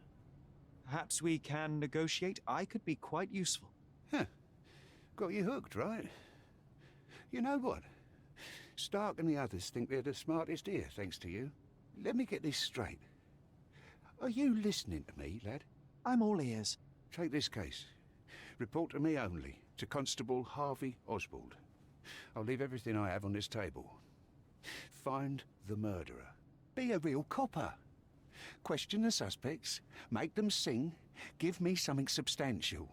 Perhaps we can negotiate. I could be quite useful. Huh. Got you hooked, right? You know what? Stark and the others think they're the smartest here, thanks to you. Let me get this straight. Are you listening to me, lad? I'm all ears. Take this case. Report to me only, to Constable Harvey Oswald. I'll leave everything I have on this table. Find the murderer. Be a real copper. Question the suspects, make them sing, give me something substantial.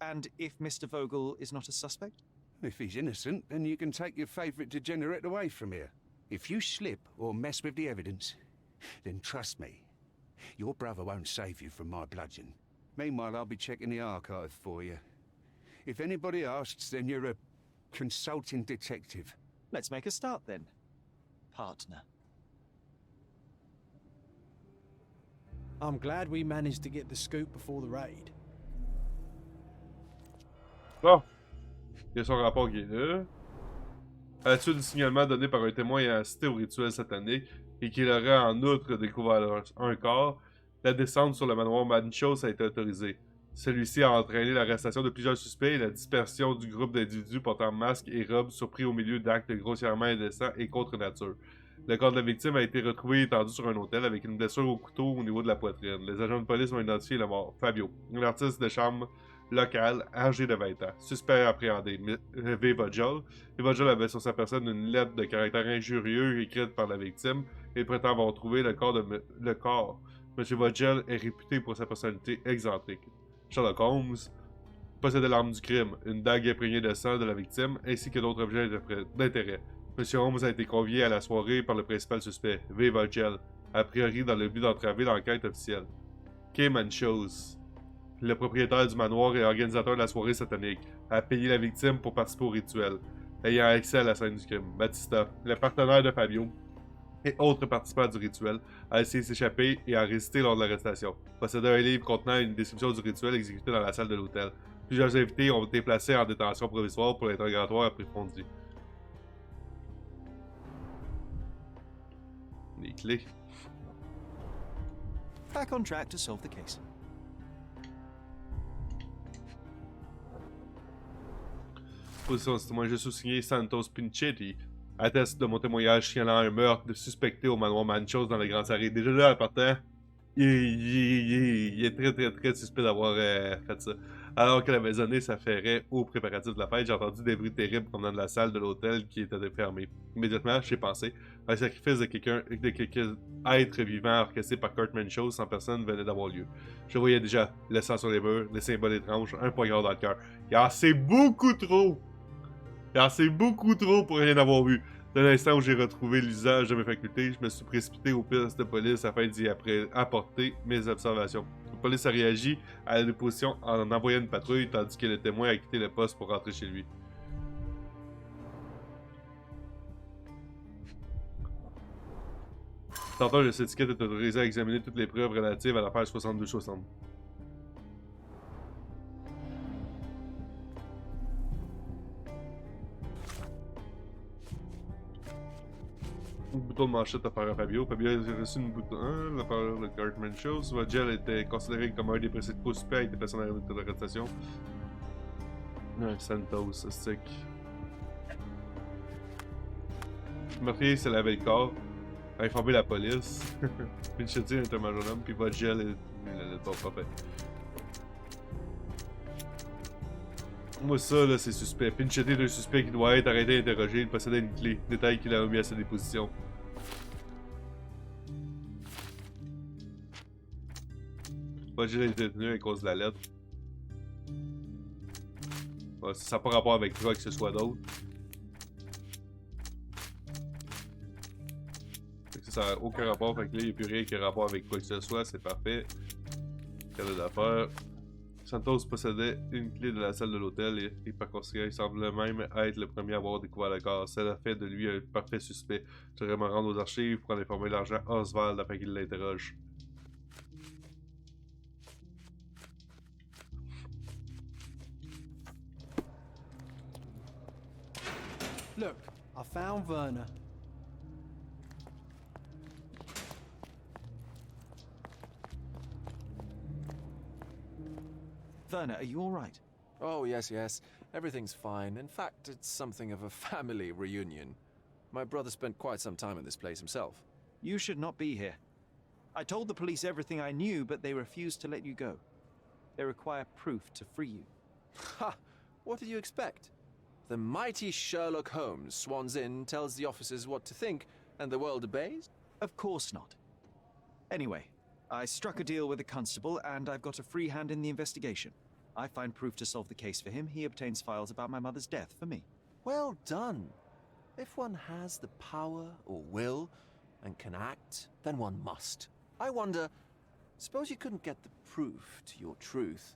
And if Mr. Vogel is not a suspect? If he's innocent, then you can take your favourite degenerate away from here. If you slip or mess with the evidence, then trust me, your brother won't save you from my bludgeon. Meanwhile, I'll be checking the archive for you. If anybody asks, then you're a consulting detective. Let's make a start then, partner. I'm glad we managed to get the scoop before the raid. Bon. Il y a son rapport qui est là. À la suite du signalement donné par un témoin ayant assisté au rituel satanique et qu'il aurait en outre découvert un corps, la descente sur le manoir Manchos a été autorisée. Celui-ci a entraîné l'arrestation de plusieurs suspects et la dispersion du groupe d'individus portant masques et robes surpris au milieu d'actes grossièrement indécents et contre nature. Le corps de la victime a été retrouvé étendu sur un autel avec une blessure au couteau au niveau de la poitrine. Les agents de police ont identifié le mort, Fabio, un artiste de chambre local, âgé de 20 ans. Suspect appréhendé, V. Vogel. V. Vogel avait sur sa personne une lettre de caractère injurieux écrite par la victime et prétend avoir trouvé le corps. M. Vogel est réputé pour sa personnalité excentrique. Sherlock Holmes possédait l'arme du crime, une dague imprégnée de sang de la victime, ainsi que d'autres objets d'intérêt. M. Holmes a été convié à la soirée par le principal suspect, V. Vogel, a priori dans le but d'entraver l'enquête officielle. K. Manchos, le propriétaire du manoir et organisateur de la soirée satanique, a payé la victime pour participer au rituel, ayant accès à la scène du crime. Batista, le partenaire de Fabio et autres participants du rituel, a essayé de s'échapper et a résisté lors de l'arrestation. Possédait un livre contenant une description du rituel exécuté dans la salle de l'hôtel. Plusieurs invités ont été placés en détention provisoire pour l'interrogatoire approfondi. Les clés. Back on track to solve the case. Position c'est moi, je suis signé Santos Pinchetti. Atteste de mon témoignage signalant un meurtre de suspecté au manoir Manchos dans le Grand Arrêt. Déjà là, en partant, il est très suspect d'avoir fait ça. Alors que la maisonnée s'affairait aux préparatifs de la fête, j'ai entendu des bruits terribles provenant de la salle de l'hôtel qui était fermée. Immédiatement, j'ai pensé, un sacrifice de quelques êtres vivants orchestré par Cartman Show sans personne venait d'avoir lieu. Je voyais déjà le sang sur les murs, des symboles étranges, un poignard dans le cœur. Car c'est beaucoup trop! Car c'est beaucoup trop pour rien avoir vu. De l'instant où j'ai retrouvé l'usage de mes facultés, je me suis précipité au poste de police afin d'y apporter mes observations. La police a réagi à la déposition en envoyant une patrouille, tandis que le témoin a quitté le poste pour rentrer chez lui. Tantôt, le syndicat est autorisé à examiner toutes les preuves relatives à l'affaire 6260. Un bouton de manchette à faire à Fabio. Fabio a reçu une bouton. L'affaire de Cartman Show. Vogel était considéré comme un des principaux suspects avec des personnes de l'arrestation. Santos, stick. Le meurtrier s'est lavé le corps, a informé la police. Pinchetti est un majordome, puis Vogel est le bon parfait. Moi, ça, là, c'est suspect. Pinchetti est un suspect qui doit être arrêté et interrogé. Il possédait une clé. Détail qu'il a remis à sa déposition. Vogel a été détenu à cause de la lettre. Ouais, ça n'a pas rapport avec toi que ce soit d'autre. Ça n'a aucun rapport. Fait que là, il n'y a plus rien qui a rapport avec quoi que ce soit. C'est parfait. Cadre d'affaires. Santos possédait une clé de la salle de l'hôtel et par conséquent, il semble même être le premier à avoir découvert le corps. Cela fait de lui un parfait suspect. Je devrais me rendre aux archives pour en informer l'agent Oswald afin qu'il l'interroge. Look, I found Werner. Werner, are you all right? Oh, yes. Everything's fine. In fact, it's something of a family reunion. My brother spent quite some time in this place himself. You should not be here. I told the police everything I knew, but they refused to let you go. They require proof to free you. Ha! What did you expect? The mighty Sherlock Holmes swans in, tells the officers what to think, and the world obeys? Of course not. Anyway, I struck a deal with the constable, and I've got a free hand in the investigation. I find proof to solve the case for him. He obtains files about my mother's death for me. Well done. If one has the power or will and can act, then one must. I wonder, suppose you couldn't get the proof to your truth.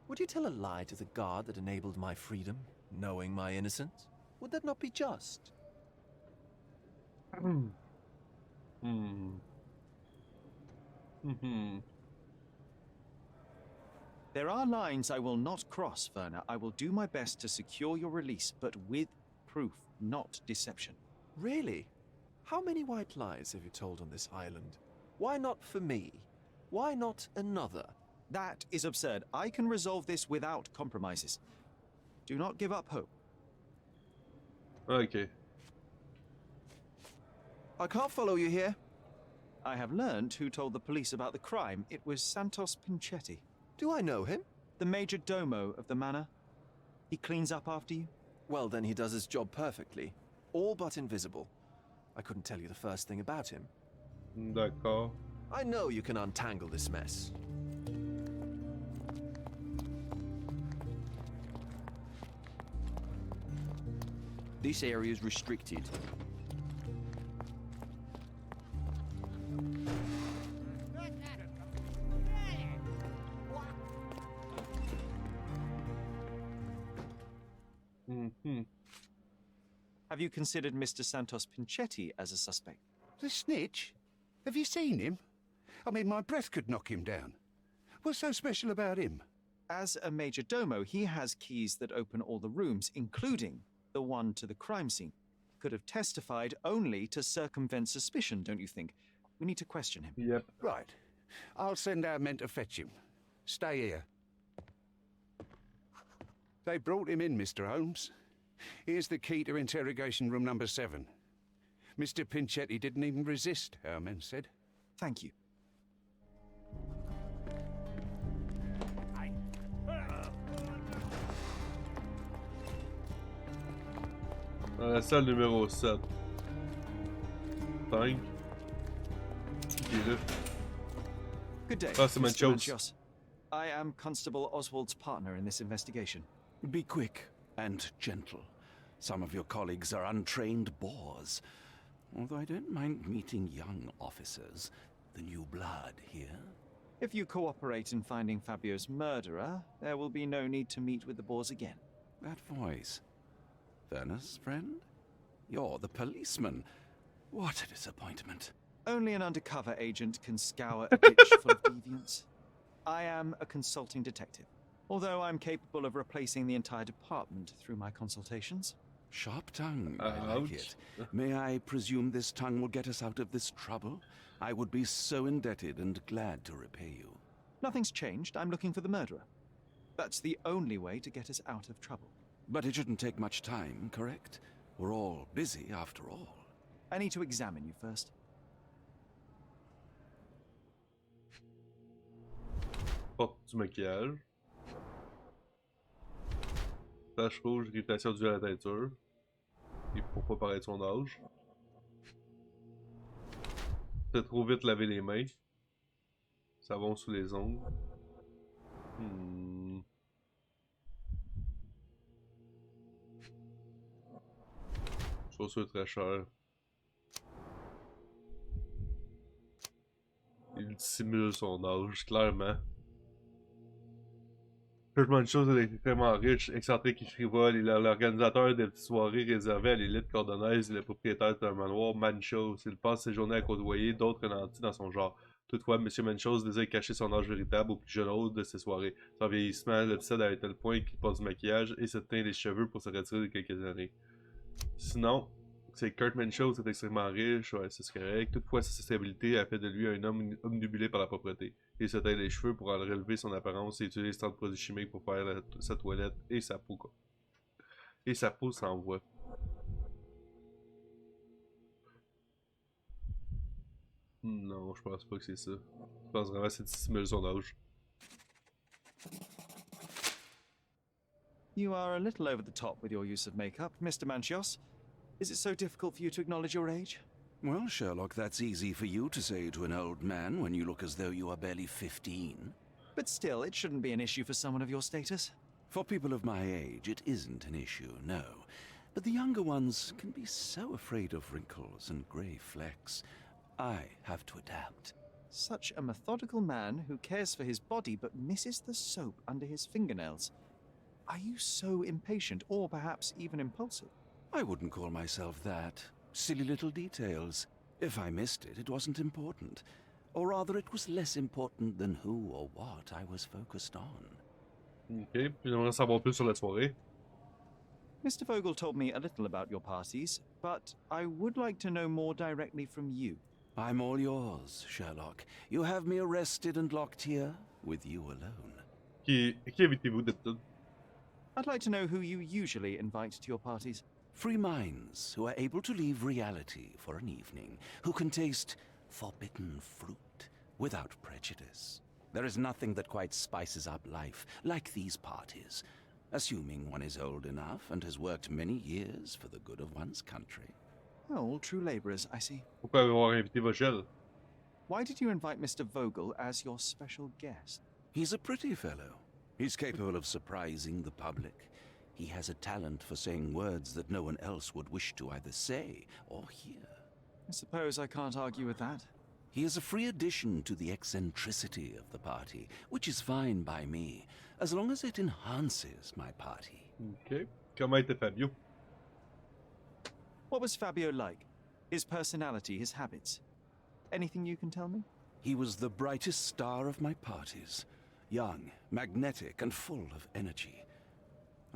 Would you tell a lie to the guard that enabled my freedom, knowing my innocence? Would that not be just? There are lines I will not cross, Werner. I will do my best to secure your release, but with proof, not deception. Really? How many white lies have you told on this island? Why not for me? Why not another? That is absurd. I can resolve this without compromises. Do not give up hope. Okay. I can't follow you here. I have learned who told the police about the crime. It was Santos Pinchetti. Do I know him? The major domo of the manor. He cleans up after you? Well, then he does his job perfectly. All but invisible. I couldn't tell you the first thing about him. D'accord. I know you can untangle this mess. This area is restricted. Have you considered Mr. Santos Pinchetti as a suspect? The snitch? Have you seen him? I mean, my breath could knock him down. What's so special about him? As a major domo, he has keys that open all the rooms, including the one to the crime scene. Could have testified only to circumvent suspicion, don't you think? We need to question him. Yep. Right. I'll send our men to fetch him. Stay here. They brought him in, Mr. Holmes. Here's the key to interrogation room number 7. Mr. Pinchetti didn't even resist, our men said. Thank you. Dans la salle numéro 7. 5. Qui est là? Good day, Ah, c'est Mr. Manchos. Manchos. I am Constable Oswald's partner in this investigation. Be quick and gentle. Some of your colleagues are untrained boors. Although I don't mind meeting young officers, the new blood here. If you cooperate in finding Fabio's murderer, there will be no need to meet with the Boers again. That voice. Werner's friend? You're the policeman. What a disappointment. Only an undercover agent can scour a ditch full of deviants. I am a consulting detective, although I'm capable of replacing the entire department through my consultations. Sharp tongue, I like it. May I presume this tongue will get us out of this trouble? I would be so indebted and glad to repay you. Nothing's changed. I'm looking for the murderer. That's the only way to get us out of trouble. But it shouldn't take much time, correct? We're all busy after all. I need to examine you first. Porte du maquillage. Tache rouge, irritation due à la teinture. Et pour pas paraître son âge. Fait trop vite laver les mains. Savon sous les ongles. Chaussures très chères. Il dissimule son âge, clairement. Churchman Chose est extrêmement riche, excentrique et frivole. Il est l'organisateur des petites soirées réservées à l'élite cordonnaise et le propriétaire d'un manoir Manchos. Il passe ses journées à côtoyer d'autres nantis dans son genre. Toutefois, M. Manchos désire cacher son âge véritable au plus jeune hôte de ses soirées. Son vieillissement l'obsède à un tel point qu'il porte du maquillage et se teint les cheveux pour se retirer de quelques années. Sinon, c'est Kurt Manchos est extrêmement riche, ouais, c'est correct. Toutefois, sa stabilité a fait de lui un homme obnubilé par la propreté. Il se teint les cheveux pour en relever son apparence et utilise tant de produits chimiques pour faire sa toilette et sa peau. Et sa peau s'envoie. Non, je pense pas que c'est ça. Je pense vraiment que c'est dissimuler son âge. You are a little over the top with your use of makeup, Mr. Manchios. Is it so difficult for you to acknowledge your age? Well, Sherlock, that's easy for you to say to an old man when you look as though you are barely 15. But still, it shouldn't be an issue for someone of your status. For people of my age, it isn't an issue, no. But the younger ones can be so afraid of wrinkles and grey flecks. I have to adapt. Such a methodical man who cares for his body but misses the soap under his fingernails. Are you so impatient, or perhaps even impulsive? I wouldn't call myself that. Silly little details. If I missed it, it wasn't important. Or rather, it was less important than who or what I was focused on. Ok, puis j'aimerais savoir plus sur la soirée. Mr. Vogel told me a little about your parties, but I would like to know more directly from you. I'm all yours, Sherlock. You have me arrested and locked here with you alone. Qui invitez-vous d'habitude? I'd like to know who you usually invite to your parties. Free minds who are able to leave reality for an evening, who can taste forbidden fruit without prejudice. There is nothing that quite spices up life like these parties, assuming one is old enough and has worked many years for the good of one's country. Oh, all true labourers, I see. Pourquoi avoir invité Vogel? Why did you invite Mr. Vogel as your special guest? He's a pretty fellow. He's capable of surprising the public. He has a talent for saying words that no one else would wish to either say or hear. I suppose I can't argue with that. He is a free addition to the eccentricity of the party, which is fine by me, as long as it enhances my party. Ok. Comment était Fabio? What was Fabio like? His personality, his habits? Anything you can tell me? He was the brightest star of my parties. Young, magnetic, and full of energy.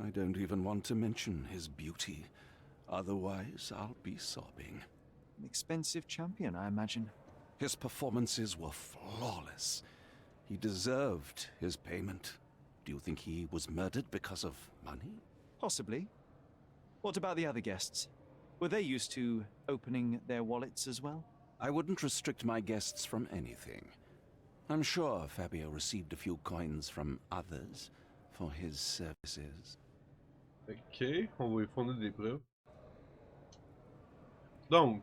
I don't even want to mention his beauty. Otherwise, I'll be sobbing. An expensive champion, I imagine. His performances were flawless. He deserved his payment. Do you think he was murdered because of money? Possibly. What about the other guests? Were they used to opening their wallets as well? I wouldn't restrict my guests from anything. I'm sure Fabio received a few coins from others for his services. Ok, on va y fournir des preuves. Donc.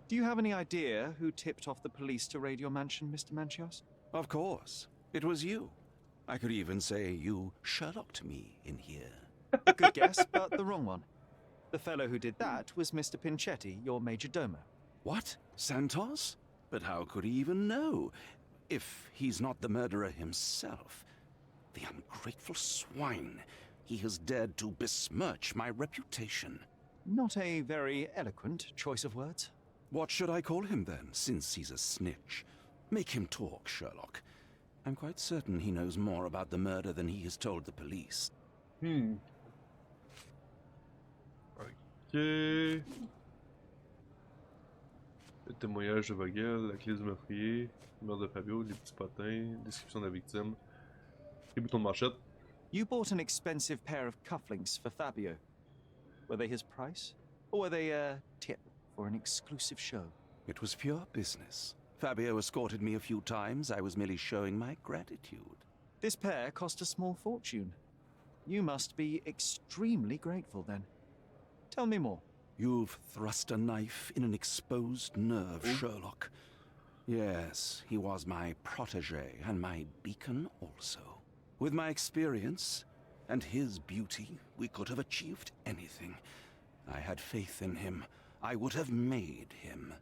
Do you have any idea who tipped off the police to raid your mansion, Mr. Manchios? Of course. It was you. I could even say you Sherlocked me in here. A good guess, but the wrong one. The fellow who did that was Mr. Pinchetti, your major domo. What? Santos? But how could he even know? If he's not the murderer himself. The ungrateful swine. He has dared to besmirch my reputation. Not a very eloquent choice of words. What should I call him then, since he's a snitch? Make him talk, Sherlock. I'm quite certain he knows more about the murder than he has told the police. Ok. Le témoignage de Vogel, la clé du meurtrier, le meurtre de Fabio, les petits potins, description de la victime, les boutons de manchette. You bought an expensive pair of cufflinks for Fabio. Were they his price? Or were they a tip for an exclusive show? It was pure business. Fabio escorted me a few times. I was merely showing my gratitude. This pair cost a small fortune. You must be extremely grateful then. Tell me more. You've thrust a knife in an exposed nerve, Sherlock. Yes, he was my protege and my beacon also. With my experience and his beauty, we could have achieved anything. I had faith in him. I would have made him.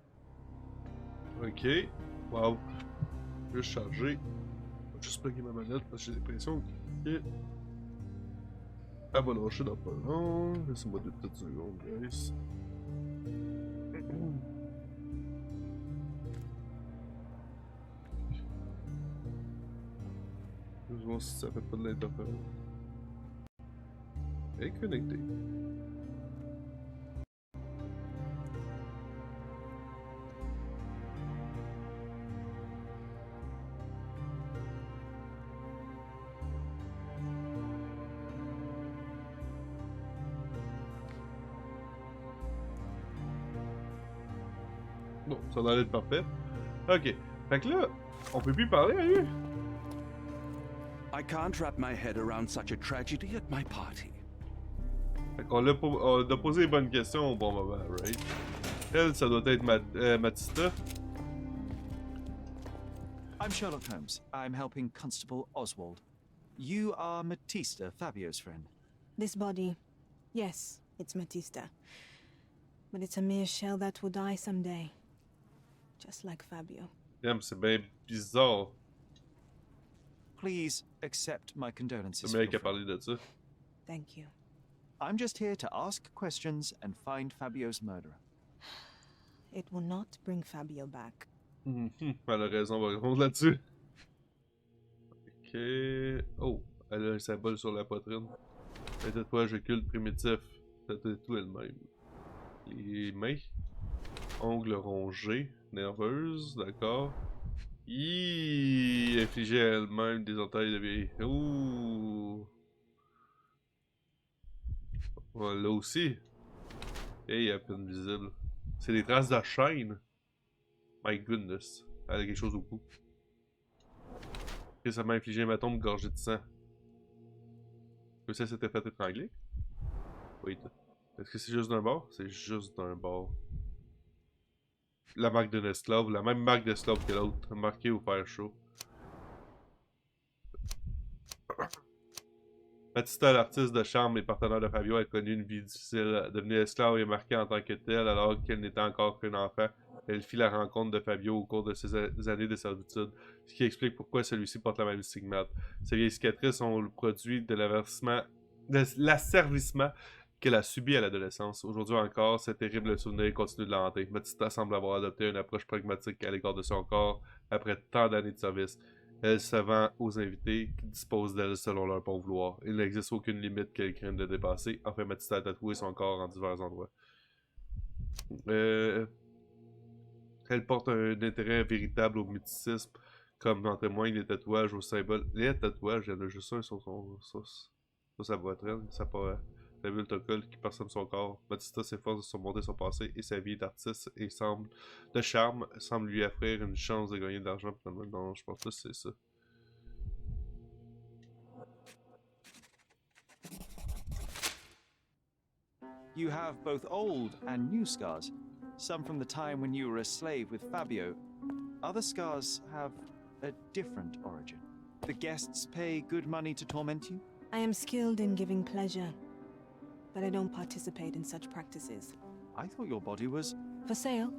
Ok. Wow. Juste charger. Juste plugger ma manette parce que j'ai l'impression que. Elle va lâcher dans pas long. Laissez-moi 2 petites secondes, guys. Je vais voir si ça fait pas de l'interférence. Elle est connectée. Bon, ça a l'air d'être parfait. Ok. Fait que là, on peut plus parler à lui. I can't wrap my head around such a tragedy at my party. Fait qu'on a posé les bonnes questions au bon moment, right? Elle, ça doit être Matista. I'm Sherlock Holmes. I'm helping Constable Oswald. You are Matista, Fabio's friend. This body, yes, it's Matista. But it's a mere shell that will die someday. Just like Fabio. Yeah, c'est bien bizarre. Please accept my condolences. C'est le mec qui a parlé de ça. Thank you. I'm just here to ask questions and find Fabio's murderer. It will not bring Fabio back. Elle a raison, on va répondre là-dessus. Ok. Oh, elle a un symbole sur la poitrine. Un tatouage occulte primitif. C'est tout elle-même. Les mains. Ongles rongés. Nerveuse, d'accord. Infliger à elle-même des entailles de vie. Ouh. Voilà aussi. Et à peine visible. C'est des traces de chaîne. My goodness. Elle a quelque chose au cou. Et ça m'a infligé ma tombe gorgée de sang. Que ça s'était fait étrangler? Oui. Est-ce que c'est juste d'un bord? C'est juste d'un bord. La marque d'un esclave, la même marque d'esclave que l'autre, marquée au fer chaud. Matista, l'artiste de charme et partenaire de Fabio, a connu une vie difficile. Devenue esclave et marquée en tant que telle alors qu'elle n'était encore qu'un enfant. Elle fit la rencontre de Fabio au cours de ses années de servitude, ce qui explique pourquoi celui-ci porte la même stigmate. Ces vieilles cicatrices sont le produit de l'asservissement qu'elle a subi à l'adolescence. Aujourd'hui encore, ce terrible souvenir continue de la hanter. Matista semble avoir adopté une approche pragmatique à l'égard de son corps après tant d'années de service. Elle se vend aux invités qui disposent d'elle selon leur bon vouloir. Il n'existe aucune limite qu'elle craint de dépasser. Enfin, Matista a tatoué son corps en divers endroits. Elle porte un intérêt véritable au mysticisme, Comme en témoignent les tatouages au symbole. Les tatouages, il y en a juste un sur sa poitrine. Ça paraît. La bulle autocolle qui parsème son corps. Batista s'efforce de surmonter son passé et sa vie d'artiste et de charme semble lui offrir une chance de gagner de l'argent. Non, je pense pas que c'est ça. You have both old and new scars. Some from the time when you were a slave with Fabio. Other scars have a different origin. The guests pay good money to torment you? I am skilled in giving pleasure, but I don't participate in such practices. I thought your body was... For sale?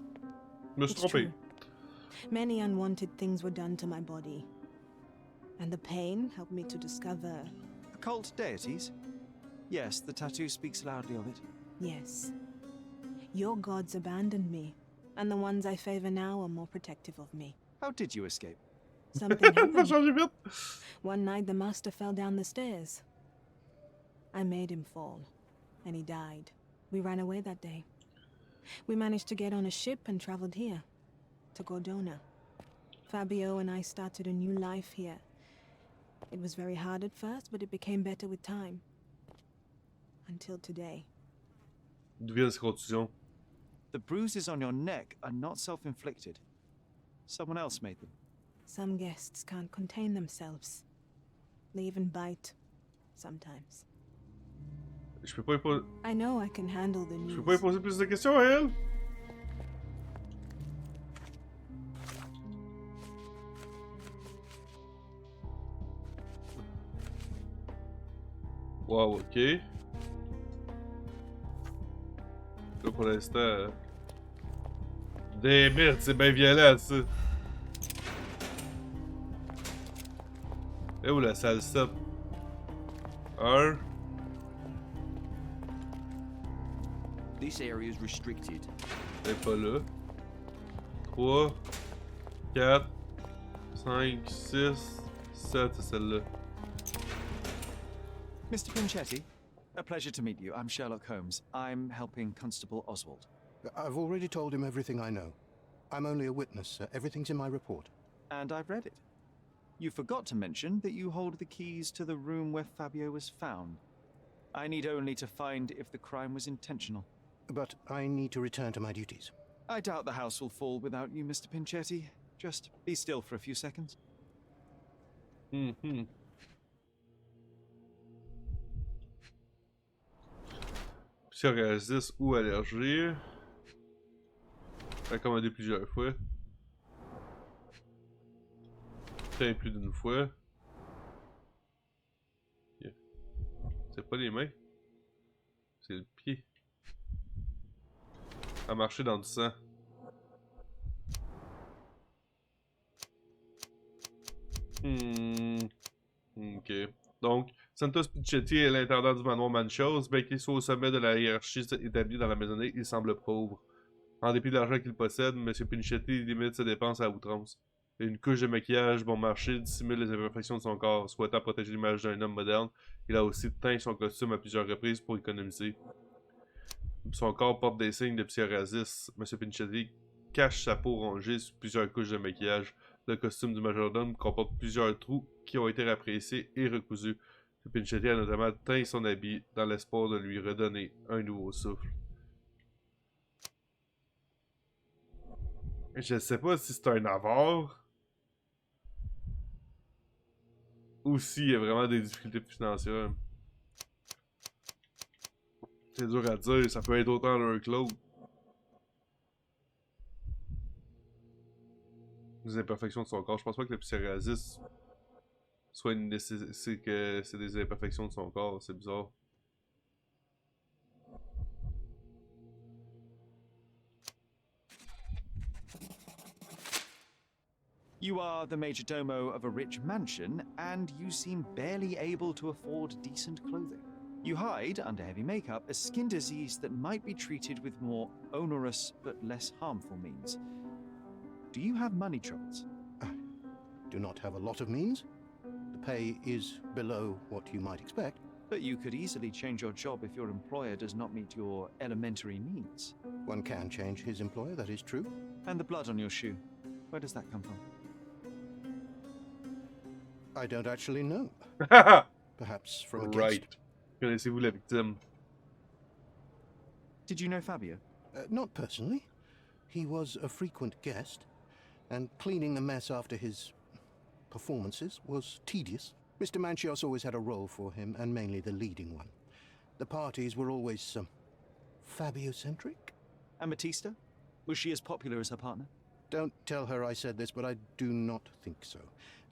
Me suis trompé. Many unwanted things were done to my body. And the pain helped me to discover... Occult deities? Yes, the tattoo speaks loudly of it. Yes. Your gods abandoned me, and the ones I favor now are more protective of me. How did you escape? Something happened. One night the master fell down the stairs. I made him fall, and he died. We ran away that day. We managed to get on a ship and traveled here, to Gordona. Fabio and I started a new life here. It was very hard at first, but it became better with time. Until today. D'où viennent ces contusions? The bruises on your neck are not self-inflicted. Someone else made them. Some guests can't contain themselves. They even bite, sometimes. Je peux pas y poser... I know I can handle the news. Je peux pas y poser plus de questions à elle? Wow, ok. Là, pour l'instant... Des merde, c'est bien violent, ça. Et où la salle stop? 1. This area is restricted. C'est pas là. 3, 4, 5, 6, 7, c'est celle-là. Mr. Pinchetti, a pleasure to meet you. I'm Sherlock Holmes. I'm helping Constable Oswald. I've already told him everything I know. I'm only a witness. Everything's in my report. And I've read it. You forgot to mention that you hold the keys to the room where Fabio was found. I need only to find if the crime was intentional. But I need to return to my duties. I doubt the house will fall without you, Mr. Pinchetti. Just be still for a few seconds. Psoriasis ou allergie. Accommodé plusieurs fois. Très plus d'une fois. Yeah. C'est pas les mains. C'est le pied. À marcher dans du sang. Ok. Donc, Santos Pinchetti est l'intendant du manoir Manchos. Bien qu'il soit au sommet de la hiérarchie établie dans la maisonnée, il semble pauvre. En dépit de l'argent qu'il possède, M. Pinchetti limite ses dépenses à outrance. Une couche de maquillage bon marché dissimule les imperfections de son corps. Souhaitant protéger l'image d'un homme moderne, il a aussi teint son costume à plusieurs reprises pour économiser. Son corps porte des signes de psoriasis. M. Pinchetti cache sa peau rongée sous plusieurs couches de maquillage. Le costume du majordome comporte plusieurs trous qui ont été rappréciés et recousus. M. Pinchetti a notamment teint son habit dans l'espoir de lui redonner un nouveau souffle. Je sais pas si c'est un avare ou s'il y a vraiment des difficultés financières. C'est dur à dire, ça peut être autant l'un que l'autre. Les imperfections de son corps, je pense pas que le psoriasis soit une nécessité, que c'est des imperfections de son corps, c'est bizarre. You are the majordomo of a rich mansion, and you seem barely able to afford decent clothing. You hide under heavy makeup a skin disease that might be treated with more onerous but less harmful means. Do you have money troubles? Do not have a lot of means. The pay is below what you might expect. But you could easily change your job if your employer does not meet your elementary needs. One can change his employer, that is true. And the blood on your shoe, where does that come from? I don't actually know. Perhaps from a Right. guest. Connaissez-vous la victime? Did you know Fabio? Not personally. He was a frequent guest, and cleaning the mess after his performances was tedious. Mr. Manchios always had a role for him, and mainly the leading one. The parties were always Fabio-centric. And Batista? Was she as popular as her partner? Don't tell her I said this, but I do not think so.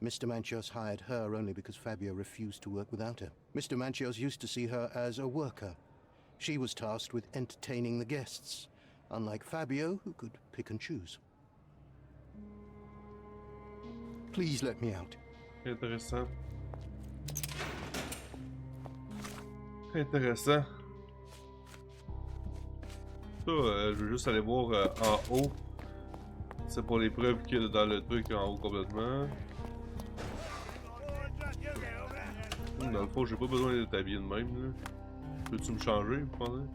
Mr. Manchios hired her only because Fabio refused to work without her. Mr. Manchios used to see her as a worker. She was tasked with entertaining the guests, unlike Fabio, who could pick and choose. Please let me out. Intéressant. Intéressant. Ça, je veux juste aller voir en haut. C'est pour les preuves qu'il y a dans le truc en haut complètement. Dans le fond, j'ai pas besoin d'être habillé de même. Là. Peux-tu me changer, vous pensez?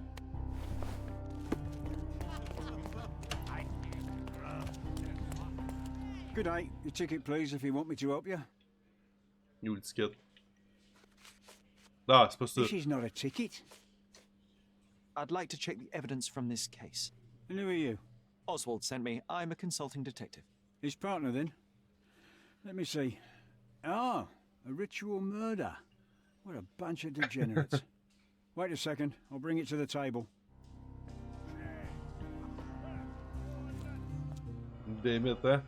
Good day. Your ticket, please, if you want me to help you. Où le ticket? Ah, c'est pas ça. This is not a ticket. I'd like to check the evidence from this case. And who are you? Oswald sent me. I'm a consulting detective. His partner, then? Let me see. Ah, a ritual murder. What a bunch of degenerates. Wait a second. I'll bring it to the table. Damn it, hein?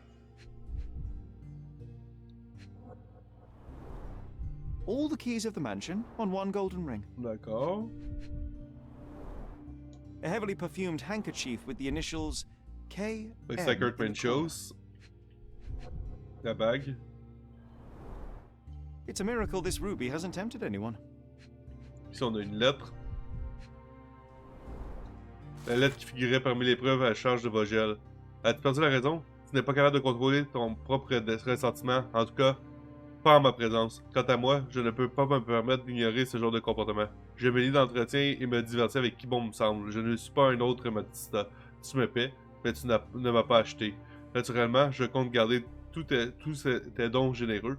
All the keys of the mansion on one golden ring. D'accord. A heavily perfumed handkerchief with the initials K. Looks like Kurt Manchios. La bague. It's a miracle this ruby hasn't tempted anyone. Ici, on a une lettre. La lettre qui figurait parmi les preuves à la charge de Vogel. As-tu perdu la raison? Tu n'es pas capable de contrôler ton propre ressentiment. En tout cas, pas en ma présence. Quant à moi, je ne peux pas me permettre d'ignorer ce genre de comportement. Je me lie d'entretien et me divertis avec qui bon me semble. Je ne suis pas un autre Matista. Tu me paies, mais tu ne m'as pas acheté. Naturellement, je compte garder tous tes dons généreux,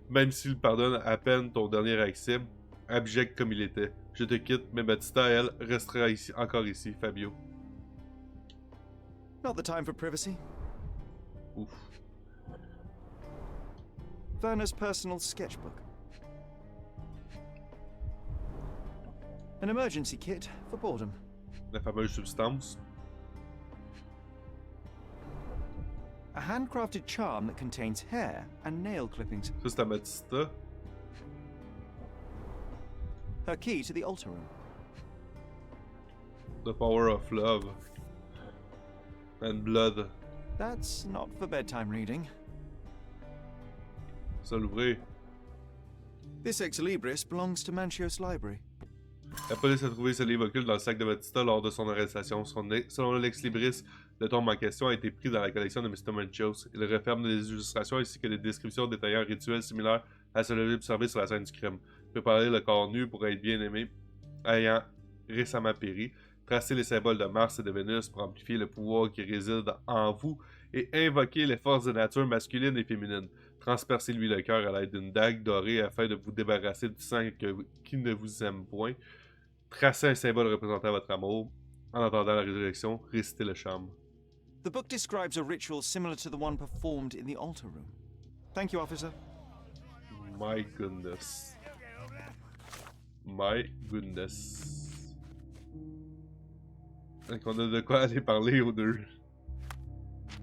même s'il pardonne à peine ton dernier accès, abject comme il était. Je te quitte, mais Batista, elle, restera ici, encore ici, Fabio. Not the time for privacy. Ouf. Werner's personal sketchbook. An emergency kit for boredom. La fameuse substance. A handcrafted charm that contains hair and nail clippings. Ça, c'est à Batista. Her key to the altar room. The power of love. And blood. That's not for bedtime reading. Ça l'ouvrir. This ex libris belongs to Manchios' library. La police a trouvé ce livre occulte dans le sac de Batista lors de son arrestation. Selon l'ex-libris, le tombe en question a été pris dans la collection de Mr. Manchios. Il referme des illustrations ainsi que des descriptions détaillant un rituel similaire à celui observé sur la scène du crime. Préparer le corps nu pour être bien aimé, ayant récemment péri. Tracer les symboles de Mars et de Vénus pour amplifier le pouvoir qui réside en vous et invoquer les forces de nature masculine et féminine. Transpercez-lui le cœur à l'aide d'une dague dorée afin de vous débarrasser du sang qui ne vous aime point. Tracez un symbole représentant votre amour. En attendant la résurrection, récitez le charme. The book describes a ritual similar to the one performed in the altar room. Thank you, officer. My goodness. My goodness. Donc on a de quoi aller parler aux deux.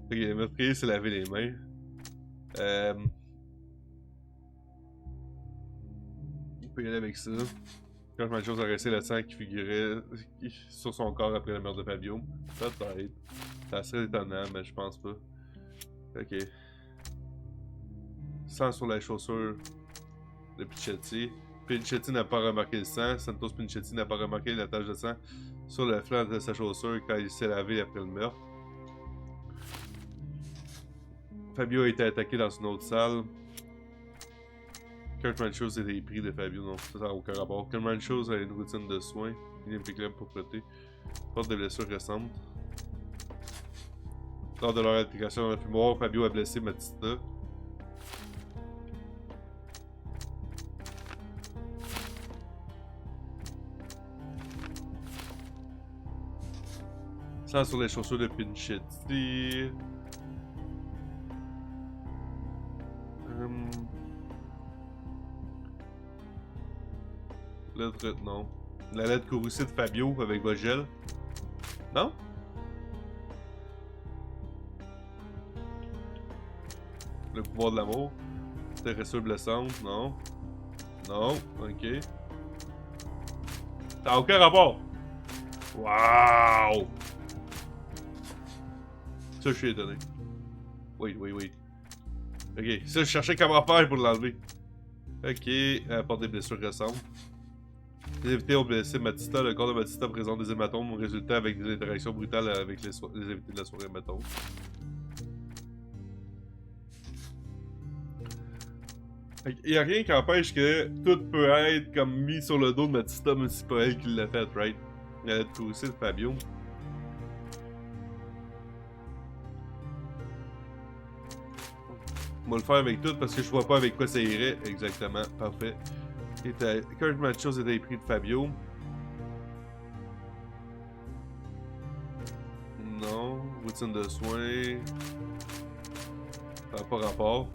Ok, le meurtrier s'est lavé les mains. On peut y aller avec ça. Quand je chose à rester le sang qui figurait sur son corps après la meurtre de Fabio. Peut-être. Ça serait étonnant, mais je pense pas. Ok. Sang sur la chaussure de Pinchetti. Pinchetti n'a pas remarqué le sang. Santos Pinchetti n'a pas remarqué la tache de sang sur le flanc de sa chaussure quand il s'est lavé après le meurtre. Fabio a été attaqué dans une autre salle. Kurt Manchios est des prix de Fabio, non, ça n'a aucun rapport. Kurt Manchios a une routine de soins, une impeccable propreté, porte de blessures récentes. Lors de leur altercation dans le fumoir, Fabio a blessé Batista. Ça sur les chaussures de Pinchetti. Lettre, non. La lettre courroucée de Fabio avec Vogel. Non? Le pouvoir de l'amour. Intéresseur blessante, non. Non, ok. Ça n'a aucun rapport. Waouh! Ça, je suis étonné. Oui. Ok, ça, je cherchais comment faire pour l'enlever. Ok, apporte des blessures récentes. Les invités ont blessé Matista. Le corps de Matista présente des hématomes, résultat avec des interactions brutales avec les invités de la soirée, mettons. Il n'y a rien qui empêche que tout peut être comme mis sur le dos de Matista, même si c'est pas elle qui l'a fait, right? Il y a le aussi de Fabio. On va le faire avec tout parce que je vois pas avec quoi ça irait. Exactement, parfait. Encouragement de choses était pris de Fabio. Non. Routine de soins. Ça n'a pas rapport.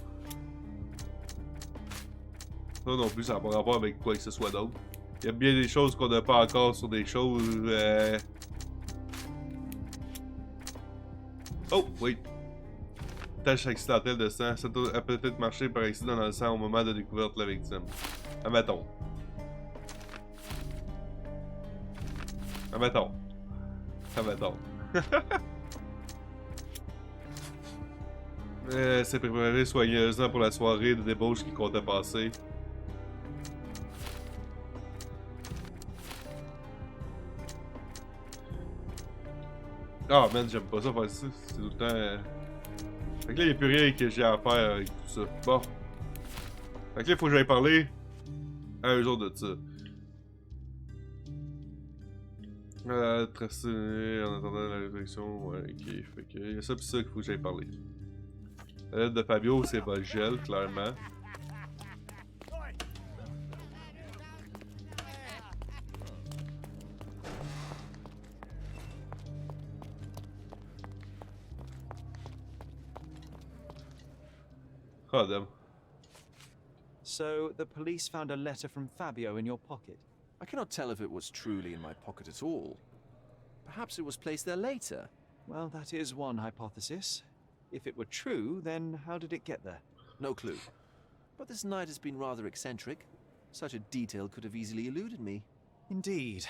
Ça non plus, ça n'a pas rapport avec quoi que ce soit d'autre. Il y a bien des choses qu'on n'a pas encore sur des choses. Oh, oui. Tâche accidentelle de sang. Ça a peut-être marché par accident dans le sang au moment de découverte de la victime. Admettons. C'est préparé soigneusement pour la soirée de débauche qui comptait passer. Ah man, j'aime pas ça faire ça. C'est tout le temps. Fait que là, il n'y a plus rien que j'ai à faire avec tout ça. Bon. Fait que là, il faut que j'aille parler à eux autres de ça. Tracer en attendant la réflexion. Ouais, ok. Fait que il y a ça pis ça qu'il faut que j'aille parler. La lettre de Fabio, c'est Vogel, clairement. Oh, damn. So, the police found a letter from Fabio in your pocket? I cannot tell if it was truly in my pocket at all. Perhaps it was placed there later. Well, that is one hypothesis. If it were true, then how did it get there? No clue. But this night has been rather eccentric. Such a detail could have easily eluded me. Indeed.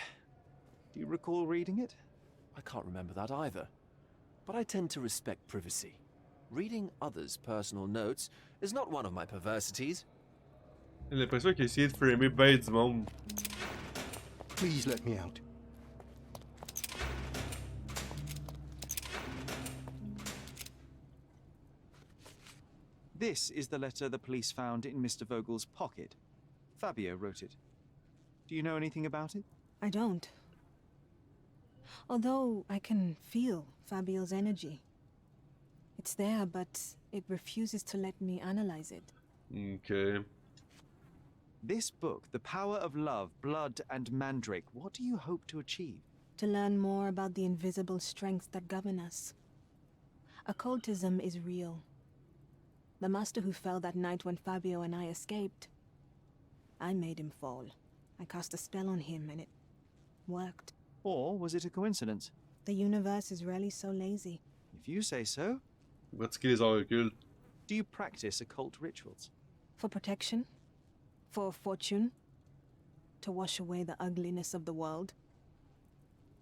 Do you recall reading it? I can't remember that either. But I tend to respect privacy. Reading others' personal notes is not one of my perversities. J'ai l'impression qu'il a essayé de framer ben du monde. Please let me out. This is the letter the police found in Mr. Vogel's pocket. Fabio wrote it. Do you know anything about it? I don't. Although I can feel Fabio's energy. It's there, but it refuses to let me analyze it. Okay. This book, The Power of Love, Blood and Mandrake, what do you hope to achieve? To learn more about the invisible strengths that govern us. Occultism is real. The master who fell that night when Fabio and I escaped, I made him fall. I cast a spell on him and it worked. Or was it a coincidence? The universe is rarely so lazy. If you say so. Pratiquer les arts occultes. Do you practice occult rituals? For protection? For fortune? To wash away the ugliness of the world?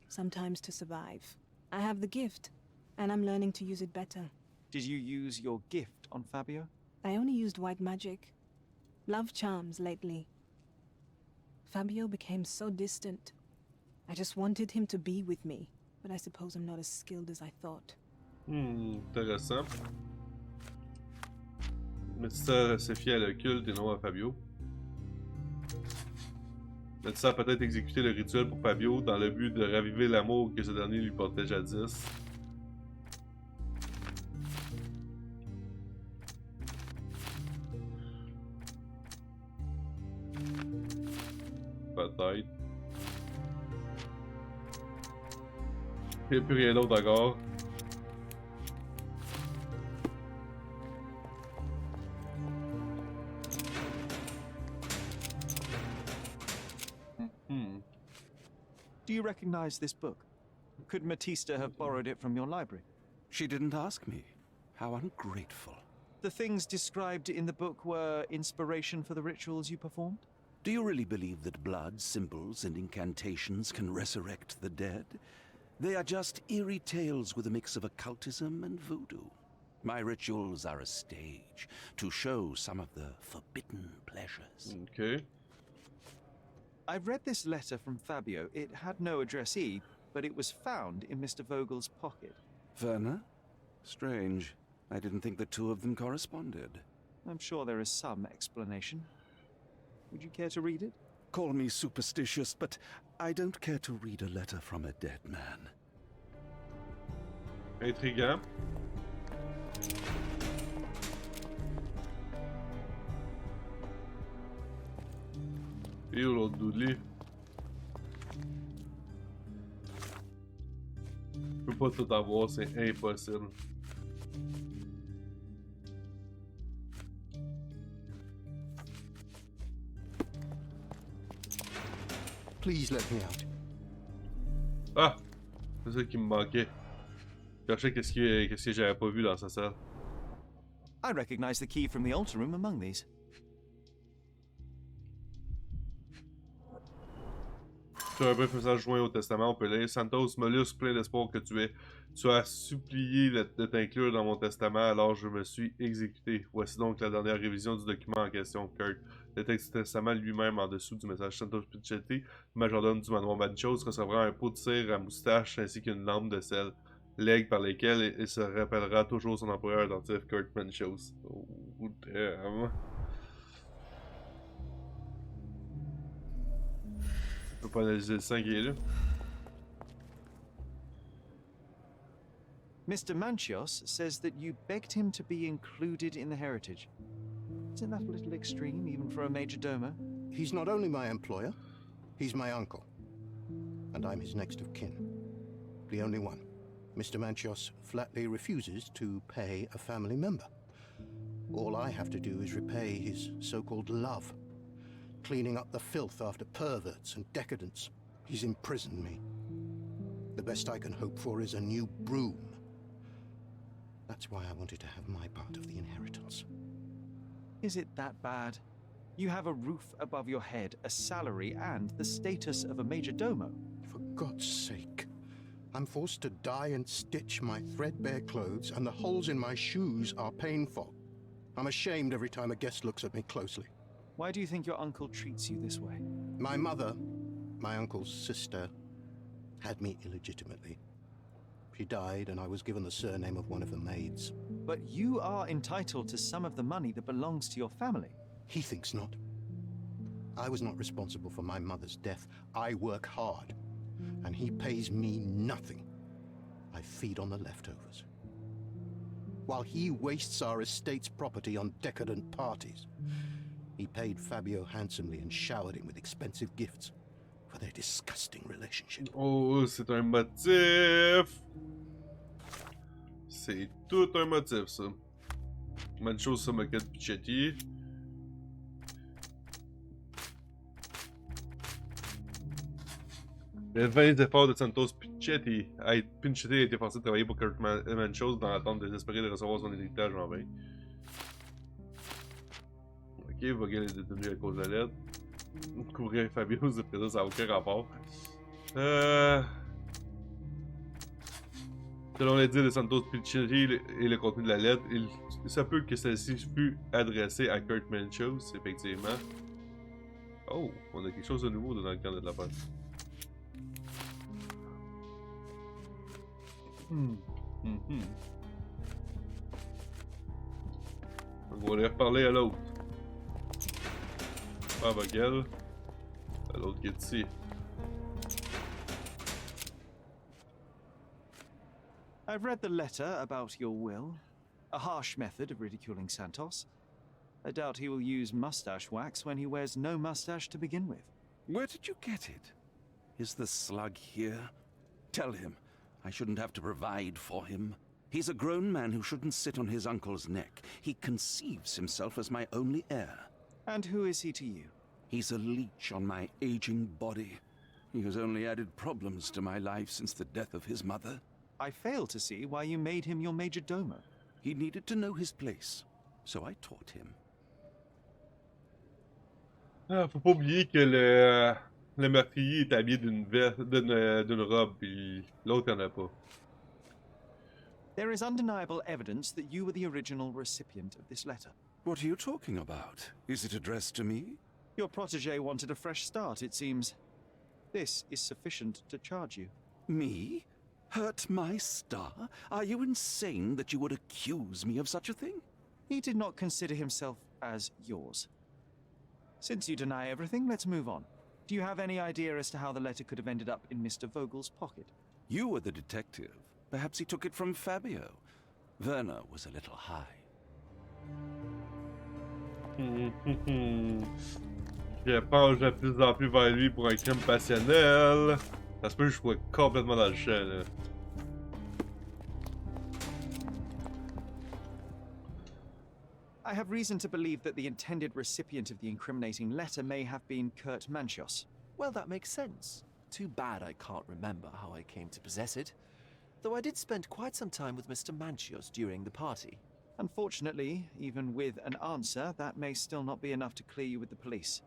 Sometimes to survive. I have the gift, and I'm learning to use it better. Did you use your gift on Fabio? I only used white magic. Love charms lately. Fabio became so distant. I just wanted him to be with me, but I suppose I'm not as skilled as I thought. Intéressant. Métissa se fie à l'occulte et non à Fabio. Métissa a peut-être exécuté le rituel pour Fabio dans le but de raviver l'amour que ce dernier lui portait jadis. Peut-être. Il n'y a plus rien d'autre encore. Do you recognize this book? Could Matista have borrowed it from your library? She didn't ask me. How ungrateful. The things described in the book were inspiration for the rituals you performed? Do you really believe that blood, symbols, and incantations can resurrect the dead? They are just eerie tales with a mix of occultism and voodoo. My rituals are a stage to show some of the forbidden pleasures. Okay. I've read this letter from Fabio. It had no addressee, but it was found in Mr. Vogel's pocket. Werner? Strange. I didn't think the two of them corresponded. I'm sure there is some explanation. Would you care to read it? Call me superstitious, but I don't care to read a letter from a dead man. Intriguant. Et l'autre doodly. Je peux pas tout avoir, c'est impossible. Please let me out. Ah! C'est ça qui me manquait. Je cherchais qu'est-ce que j'avais pas vu dans sa salle. I recognize the key from the altar room among these. Sur un bref message joint au testament, on peut lire: Santos, mollusque plein d'espoir que tu es. Tu as supplié de t'inclure dans mon testament, alors je me suis exécuté. Voici donc la dernière révision du document en question, Kurt. Le texte du testament lui-même en dessous du message Santos Pichetti, majordome du manoir Manchos, recevra un pot de cire à moustache ainsi qu'une lampe de sel, legs par lesquels il se rappellera toujours son employeur attentif, Kurt Manchos. Oh, damn. Je peux pas analyser le sang qui est là. Mr. Manchios says that you begged him to be included in the heritage. Isn't that a little extreme, even for a major domo? He's not only my employer, he's my uncle. And I'm his next of kin. The only one. Mr. Manchios flatly refuses to pay a family member. All I have to do is repay his so-called love. Cleaning up the filth after perverts and decadents. He's imprisoned me. The best I can hope for is a new broom. That's why I wanted to have my part of the inheritance. Is it that bad? You have a roof above your head, a salary, and the status of a major domo. For God's sake. I'm forced to dye and stitch my threadbare clothes, and the holes in my shoes are painful. I'm ashamed every time a guest looks at me closely. Why do you think your uncle treats you this way? My mother, my uncle's sister, had me illegitimately. She died, and I was given the surname of one of the maids. But you are entitled to some of the money that belongs to your family. He thinks not. I was not responsible for my mother's death. I work hard, and he pays me nothing. I feed on the leftovers. While he wastes our estate's property on decadent parties, he paid Fabio handsomely and showered him with expensive gifts for their disgusting relationship. Oh, c'est un motif! C'est tout un motif, ça. Mancho se moquait de Pichetti. Les vains efforts de Santos Pichetti a été forcé de travailler pour Kurt Manchos dans l'attente désespérée de recevoir son héritage en vain. Ok, Vogel est détenu à cause de l'aide. Couvrir Fabio, ça n'a aucun rapport. Selon les dires de Santos Pichetti et le contenu de la lettre, il se peut que celle-ci fût adressée à Kurt Manchos, effectivement. Oh, on a quelque chose de nouveau dans le cadre de la passe. On va aller reparler à l'autre. Pas Vogel. À l'autre qui est ici. I've read the letter about your will. A harsh method of ridiculing Santos. I doubt he will use mustache wax when he wears no mustache to begin with. Where did you get it? Is the slug here? Tell him. I shouldn't have to provide for him. He's a grown man who shouldn't sit on his uncle's neck. He conceives himself as my only heir. And who is he to you? He's a leech on my aging body. He has only added problems to my life since the death of his mother. I fail to see why you made him your major domo. He needed to know his place, so I taught him. Ah, faut pas oublier que le meurtrier est habillé d'une robe, puis l'autre y'en a pas. There is undeniable evidence that you were the original recipient of this letter. What are you talking about? Is it addressed to me? Your protege wanted a fresh start, it seems. This is sufficient to charge you. Me? Hurt my star? Are you insane that you would accuse me of such a thing? He did not consider himself as yours. Since you deny everything, let's move on. Do you have any idea as to how the letter could have ended up in Mr. Vogel's pocket? You were the detective. Perhaps he took it from Fabio. Werner was a little high. Je penche de plus en plus vers lui pour un crime passionnel. Ça se peut que je sois complètement dans le champ, là. I have reason to believe that the intended recipient of the incriminating letter may have been Kurt Manchios. Well, that makes sense. Too bad I can't remember how I came to possess it. Though I did spend quite some time with Mr. Manchios during the party. Unfortunately, even with an answer, that may still not be enough to clear you with the police.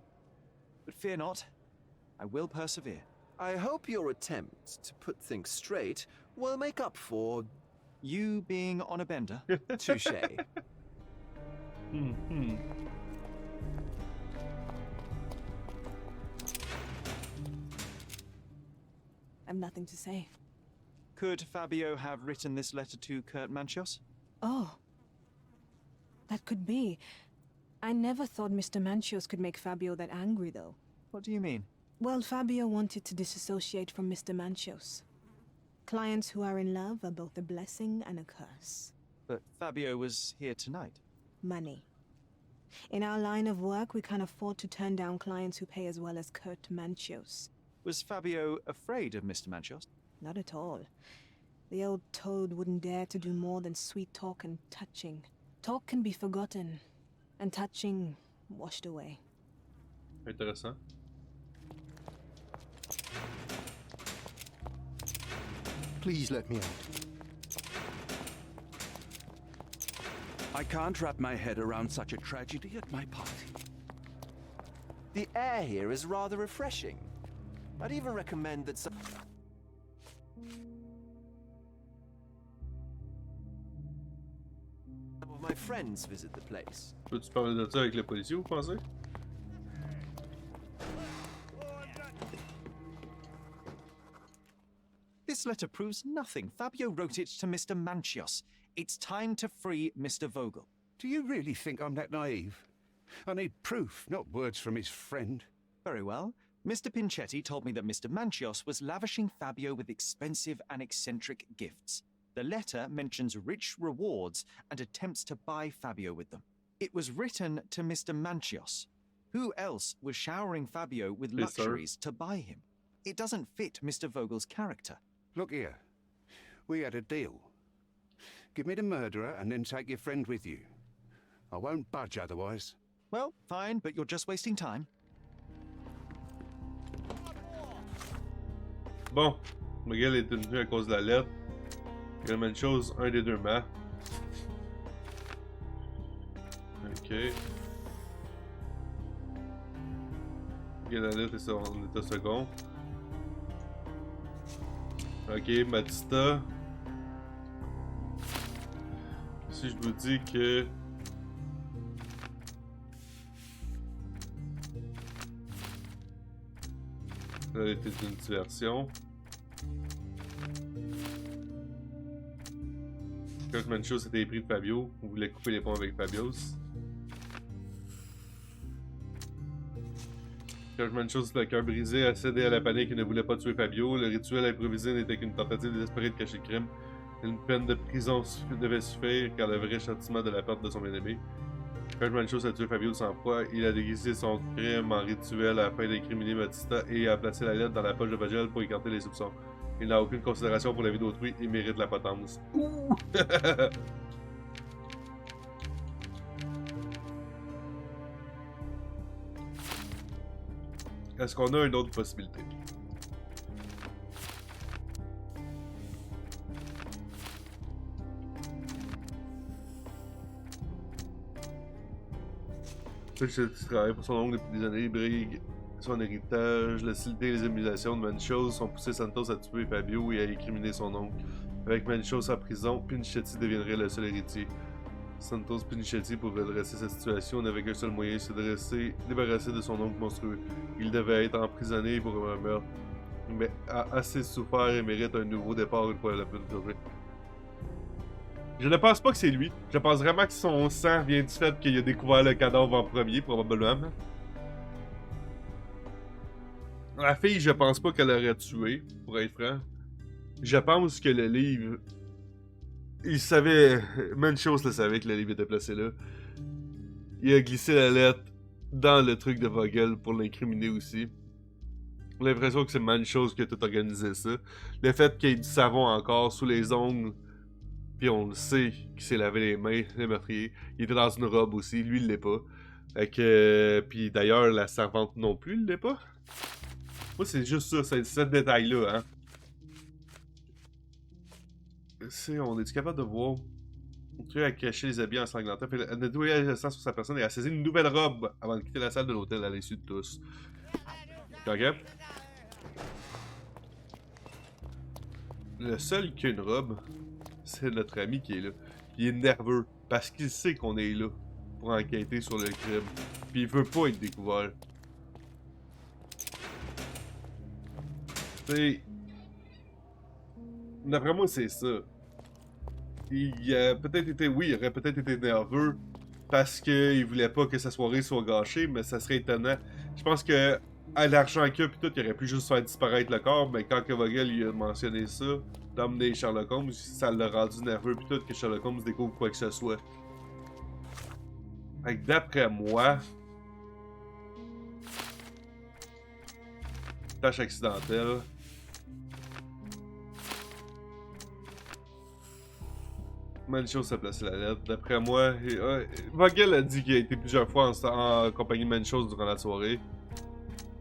But fear not, I will persevere. I hope your attempt to put things straight will make up for... You being on a bender? Touché. I've nothing to say. Could Fabio have written this letter to Kurt Manchios? Oh. That could be. I never thought Mr. Manchios could make Fabio that angry, though. What do you mean? Well, Fabio wanted to disassociate from Mr. Manchios. Clients who are in love are both a blessing and a curse. But Fabio was here tonight. Money. In our line of work, we can't afford to turn down clients who pay as well as Kurt Manchios. Was Fabio afraid of Mr. Manchios? Not at all. The old toad wouldn't dare to do more than sweet talk and touching. Talk can be forgotten, and touching washed away. Intéressant. Please let me out. I can't wrap my head around such a tragedy at my party. The air here is rather refreshing. I'd even recommend that some of my friends visit the place. Peux-tu parler de ça avec le policier, vous pensez? This letter proves nothing. Fabio wrote it to Mr. Manchios. It's time to free Mr. Vogel. Do you really think I'm that naive? I need proof, not words from his friend. Very well. Mr. Pinchetti told me that Mr. Manchios was lavishing Fabio with expensive and eccentric gifts. The letter mentions rich rewards and attempts to buy Fabio with them. It was written to Mr. Manchios. Who else was showering Fabio with luxuries to buy him? It doesn't fit Mr. Vogel's character. Look here. We had a deal. Give me the murderer and then take your friend with you. I won't budge otherwise. Well, fine, but you're just wasting time. Bon, Miguel est venu à cause de la lettre. Il y a la même chose, un des deux meurtres. Ok. Ok, la lettre est en état second. Ok, Matista. Si je vous dis que... Ça était une diversion. Kurt Manchios était épris de Fabio. On voulait couper les ponts avec Fabios. Kurt Manchios, le cœur brisé, a cédé à la panique et ne voulait pas tuer Fabio. Le rituel improvisé n'était qu'une tentative désespérée de cacher le crime. Une peine de prison devait suffire car le vrai châtiment de la perte de son bien-aimé. Kurt Manchios a tué Fabio de sang-froid. Il a déguisé son crime en rituel afin d'incriminer Matista et a placé la lettre dans la poche de Vogel pour écarter les soupçons. Il n'a aucune considération pour la vie d'autrui et mérite la potence. Ouh! Est-ce qu'on a une autre possibilité? Tu travaille pour son oncle depuis des années, brigue son héritage, l'hostilité et les humiliations de Manchos ont poussé Santos à tuer Fabio et à écriminer son oncle. Avec Manchos en prison, Pinchetti deviendrait le seul héritier. Santos Pinchetti, pour redresser sa situation, n'avait qu'un seul moyen, se débarrasser de son oncle monstrueux. Il devait être emprisonné pour un meurtre, mais a assez souffert et mérite un nouveau départ une fois la peine purgée. Je ne pense pas que c'est lui. Je pense vraiment que son sang vient du fait qu'il a découvert le cadavre en premier, probablement. La fille, je pense pas qu'elle l'aurait tué, pour être franc. Je pense que le livre... Il savait... Manchos le savait que le livre était placé là. Il a glissé la lettre dans le truc de Vogel pour l'incriminer aussi. J'ai l'impression que c'est Manchos qui a tout organisé ça. Le fait qu'il y ait du savon encore sous les ongles, puis on le sait qu'il s'est lavé les mains, le meurtrier. Il était dans une robe aussi, lui il l'est pas. Fait que... Puis d'ailleurs, la servante non plus, il l'est pas. Moi, c'est juste ça, c'est ce détail-là, hein. On est-tu capable de voir? Tu a caché les habits ensanglantants, fait nettoyer le sang sur sa personne et a saisi une nouvelle robe avant de quitter la salle de l'hôtel à l'insu de tous. Ok? Le seul qui a une robe, c'est notre ami qui est là. Il est nerveux parce qu'il sait qu'on est là pour enquêter sur le crime. Puis il veut pas être découvert. T'sais, d'après moi, c'est ça. Il a peut-être été, oui, il aurait peut-être été nerveux parce qu'il voulait pas que sa soirée soit gâchée, mais ça serait étonnant. Je pense que, à l'argent qu'il a, pis tout, il aurait pu juste faire disparaître le corps, mais quand que Vogel lui a mentionné ça, d'emmener Sherlock Holmes, ça l'a rendu nerveux pis tout, que Sherlock Holmes découvre quoi que ce soit. Fait que d'après moi, tâche accidentelle. Manchos a placé la lettre. D'après moi, Vogel a dit qu'il a été plusieurs fois en compagnie de Manchos durant la soirée.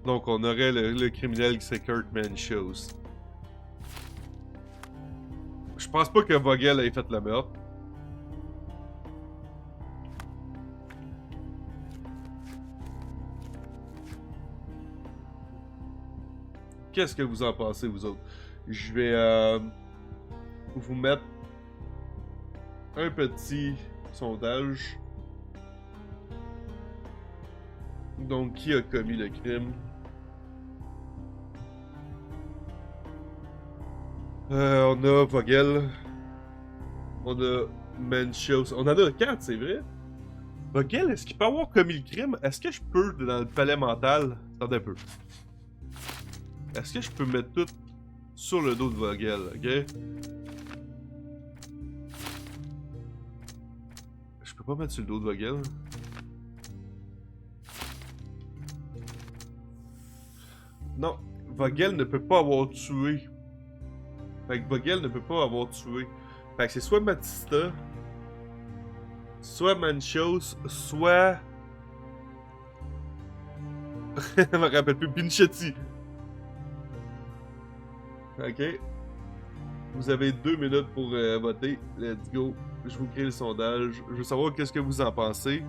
Donc on aurait le criminel qui c'est Kurt Manchos. Je pense pas que Vogel ait fait le meurtre. Qu'est-ce que vous en pensez, vous autres? Je vais vous mettre un petit sondage. Donc, qui a commis le crime? On a Vogel. On a Manchos. On en a 4, c'est vrai? Vogel, est-ce qu'il peut avoir commis le crime? Est-ce que je peux, dans le palais mental... Attendez un peu. Est-ce que je peux mettre tout sur le dos de Vogel, ok? Je peux pas mettre sur le dos de Vogel. Non, Vogel ne peut pas avoir tué. Fait que Vogel ne peut pas avoir tué. Fait que c'est soit Matista, soit Manchos, soit... Je me rappelle plus, Pinchetti. Ok. Vous avez 2 minutes pour voter. Let's go. Je vous crée le sondage. Je veux savoir qu'est-ce que vous en pensez.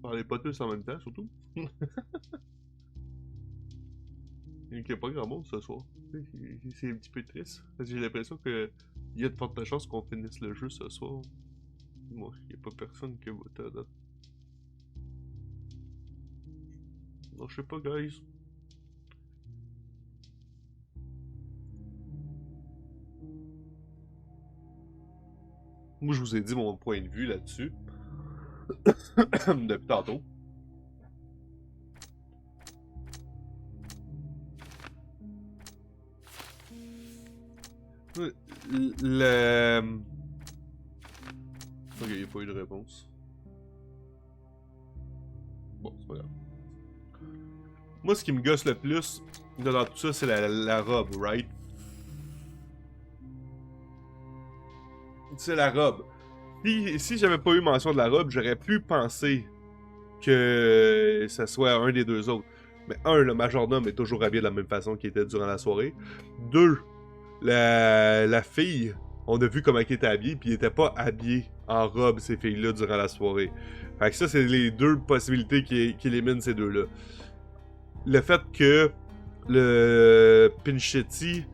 Parlez pas tous en même temps, surtout. Il n'y a pas grand monde ce soir. C'est un petit peu triste. J'ai l'impression que il y a de fortes chances qu'on finisse le jeu ce soir. Moi, il n'y a pas personne qui a voté à date. Non, je sais pas, guys. Moi, je vous ai dit mon point de vue là-dessus. Depuis tantôt. Le... Ok, il n'y a pas eu de réponse. Bon, c'est pas grave. Moi, ce qui me gosse le plus dans tout ça, c'est la robe, right? C'est la robe. Si j'avais pas eu mention de la robe, j'aurais pu penser que ça soit un des deux autres. Mais un, le majordome est toujours habillé de la même façon qu'il était durant la soirée. Deux, la fille, on a vu comment elle était habillée, puis il était pas habillé en robe, ces filles-là, durant la soirée. Fait que ça, c'est les deux possibilités qui éliminent ces deux-là. Le fait que le Pinchetti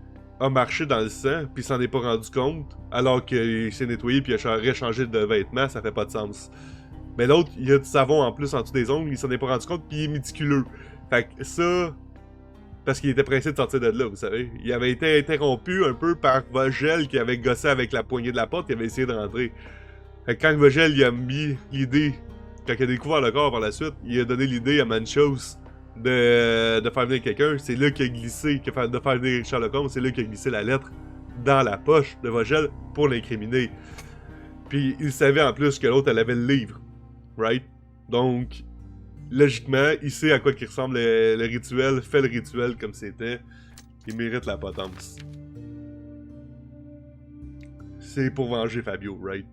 a marché dans le sang, puis s'en est pas rendu compte, alors qu'il s'est nettoyé puis il a réchangé de vêtements, ça fait pas de sens. Mais l'autre, il a du savon en plus en dessous des ongles, il s'en est pas rendu compte, puis il est méticuleux. Fait que ça, parce qu'il était pressé de sortir de là, vous savez. Il avait été interrompu un peu par Vogel qui avait gossé avec la poignée de la porte, il avait essayé de rentrer. Fait que quand Vogel il a mis l'idée, quand il a découvert le corps par la suite, il a donné l'idée à Manchos de faire venir quelqu'un, c'est là qu'il a glissé, de faire venir Sherlock Holmes, c'est là qu'il a glissé la lettre dans la poche de Vogel pour l'incriminer. Puis il savait en plus que l'autre, elle avait le livre, right? Donc, logiquement, il sait à quoi qu'il ressemble le rituel, fait le rituel comme c'était, il mérite la potence. C'est pour venger Fabio, right?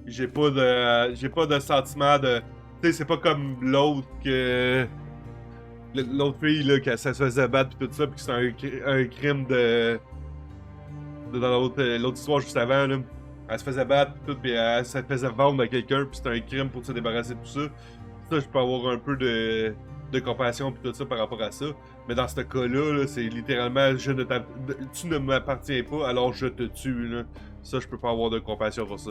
J'ai pas de sentiment de... Tu sais, c'est pas comme l'autre que... L'autre fille, là, que ça se faisait battre pis tout ça, pis que c'est un crime de... Dans l'autre histoire juste avant, là. Elle se faisait battre pis tout, pis elle se faisait vendre à quelqu'un, pis c'était un crime pour se débarrasser de tout ça. Ça, je peux avoir un peu de compassion pis tout ça par rapport à ça. Mais dans ce cas-là, là, c'est littéralement tu ne m'appartiens pas, alors je te tue, là. Ça, je peux pas avoir de compassion pour ça.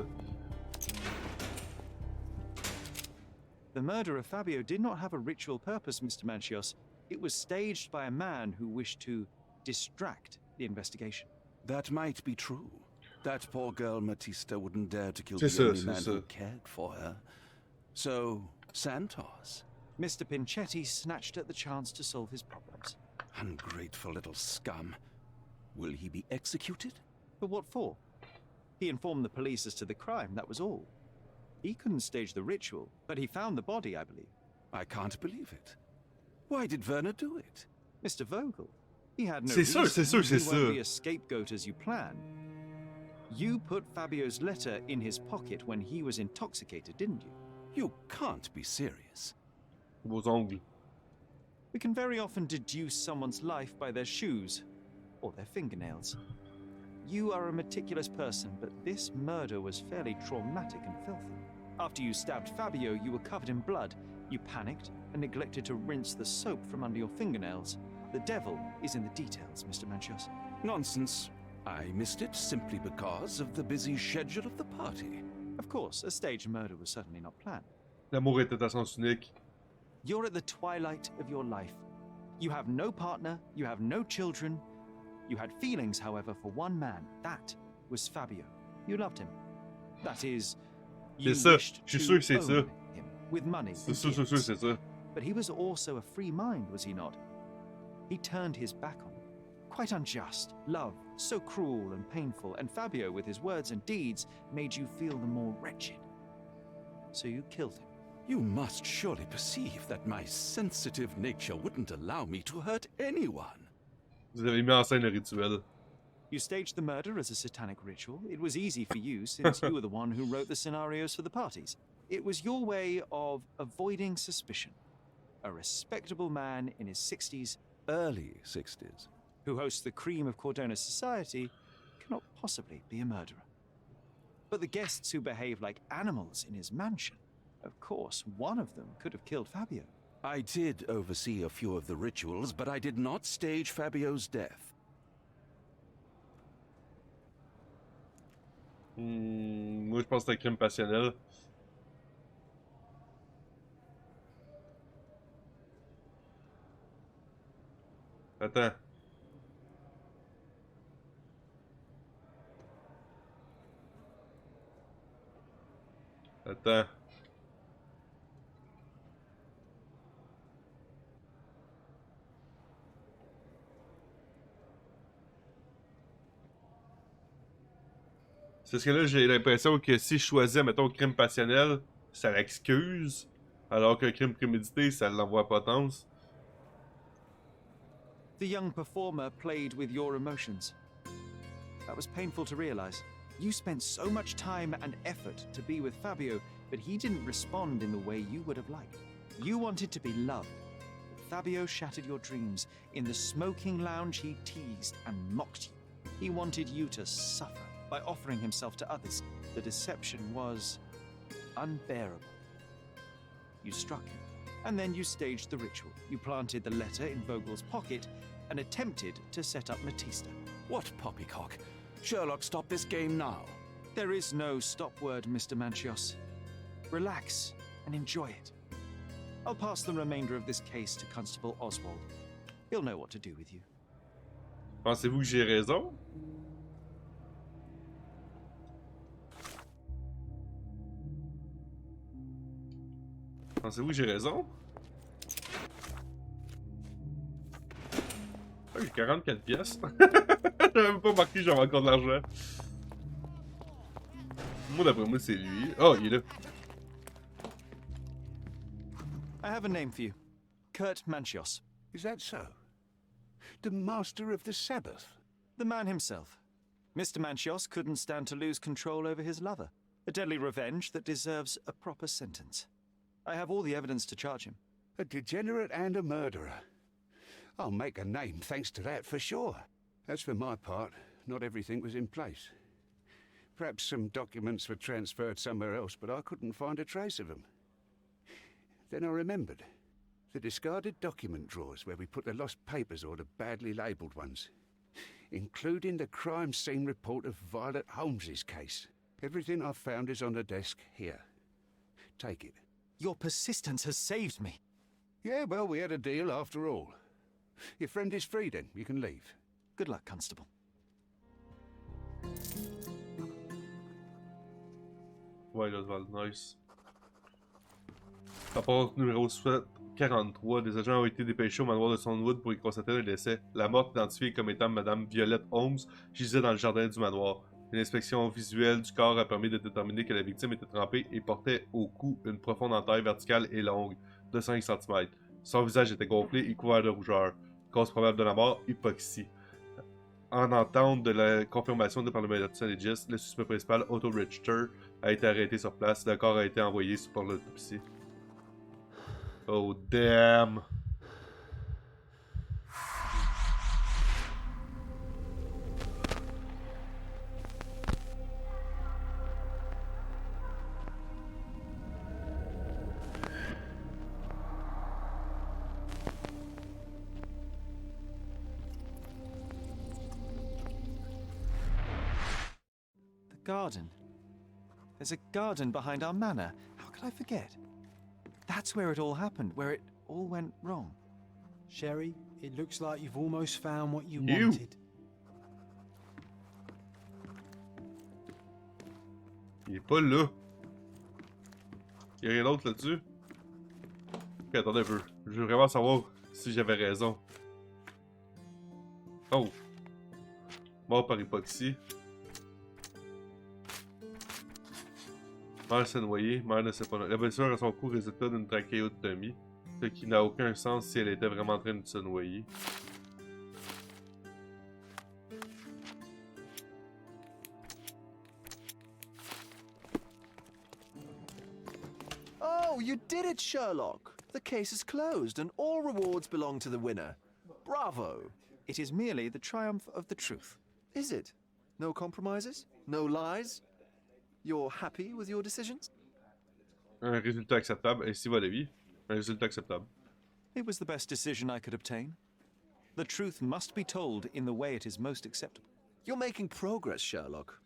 The murder of Fabio did not have a ritual purpose, Mr. Manchios. It was staged by a man who wished to distract the investigation. That might be true. That poor girl Matista wouldn't dare to kill the only man who cared for her. So, Santos. Mr. Pinchetti snatched at the chance to solve his problems. Ungrateful little scum. Will he be executed? But what for? He informed the police as to the crime, that was all. He couldn't stage the ritual, but he found the body, I believe. I can't believe it. Why did Werner do it? Mr. Vogel. He had no reason. He won't be a scapegoat as you plan. You put Fabio's letter in his pocket when he was intoxicated, didn't you? You can't be serious. Vos ongles. We can very often deduce someone's life by their shoes or their fingernails. You are a meticulous person, but this murder was fairly traumatic and filthy. After you stabbed Fabio, you were covered in blood. You panicked and neglected to rinse the soap from under your fingernails. The devil is in the details, Mr. Manchios. Nonsense. I missed it simply because of the busy schedule of the party. Of course, a staged murder was certainly not planned. L'amour était à sens unique. You're at the twilight of your life. You have no partner, you have no children. You had feelings, however, for one man. That was Fabio. You loved him. That is, you wished to own him with money. C'est ça. But he was also a free mind, was he not? He turned his back on you. Quite unjust. Love, so cruel and painful, and Fabio, with his words and deeds, made you feel the more wretched. So you killed him. You must surely perceive that my sensitive nature wouldn't allow me to hurt anyone. Vous avez mis en scène le rituel. You staged the murder as a satanic ritual. It was easy for you, since you were the one who wrote the scenarios for the parties. It was your way of avoiding suspicion. A respectable man in his 60s. Early 60s. who hosts the cream of Cordona's society, cannot possibly be a murderer. But the guests who behave like animals in his mansion, of course, one of them could have killed Fabio. I did oversee a few of the rituals, but I did not stage Fabio's death. Moi, je pense que c'est un crime passionnel. Attends. Attends. C'est parce que là, j'ai l'impression que si je choisis, mettons, crime passionnel, ça l'excuse, alors qu'un crime prémédité, ça l'envoie à potence. The young performer played with your emotions. That was painful to realize. You spent so much time and effort to be with Fabio, but he didn't respond in the way you would have liked. You wanted to be loved, but Fabio shattered your dreams. In the smoking lounge, he teased and mocked you. He wanted you to suffer by offering himself to others. The deception was unbearable. You struck him, and then you staged the ritual. You planted the letter in Vogel's pocket and attempted to set up Matista. What poppycock? Sherlock, stop this game now. There is no stop word, Mr. Manchios. Relax and enjoy it. I'll pass the remainder of this case to Constable Oswald. He'll know what to do with you. Pensez-vous que j'ai raison? Pensez-vous que j'ai raison? Ah, j'ai 44 pièces. J'avais même pas marqué que j'avais encore de l'argent. Moi, d'après moi, c'est lui. Oh, il est là. I have a name for you. Kurt Manchios. Is that so? The master of the Sabbath? The man himself. Mr. Manchios couldn't stand to lose control over his lover. A deadly revenge that deserves a proper sentence. I have all the evidence to charge him. A degenerate and a murderer. I'll make a name thanks to that for sure. As for my part, not everything was in place. Perhaps some documents were transferred somewhere else, but I couldn't find a trace of them. Then I remembered. The discarded document drawers where we put the lost papers or the badly labelled ones. Including the crime scene report of Violet Holmes's case. Everything I've found is on the desk here. Take it. Your persistence has saved me. Yeah, well, we had a deal after all. Your friend is free then. You can leave. Good luck, Constable. Ouais, là, Oswald, nice. Rapport numéro 43. Des agents ont été dépêchés au manoir de Stonewood pour y constater un décès. La morte, identifiée comme étant Madame Violette Holmes, gisait dans le jardin du manoir. Une inspection visuelle du corps a permis de déterminer que la victime était trempée et portait au cou une profonde entaille verticale et longue de 5 cm. Son visage était gonflé et couvert de rougeur. Cause probable de la mort, hypoxie. En entente de la confirmation par le médecin légiste, le suspect principal, Otto Richter, a été arrêté sur place. Le corps a été envoyé pour l'autopsie. Oh damn! Garden. There's a garden behind our manor. How could I forget? That's where it all happened, where it all went wrong. Sherry, it looks like you've almost found what you wanted. Il est pas là. Il y a rien d'autre là-dessus? Ok, attendez un peu. Je veux vraiment savoir si j'avais raison. Oh! Mort par hypoxie. Mère s'est noyée, mère ne sait pas. La blessure à son cou résultat d'une trachéotomie, ce qui n'a aucun sens si elle était vraiment en train de se noyer. Oh, you did it, Sherlock! The case is closed and all rewards belong to the winner. Bravo! It is merely the triumph of the truth. Is it? No compromises? No lies? You're happy with your decisions? Un résultat acceptable, ainsi va la vie. Un résultat acceptable. It was the best decision I could obtain. The truth must be told in the way it is most acceptable. You're making progress, Sherlock.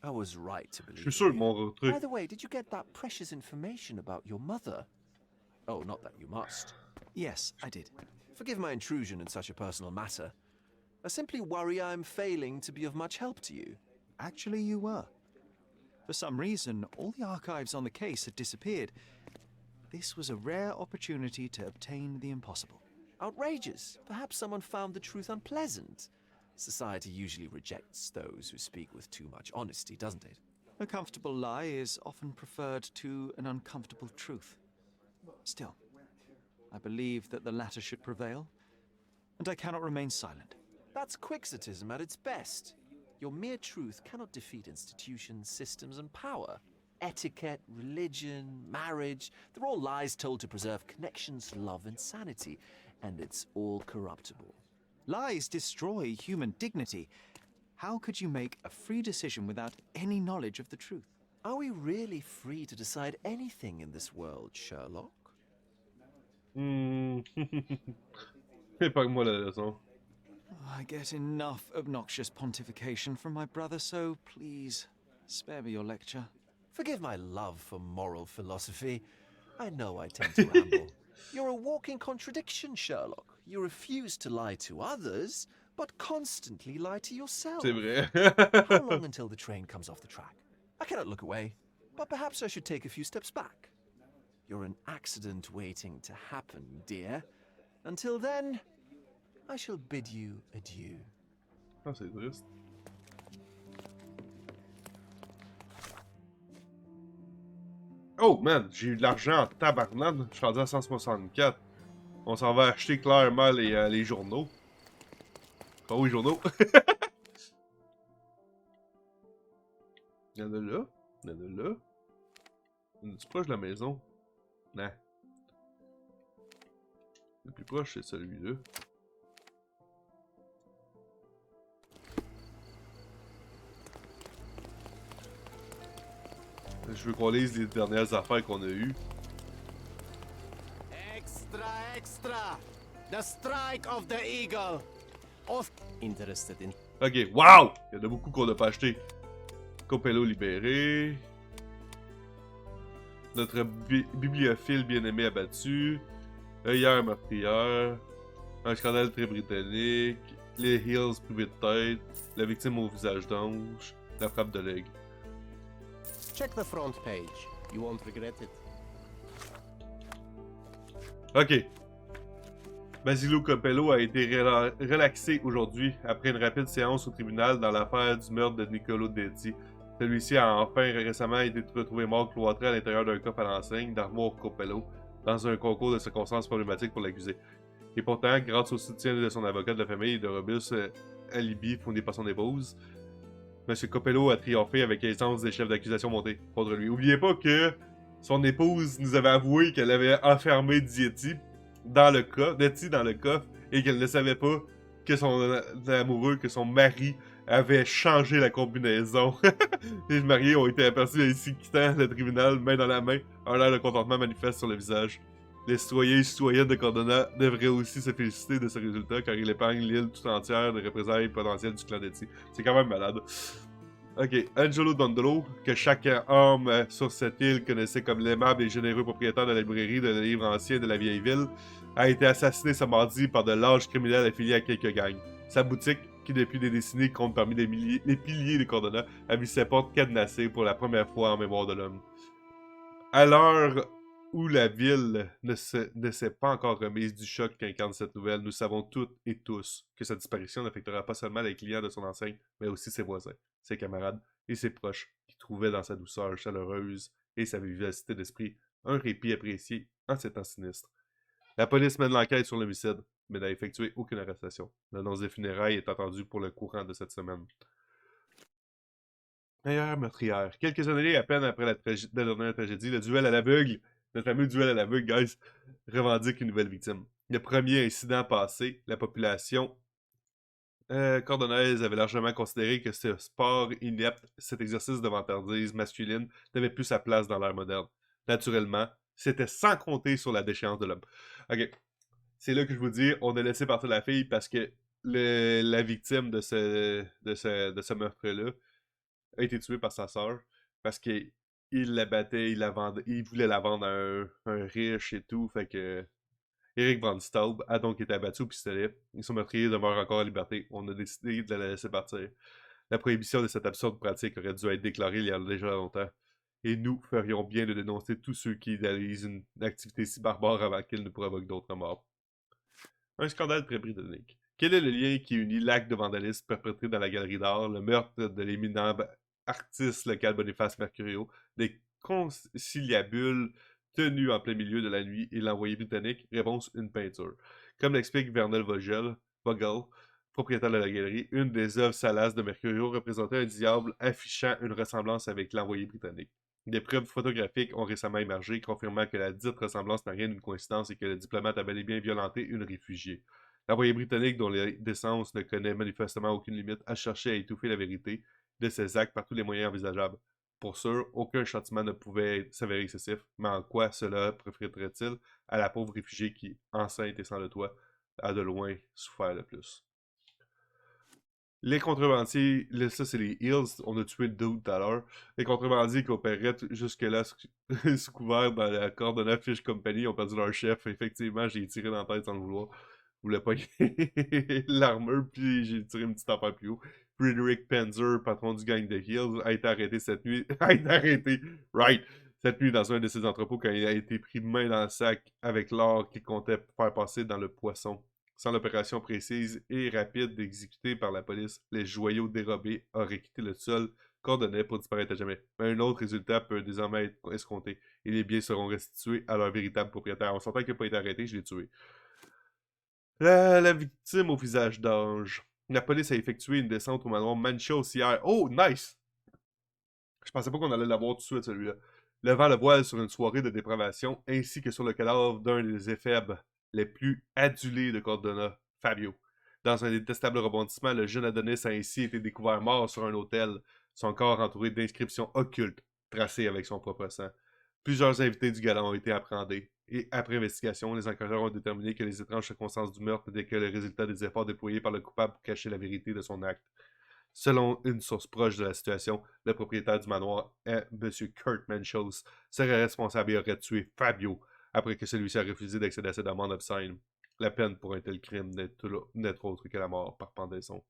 I was right to believe. Je suis sûr que mon truc. By the way, did you get that precious information about your mother? Oh, not that you must. Yes, I did. Forgive my intrusion in such a personal matter. I simply worry I'm failing to be of much help to you. Actually, you were. For some reason, all the archives on the case had disappeared. This was a rare opportunity to obtain the impossible. Outrageous. Perhaps someone found the truth unpleasant. Society usually rejects those who speak with too much honesty, doesn't it? A comfortable lie is often preferred to an uncomfortable truth. Still, I believe that the latter should prevail, and I cannot remain silent. That's quixotism at its best. Your mere truth cannot defeat institutions, systems, and power. Etiquette, religion, marriage, they're all lies told to preserve connections, love, and sanity, and it's all corruptible. Lies destroy human dignity. How could you make a free decision without any knowledge of the truth? Are we really free to decide anything in this world, Sherlock? Épargne-moi la leçon. I get enough obnoxious pontification from my brother, so please, spare me your lecture. Forgive my love for moral philosophy. I know I tend to ramble. You're a walking contradiction, Sherlock. You refuse to lie to others, but constantly lie to yourself. C'est vrai. How long until the train comes off the track? I cannot look away, but perhaps I should take a few steps back. You're an accident waiting to happen, dear. Until then, I shall bid you adieu. Ah, c'est triste. Oh man, j'ai eu de l'argent en tabarnane. Je suis rendu à 164. On s'en va acheter clairement les journaux. Ah oui, journaux. Il y en a là. Il y en a là. Il y en a-tu proche de la maison? Non. Le plus proche, c'est celui-là. Je veux qu'on lise les dernières affaires qu'on a eues. Extra, extra! The strike of the eagle! Interested in... Ok, wow! Il y en a beaucoup qu'on n'a pas acheté. Copello libéré. Notre bibliophile bien-aimé abattu. Œillère meurtrière. Un scandale très britannique. Les Hills privés de tête. La victime au visage d'ange. La frappe de l'aigle. Check the front page. You won't regret it. Ok. Basilio Copello a été relaxé aujourd'hui après une rapide séance au tribunal dans l'affaire du meurtre de Niccolo Detti. Celui-ci a enfin récemment été retrouvé mort cloîtré à l'intérieur d'un coffre à l'enseigne d'Armoire Copello dans un concours de circonstances problématiques pour l'accusé. Et pourtant, grâce au soutien de son avocat de la famille et de robustes alibi fournis par son épouse, M. Copello a triomphé avec aisance des chefs d'accusation montés contre lui. Oubliez pas que son épouse nous avait avoué qu'elle avait enfermé Detti dans le coffre et qu'elle ne savait pas que son amoureux, que son mari avait changé la combinaison. Les mariés ont été aperçus ainsi quittant le tribunal, main dans la main, un air de contentement manifeste sur le visage. Les citoyens et citoyennes de Cordona devraient aussi se féliciter de ce résultat car il épargne l'île tout entière de représailles potentielles du clan Detti. C'est quand même malade. Ok, Angelo Dondolo, que chaque homme sur cette île connaissait comme l'aimable et généreux propriétaire de la librairie de livres anciens de la vieille ville, a été assassiné ce mardi par de lâches criminels affiliés à quelques gangs. Sa boutique, qui depuis des décennies compte parmi les piliers des Cordona, a vu ses portes cadenassées pour la première fois en mémoire de l'homme. À l'heure où la ville ne s'est pas encore remise du choc qu'incarne cette nouvelle, nous savons toutes et tous que sa disparition n'affectera pas seulement les clients de son enseigne, mais aussi ses voisins, ses camarades et ses proches, qui trouvaient dans sa douceur chaleureuse et sa vivacité d'esprit un répit apprécié en ces temps sinistres. La police mène l'enquête sur l'homicide, mais n'a effectué aucune arrestation. L'annonce des funérailles est attendue pour le courant de cette semaine. Meilleure meurtrière. Quelques années à peine après la dernière tragédie, le duel à l'aveugle, notre fameux duel à l'aveugle, guys, revendique une nouvelle victime. Le premier incident passé, la population Cordonnaise avait largement considéré que ce sport inepte, cet exercice de vantardise masculine, n'avait plus sa place dans l'ère moderne. Naturellement, c'était sans compter sur la déchéance de l'homme. Ok, c'est là que je vous dis, on a laissé partir la fille parce que la victime de ce meurtre-là a été tuée par sa sœur parce qu'il la battait, il voulait la vendre à un riche et tout, fait que Eric Von Staub a donc été abattu au pistolet et son meurtrier demeure encore en liberté. On a décidé de la laisser partir. La prohibition de cette absurde pratique aurait dû être déclarée il y a déjà longtemps. Et nous ferions bien de dénoncer tous ceux qui idéalisent une activité si barbare avant qu'elle ne provoque d'autres morts. Un scandale très britannique. Quel est le lien qui unit l'acte de vandalisme perpétré dans la galerie d'art, le meurtre de l'éminent artiste local Boniface Mercurio, des conciliabules tenus en plein milieu de la nuit et l'envoyé britannique? Réponse, une peinture. Comme l'explique Vernel Vogel, propriétaire de la galerie, une des œuvres salaces de Mercurio représentait un diable affichant une ressemblance avec l'envoyé britannique. Des preuves photographiques ont récemment émergé, confirmant que la dite ressemblance n'a rien d'une coïncidence et que le diplomate a bel et bien violenté une réfugiée. L'envoyé britannique, dont les décences ne connaît manifestement aucune limite, a cherché à étouffer la vérité de ses actes par tous les moyens envisageables. Pour sûr, aucun châtiment ne pouvait s'avérer excessif, mais en quoi cela profiterait-il à la pauvre réfugiée qui, enceinte et sans le toit, a de loin souffert le plus? Les contrebandiers, ça c'est les Hills, on a tué le dude tout à l'heure. Les contrebandiers qui opéraient jusque-là sous couvert dans la Cordona Fish Company ont perdu leur chef. Effectivement, j'ai tiré dans la tête sans le vouloir. Je voulais pas l'armure, puis j'ai tiré une petite affaire plus haut. Frederick Penzer, patron du gang de Hills, a été arrêté cette nuit. Cette nuit dans un de ses entrepôts quand il a été pris main dans le sac avec l'or qu'il comptait faire passer dans le poisson. Sans l'opération précise et rapide exécutée par la police, les joyaux dérobés auraient quitté le sol coordonné pour disparaître à jamais. Mais un autre résultat peut désormais être escompté et les biens seront restitués à leur véritable propriétaire. On s'entend qu'il n'a pas été arrêté, je l'ai tué. La victime au visage d'ange. La police a effectué une descente au manoir Manchos hier. Oh, nice! Je pensais pas qu'on allait l'avoir tout de suite, celui-là. Levant le voile sur une soirée de dépravation, ainsi que sur le cadavre d'un des éphèbes les plus adulés de Cordona, Fabio. Dans un détestable rebondissement, le jeune Adonis a ainsi été découvert mort sur un autel, son corps entouré d'inscriptions occultes, tracées avec son propre sang. Plusieurs invités du gala ont été appréhendés, et après investigation, les enquêteurs ont déterminé que les étranges circonstances du meurtre n'étaient que le résultat des efforts déployés par le coupable pour cacher la vérité de son acte. Selon une source proche de la situation, le propriétaire du manoir, M. Kurt Manchos, serait responsable et aurait tué Fabio après que celui-ci a refusé d'accéder à cette amende obscène. La peine pour un tel crime n'est autre que la mort par pendaison.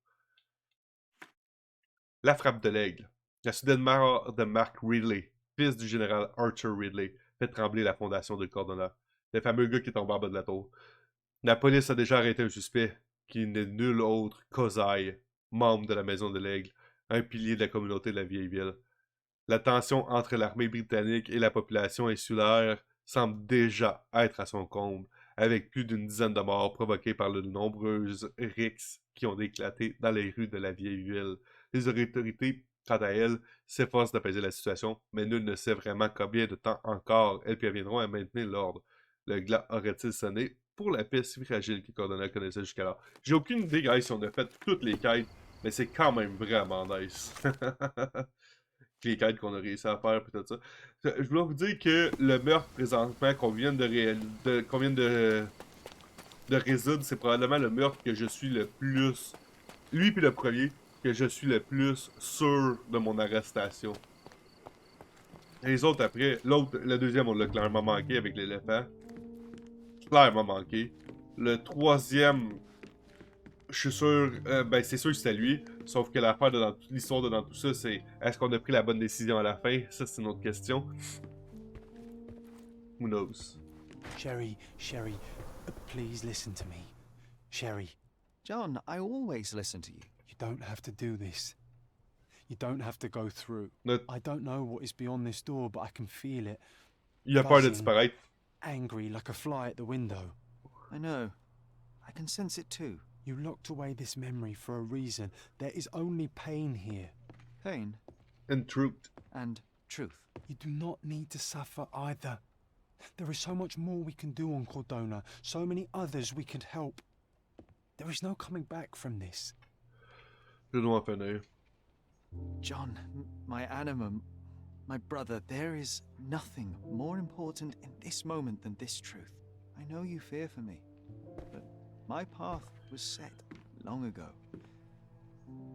La frappe de l'aigle. La soudaine mort de Mark Ridley, fils du général Arthur Ridley, fait trembler la fondation de Cordona, le fameux gars qui est tombé en bas de la tour. La police a déjà arrêté un suspect qui n'est nul autre qu'Ozaï, membre de la Maison de l'Aigle, un pilier de la communauté de la vieille ville. La tension entre l'armée britannique et la population insulaire semble déjà être à son comble, avec plus d'une dizaine de morts provoquées par de nombreuses rixes qui ont éclaté dans les rues de la vieille ville. Les autorités, quant à elles, s'efforcent d'apaiser la situation, mais nul ne sait vraiment combien de temps encore elles parviendront à maintenir l'ordre. Le glas aurait-il sonné pour la paix si fragile que Cordona connaissait jusqu'alors? J'ai aucune idée, guys, si on a fait toutes les quêtes, mais c'est quand même vraiment nice. Les quêtes qu'on a réussi à faire, et tout ça. Je voulais vous dire que le meurtre présentement qu'on vient de résoudre, c'est probablement le meurtre que je suis le plus... Lui puis le premier, que je suis le plus sûr de mon arrestation. Les autres après, le deuxième on l'a clairement manqué avec l'éléphant. Clairement manqué. Le troisième, je suis sûr, ben c'est sûr que c'était lui, sauf que l'affaire de l'histoire de dans tout ça, c'est est-ce qu'on a pris la bonne décision à la fin? Ça, c'est une autre question. Who knows? Sherry, please listen to me. Sherry. John, I always listen to you. You don't have to do this. You don't have to go through. I don't know what is beyond this door, but I can feel it. Il a peur de disparaître. Angry like a fly at the window. I know. I can sense it too. You locked away this memory for a reason. There is only pain here. Pain? And truth. And truth. You do not need to suffer either. There is so much more we can do on Cordona, so many others we can help. There is no coming back from this. Je dois en finir. John, my anima, my brother, there is nothing more important in this moment than this truth. I know you fear for me, but my path was set long ago.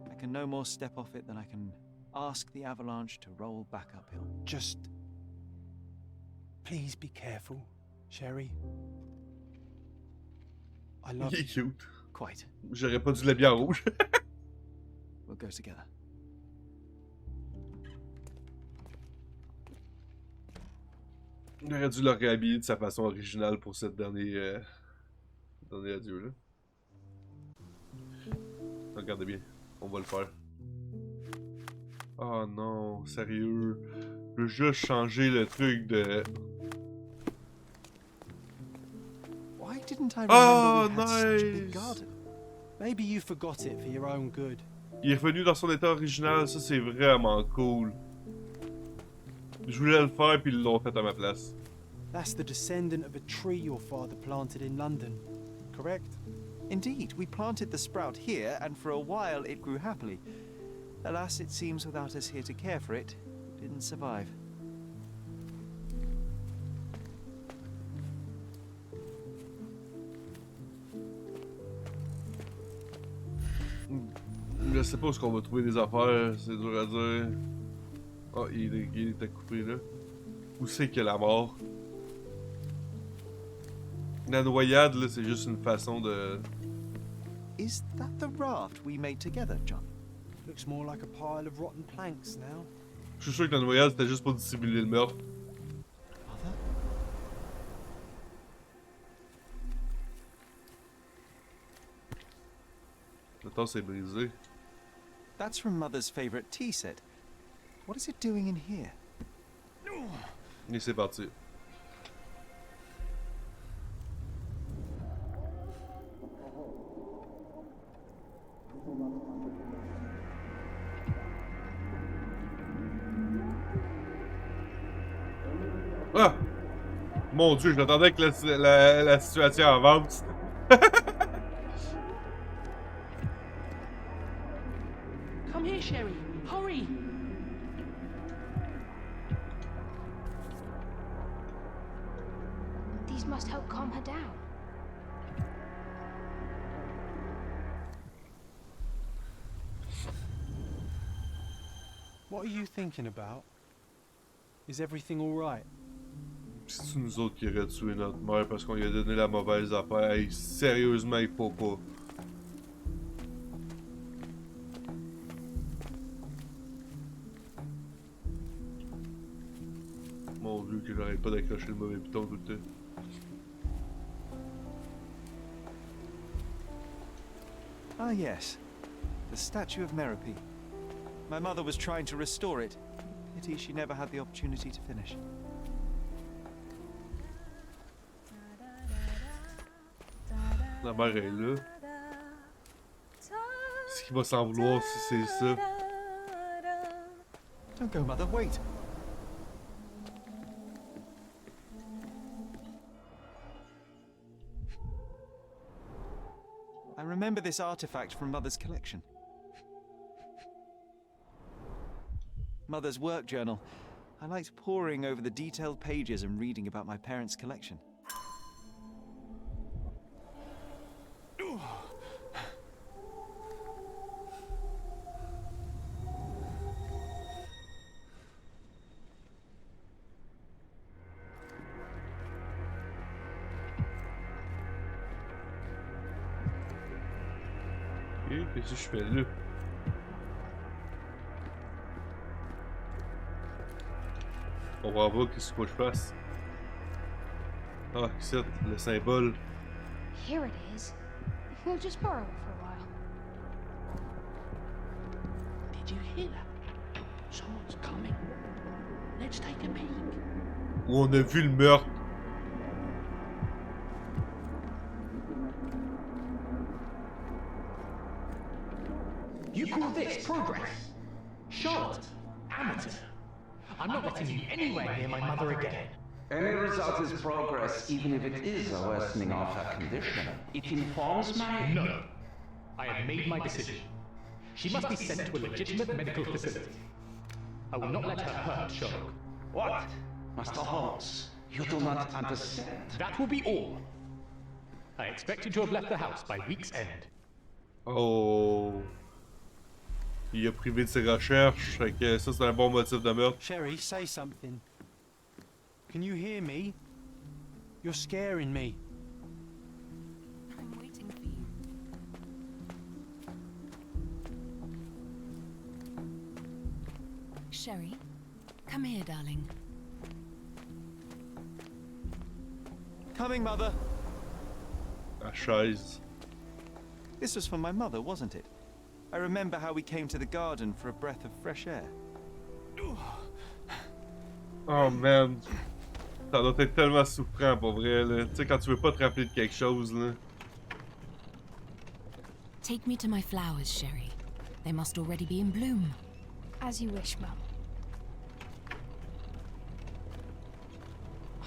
I can no more step off it than I can ask the avalanche to roll back uphill. Just... please be careful, Sherry. I love Il est cute. Quite. J'aurais pas dû l'habiller en rouge. We'll go together. On aurait dû le réhabiller de sa façon originale pour cette dernier adieu là. Regardez bien, on va le faire. Oh non, sérieux. Je veux juste changer le truc de... Why didn't I Oh, remember we had such a big nice. garden? Maybe you forgot it for your own good. Il est revenu dans son état original, ça c'est vraiment cool. Je voulais le faire puis ils l'ont fait à ma place. That's the descendant of a tree your father planted in London, correct? Indeed, we planted the sprout here, and for a while it grew happily. Alas, it seems without us here to care for it, it didn't survive. Je sais pas où est-ce qu'on va trouver des affaires, c'est dur à dire. Oh, il était coupé là. Où c'est qu'il y a la mort? La noyade, là, c'est juste une façon de... Is that the raft we made together, John? Looks more like a pile of rotten planks now. Je suis sûr que la noyade, c'était juste pour dissimuler le meurtre. Le temps s'est brisé. That's from Mother's favorite tea set. What is it doing in here? Et c'est parti. Ah! Mon Dieu, je m'attendais que la situation avance. Come here, Sherry. Hurry! These must help calm her down. What are you thinking about? Is everything all right? C'est nous autres qui aurait tué notre mère parce qu'on lui a donné la mauvaise affaire. Hey, sérieusement, il faut pas. Mon Dieu, que j'arrête pas d'accrocher le mauvais bouton tout le temps. Ah yes, the statue of Merope. My mother was trying to restore it. Pity she never had the opportunity to finish. La mère est là. Ce qui va s'en vouloir si c'est ça. Don't go, Mother, wait. I remember this artifact from Mother's collection. Mother's work journal. I liked poring over the detailed pages and reading about my parents' collection. Qu'est-ce que je fais là? On va voir qu'est-ce qu'il faut que je fasse. Ah, c'est le symbole. Here it is. We'll just borrow it for a while. Did you hear that? Someone's coming. Let's take a peek. Où on a vu le meurtre. You call this progress? Charlotte, amateur. I'm not letting you anywhere near my mother again. Any result is progress, even if it is a worsening of her condition. It informs my... No. I have made my decision. She must be sent to a legitimate medical facility. I will not let her hurt Sherlock. What? Master Holmes, you do not understand. That will be all. I expect you to have left the house by week's end. Oh. Il a privé de ses recherches, fait que ça c'est un bon motif de meurtre. Sherry, say something. Can you hear me? You're scaring me. I'm waiting for you. Sherry, come here, darling. Coming, Mother. La chaise. This was for my mother, wasn't it? I remember how we came to the garden for a breath of fresh air. Oh man. Ça doit être tellement souffrant pour vrai là. Tu sais quand tu veux pas te rappeler de quelque chose là. Take me to my flowers, Sherry. They must already be in bloom. As you wish, Mum.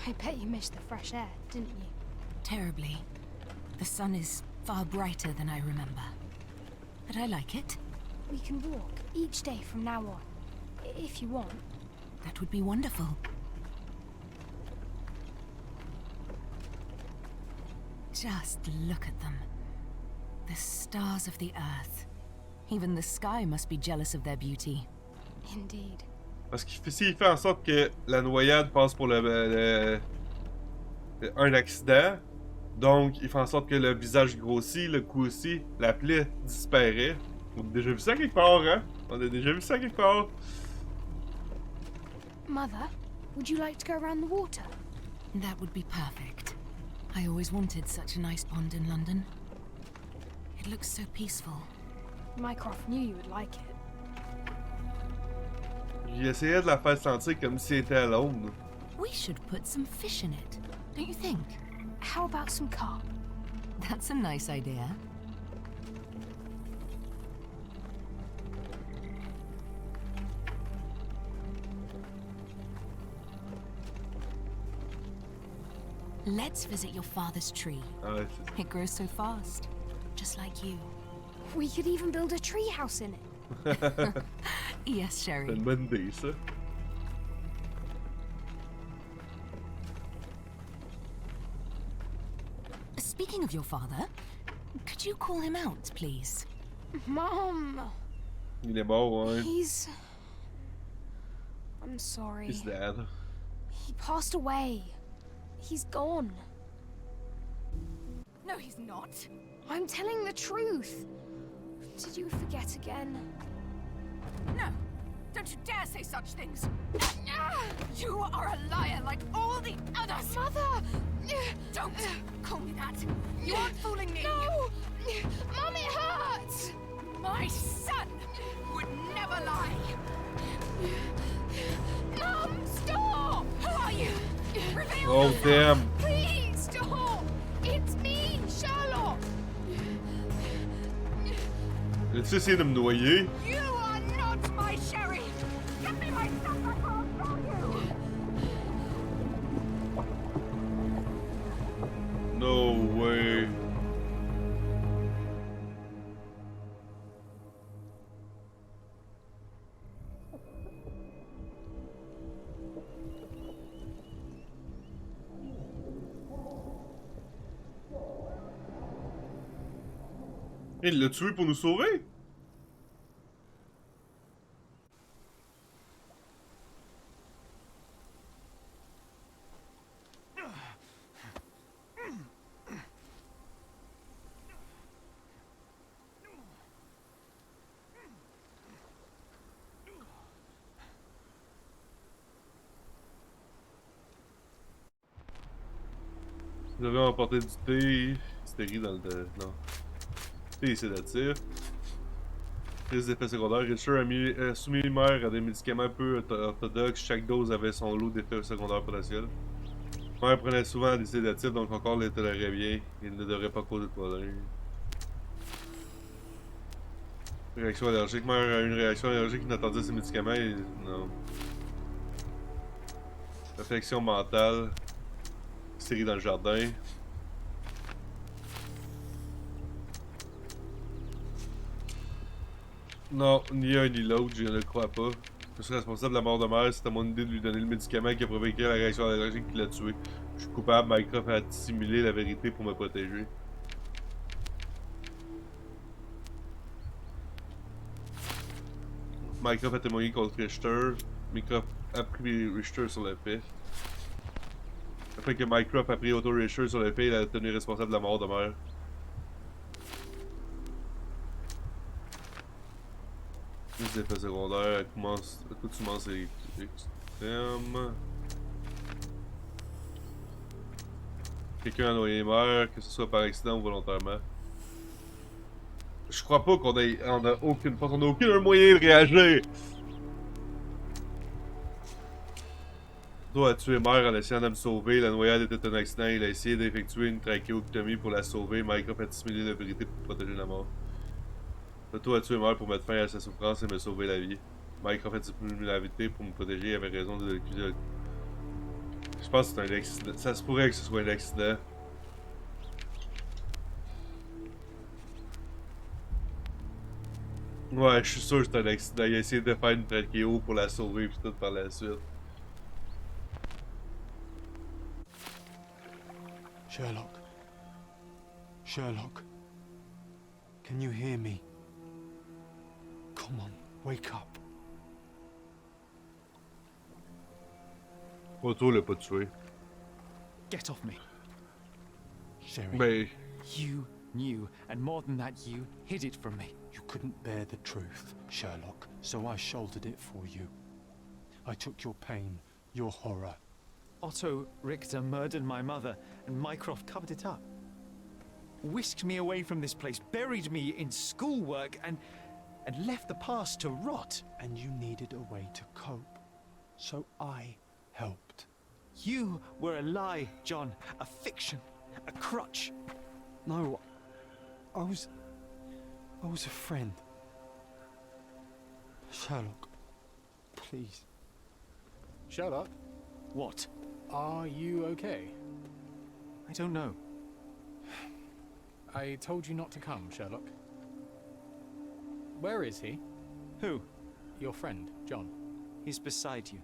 I bet you missed the fresh air, didn't you? Terribly. The sun is far brighter than I remember. But I like it. We can walk each day from now on, if you want. That would be wonderful. Just look at them. The stars of the earth. Even the sky must be jealous of their beauty. Indeed. Parce qu'il s'il fait en sorte que la noyade passe pour un accident, donc il fait en sorte que le visage grossit, le cou aussi, la plaie disparaît. On a déjà vu ça quelque part, hein? On a déjà vu ça quelque part. Mother, would you like to go around the water? That would be perfect. I always wanted such a nice pond in London. It looks so peaceful. Mycroft knew you would like it. J'essayais de la faire sentir comme si elle était à Londres. We should put some fish in it, don't you think? How about some carp? That's a nice idea. Let's visit your father's tree. It grows so fast, just like you. We could even build a tree house in it. Yes, Sherry. C'est une bonne idée, ça. Speaking of your father, could you call him out, please? Mom! Il est mort, ouais. I'm sorry. He's dead. He passed away. He's gone. No, he's not. I'm telling the truth. Did you forget again? No! Don't you dare say such things! You are a liar like all the others! Mother! Don't call me that! You aren't fooling me! No! Mom, it hurts! My son would never lie! Mom, stop! Who are you? Reveal Oh, yourself. damn. Please, stop! It's me, Sherlock! As-tu essayé de me noyer? You are not my Sherry! Give me my stuff, I can't tell you! No way. Il l'a tué pour nous sauver? Nous devons emporter du thé. C'était dans le... Non. Thé et sédatif. Prise d'effets secondaires. Richard a soumis mère à des médicaments peu orthodoxes. Chaque dose avait son lot d'effets secondaires potentiels. Mère prenait souvent des sédatifs, donc son corps les tolérait bien. Il ne devrait pas causer de problème. Réaction allergique. Mère a une réaction allergique inattendue à ces médicaments et... Non. Réflexion mentale. Série dans le jardin. Non, ni un ni l'autre, je ne le crois pas. Je suis responsable de la mort de mère, c'était mon idée de lui donner le médicament qui a provoqué la réaction allergique qui l'a tué. Je suis coupable, Mycroft a dissimulé la vérité pour me protéger. Mycroft a témoigné contre Richter. Mycroft a pris Richter sur le fait. Après que Mycroft a pris Otto Richter sur le fait, il a tenu responsable de la mort de mère. Les effets secondaires, accoutumance extrême. Quelqu'un a noyé mère, que ce soit par accident ou volontairement. Je crois pas qu'on ait, on a aucune force, on a aucun moyen de réagir. Otto a tué mère en essayant de me sauver. La noyade était un accident. Il a essayé d'effectuer une trachéotomie pour la sauver. Mycroft a dissimulé la vérité pour protéger la mort. Otto a tué mère pour mettre fin à sa souffrance et me sauver la vie. Mycroft a dissimulé la vérité pour me protéger. Il avait raison de l'accuser. Je pense que c'est un accident. Ça se pourrait que ce soit un accident. Ouais, je suis sûr que c'est un accident. Il a essayé de faire une trachéo pour la sauver puis tout par la suite. Sherlock. Sherlock. Can you hear me? Come on, wake up. Otto l'a pas tué. Get off me. Sherry. Mais... You knew, and more than that, you hid it from me. You couldn't bear the truth, Sherlock, so I shouldered it for you. I took your pain, your horror. Otto Richter murdered my mother, and Mycroft covered it up. Whisked me away from this place, buried me in schoolwork, and left the past to rot. And you needed a way to cope, so I helped. You were a lie, John, a fiction, a crutch. No, I was a friend. Sherlock, please. Sherlock? What? Are you okay? I don't know. I told you not to come, Sherlock. Where is he? Who? Your friend, John. He's beside you.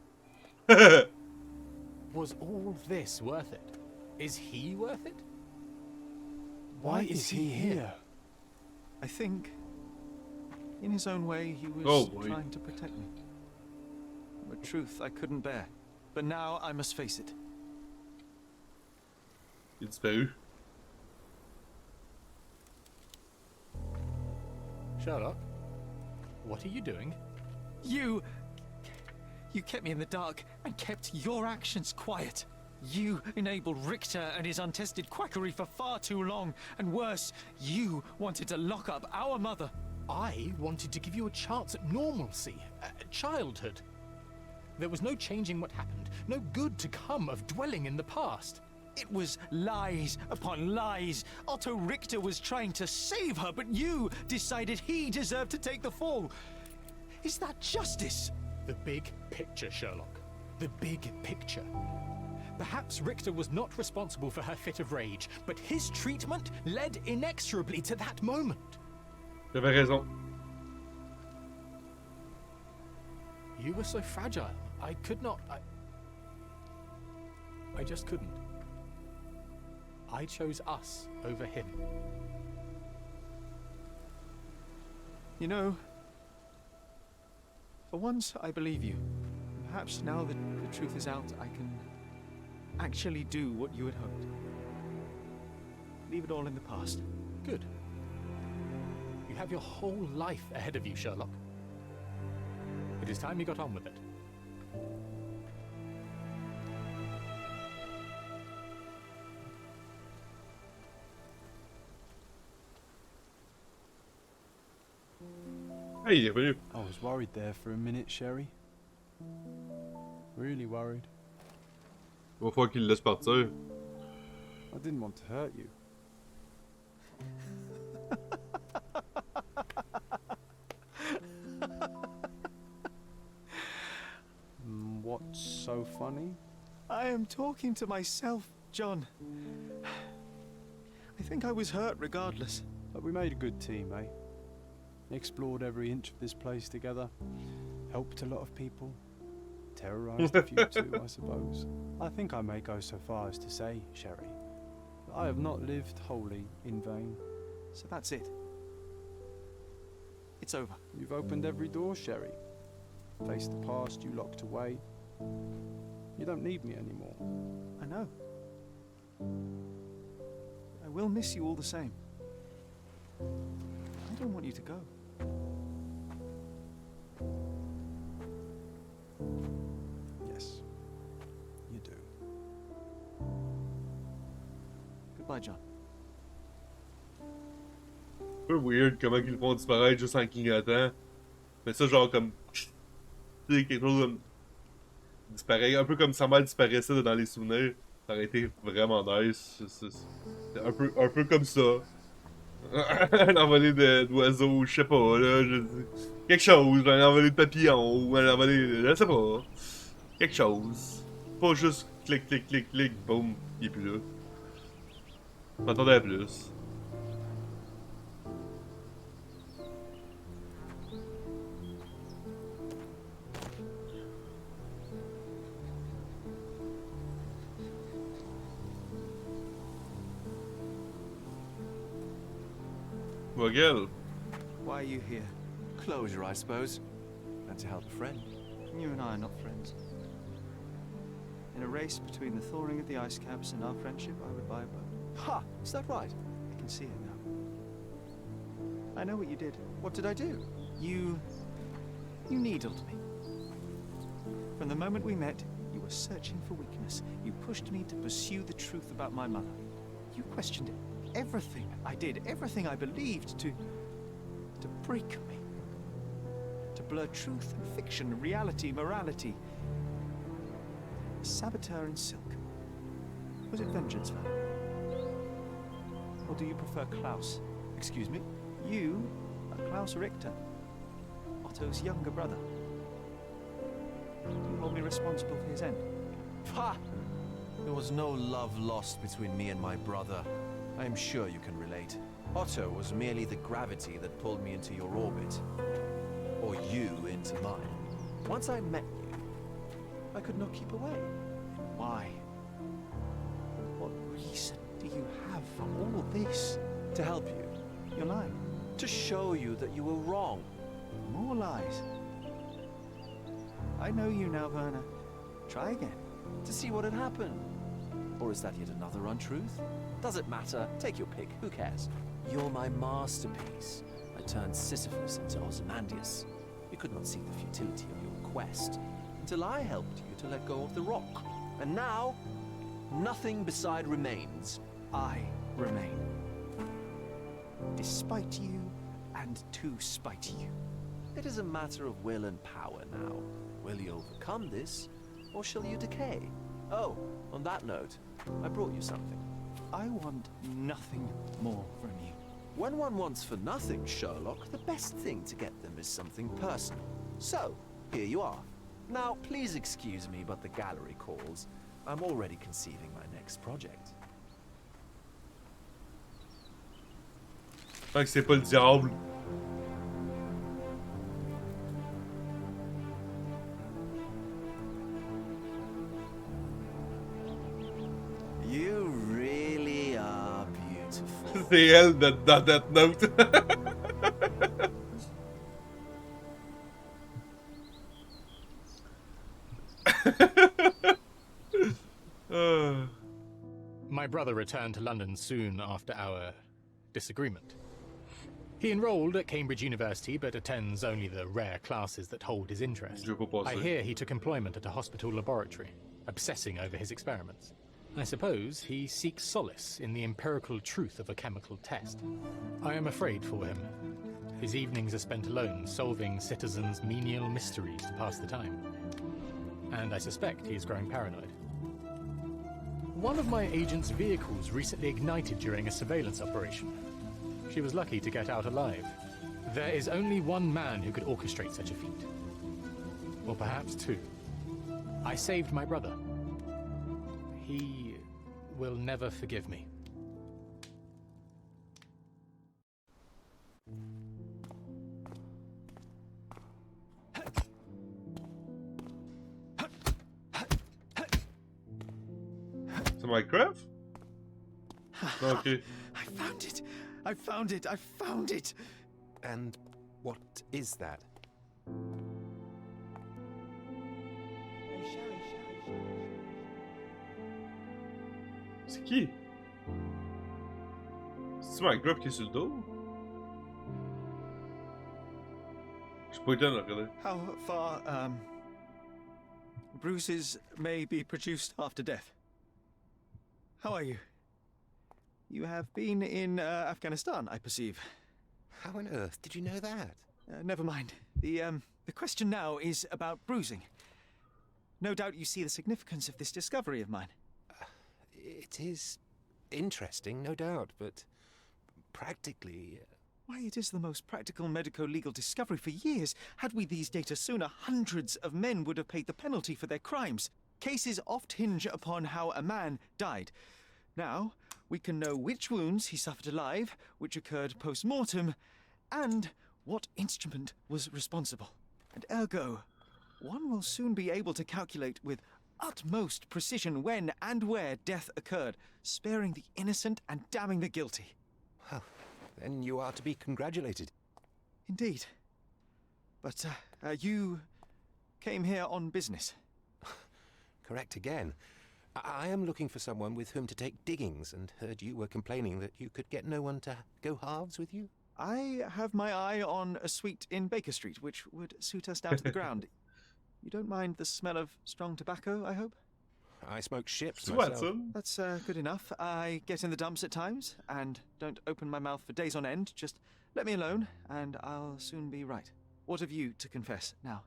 Was all this worth it? Is he worth it? Why is he here? I think, in his own way, he was trying to protect me. A truth I couldn't bear. But now I must face it. Il est disparu. Sherlock, what are you doing? You kept me in the dark and kept your actions quiet. You enabled Richter and his untested quackery for far too long. And worse, you wanted to lock up our mother. I wanted to give you a chance at normalcy, childhood. There was no changing what happened, no good to come of dwelling in the past. It was lies upon lies. Otto Richter was trying to save her, but you decided he deserved to take the fall. Is that justice? The big picture, Sherlock. The big picture. Perhaps Richter was not responsible for her fit of rage, but his treatment led inexorably to that moment. J'avais raison. You were so fragile. I could not... I just couldn't. I chose us over him. You know, for once I believe you. Perhaps now that the truth is out, I can actually do what you had hoped. Leave it all in the past. Good. You have your whole life ahead of you, Sherlock. It is time you got on with it. Hey, il est revenu. I was worried there for a minute, Sherry. Really worried. Il va falloir qu'il le laisse partir. I didn't want to hurt you. What's so funny? I am talking to myself, John. I think I was hurt regardless. But we made a good team, eh? explored every inch of this place together, helped a lot of people, terrorized a few too, I suppose. I think I may go so far as to say, Sherry, that I have not lived wholly in vain. So that's it. It's over. You've opened every door, Sherry. Faced the past you locked away. You don't need me anymore. I know. I will miss you all the same. I don't want you to go. Yes, you do. Goodbye, John. Un peu weird comment ils le font disparaître juste en clignotant. Mais ça, genre comme. Tu sais, quelque chose comme. Disparaît. Un peu comme sa mère disparaissait dans les souvenirs. Ça aurait été vraiment nice. C'est un peu comme ça. Un envolé d'oiseaux, je sais pas, là. Quelque chose. Un envolé de papillon. Ou un envolé. Je sais pas. Quelque chose. Pas juste clic, clic, clic, clic, boum, il est plus là. Je m'attendais à plus. Miguel. Why are you here? Closure, I suppose. And to help a friend. You and I are not friends. In a race between the thawing of the ice caps and our friendship, I would buy a boat. Ha! Is that right? I can see it now. I know what you did. What did I do? You needled me. From the moment we met, you were searching for weakness. You pushed me to pursue the truth about my mother. You questioned everything I did, everything I believed, to break me. To blur truth and fiction, reality, morality. A saboteur in silk. Was it vengeance, Van? Or do you prefer Klaus? Excuse me? You are Klaus Richter, Otto's younger brother. Do you hold me responsible for his end? Ha! There was no love lost between me and my brother. I am sure you can relate. Otto was merely the gravity that pulled me into your orbit. Or you into mine. Once I met you, I could not keep away. Why? What reason do you have for all this? To help you. You're lying. To show you that you were wrong. More lies. I know you now, Werner. Try again. To see what had happened. Or is that yet another untruth? Does it matter? Take your pick. Who cares? You're my masterpiece. I turned Sisyphus into Ozymandias. You could not see the futility of your quest until I helped you to let go of the rock. And now, nothing beside remains. I remain. Despite you, and to spite you. It is a matter of will and power now. Will you overcome this, or shall you decay? Oh, on that note, I brought you something. I want nothing more from you. When one wants for nothing, Sherlock, the best thing to get them is something personal. So, here you are. Now, please excuse me, but the gallery calls. I'm already conceiving my next project. Tant que c'est pas le diable. You really are beautiful. C'est elle dans Death Note. My brother returned to London soon after our disagreement. He enrolled at Cambridge University, but attends only the rare classes that hold his interest. I hear he took employment at a hospital laboratory, obsessing over his experiments. I suppose he seeks solace in the empirical truth of a chemical test. I am afraid for him. His evenings are spent alone, solving citizens' menial mysteries to pass the time. And I suspect he is growing paranoid. One of my agent's vehicles recently ignited during a surveillance operation. She was lucky to get out alive. There is only one man who could orchestrate such a feat. Or perhaps two. I saved my brother. He will never forgive me. C'est Minecraft? Ok. I found it! I found it! I found it! And what is that? C'est qui? C'est Minecraft qui est sur le dos? Je suis pas étonné de regarder. How far, bruises may be produced after death. How are you? You have been in Afghanistan, I perceive. How on earth did you know that? Never mind. The question now is about bruising. No doubt you see the significance of this discovery of mine. It is interesting, no doubt, but practically... Why, it is the most practical medico-legal discovery for years. Had we these data sooner, hundreds of men would have paid the penalty for their crimes. Cases oft hinge upon how a man died. Now, we can know which wounds he suffered alive, which occurred post-mortem, and what instrument was responsible. And ergo, one will soon be able to calculate with utmost precision when and where death occurred, sparing the innocent and damning the guilty. Well, then you are to be congratulated. Indeed. But, you came here on business. Correct again. I am looking for someone with whom to take diggings, and heard you were complaining that you could get no one to go halves with you. I have my eye on a suite in Baker Street, which would suit us down to the ground. You don't mind the smell of strong tobacco, I hope? I smoke ships myself. That's good enough. I get in the dumps at times, and don't open my mouth for days on end. Just let me alone, and I'll soon be right. What have you to confess now?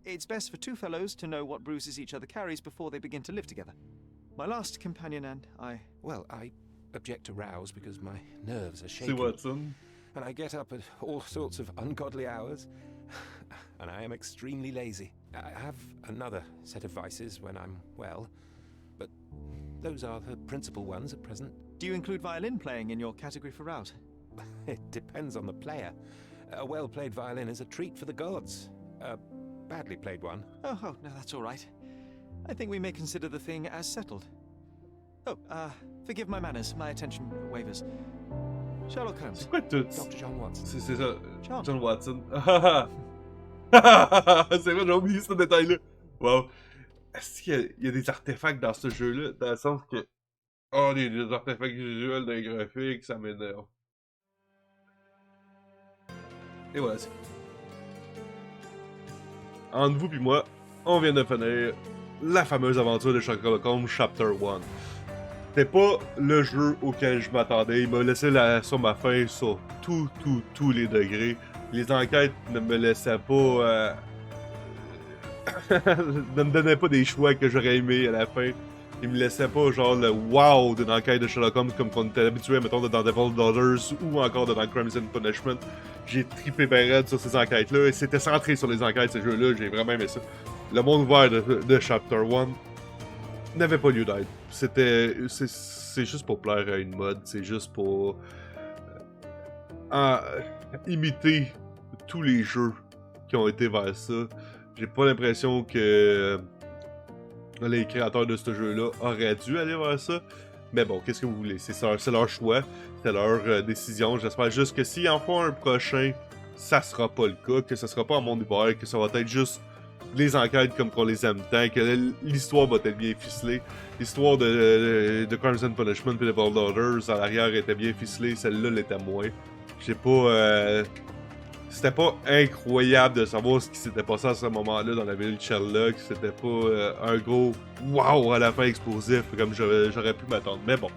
It's best for two fellows to know what bruises each other carries before they begin to live together. My last companion and I... Well, I object to rows because my nerves are shaking. See, Watson? And I get up at all sorts of ungodly hours. And I am extremely lazy. I have another set of vices when I'm well, but those are the principal ones at present. Do you include violin playing in your category for route? It depends on the player. A well-played violin is a treat for the gods. A badly played one. Oh, no, that's all right. I think we may consider the thing as settled. Oh, forgive my manners, my attention wavers. Sherlock Holmes. C'est quoi tout? Dr. John Watson. C'est ça. John Watson. C'est vrai, j'ai oublié ce détail-là. Wow. Est-ce qu'il y a des artefacts dans ce jeu-là? Dans le sens que... Oh, des artefacts visuels, des graphiques, ça m'énerve. Et voilà. Entre vous et moi, on vient de finir la fameuse aventure de Sherlock Holmes Chapter 1. C'était pas le jeu auquel je m'attendais. Il m'a laissé sur ma fin sur tous les degrés. Les enquêtes ne me laissaient pas... ne me donnaient pas des choix que j'aurais aimé à la fin. Ils me laissaient pas genre le wow d'une enquête de Sherlock Holmes comme on était habitué, mettons, dans Devil Daughters ou encore dans Crimes and Punishment. J'ai trippé ben raide sur ces enquêtes-là et c'était centré sur les enquêtes, ces jeux-là. J'ai vraiment aimé ça. Le monde ouvert de Chapter 1 n'avait pas lieu d'être. C'est juste pour plaire à une mode, c'est juste pour imiter tous les jeux qui ont été vers ça. J'ai pas l'impression que les créateurs de ce jeu-là auraient dû aller vers ça. Mais bon, qu'est-ce que vous voulez? C'est leur choix, c'est leur décision. J'espère juste que s'ils en font un prochain, ça sera pas le cas, que ça sera pas en monde ouvert, que ça va être juste les enquêtes comme qu'on les aime tant, que l'histoire va être bien ficelée. L'histoire de Crimes and Punishment et de Devil Daughters à l'arrière était bien ficelée, celle-là l'était moins. J'ai pas... C'était pas incroyable de savoir ce qui s'était passé à ce moment-là dans la ville de Sherlock. C'était pas un gros wow à la fin explosif comme j'aurais pu m'attendre. Mais bon,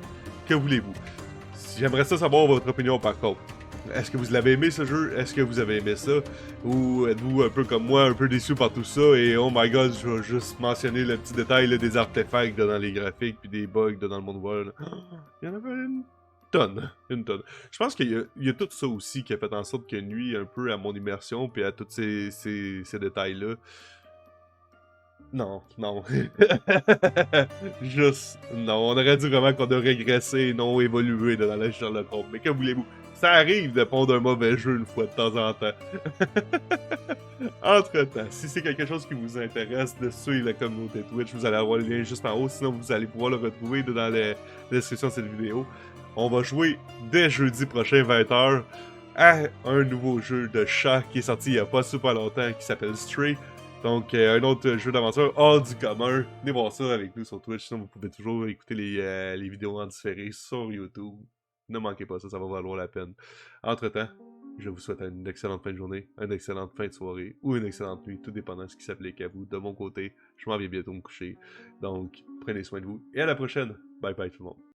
que voulez-vous? J'aimerais savoir votre opinion par contre. Est-ce que vous l'avez aimé ce jeu? Est-ce que vous avez aimé ça? Ou êtes-vous un peu comme moi, un peu déçu par tout ça? Et oh my god, je vais juste mentionner le petit détail là, des artefacts dans les graphiques puis des bugs dans le monde ouvert. Il y en avait une tonne. Je pense qu'il y a tout ça aussi qui a fait en sorte qu'il nuit un peu à mon immersion puis à tous ces détails-là. Non. Juste, non. On aurait dit vraiment qu'on a régressé et non évolué dans la Sherlock Holmes. Mais que voulez-vous? Ça arrive de pondre un mauvais jeu une fois de temps en temps. Entre-temps, si c'est quelque chose qui vous intéresse de suivre la communauté Twitch, vous allez avoir le lien juste en haut, sinon vous allez pouvoir le retrouver dans la description de cette vidéo. On va jouer dès jeudi prochain 20h à un nouveau jeu de chat qui est sorti il n'y a pas super longtemps qui s'appelle Stray. Donc un autre jeu d'aventure hors du commun. Venez voir ça avec nous sur Twitch, sinon vous pouvez toujours écouter les vidéos en différé sur YouTube. Ne manquez pas ça, ça va valoir la peine. Entre-temps, je vous souhaite une excellente fin de journée, une excellente fin de soirée ou une excellente nuit, tout dépendant de ce qui s'applique à vous. De mon côté, je m'en vais bientôt me coucher. Donc, prenez soin de vous et à la prochaine. Bye bye tout le monde.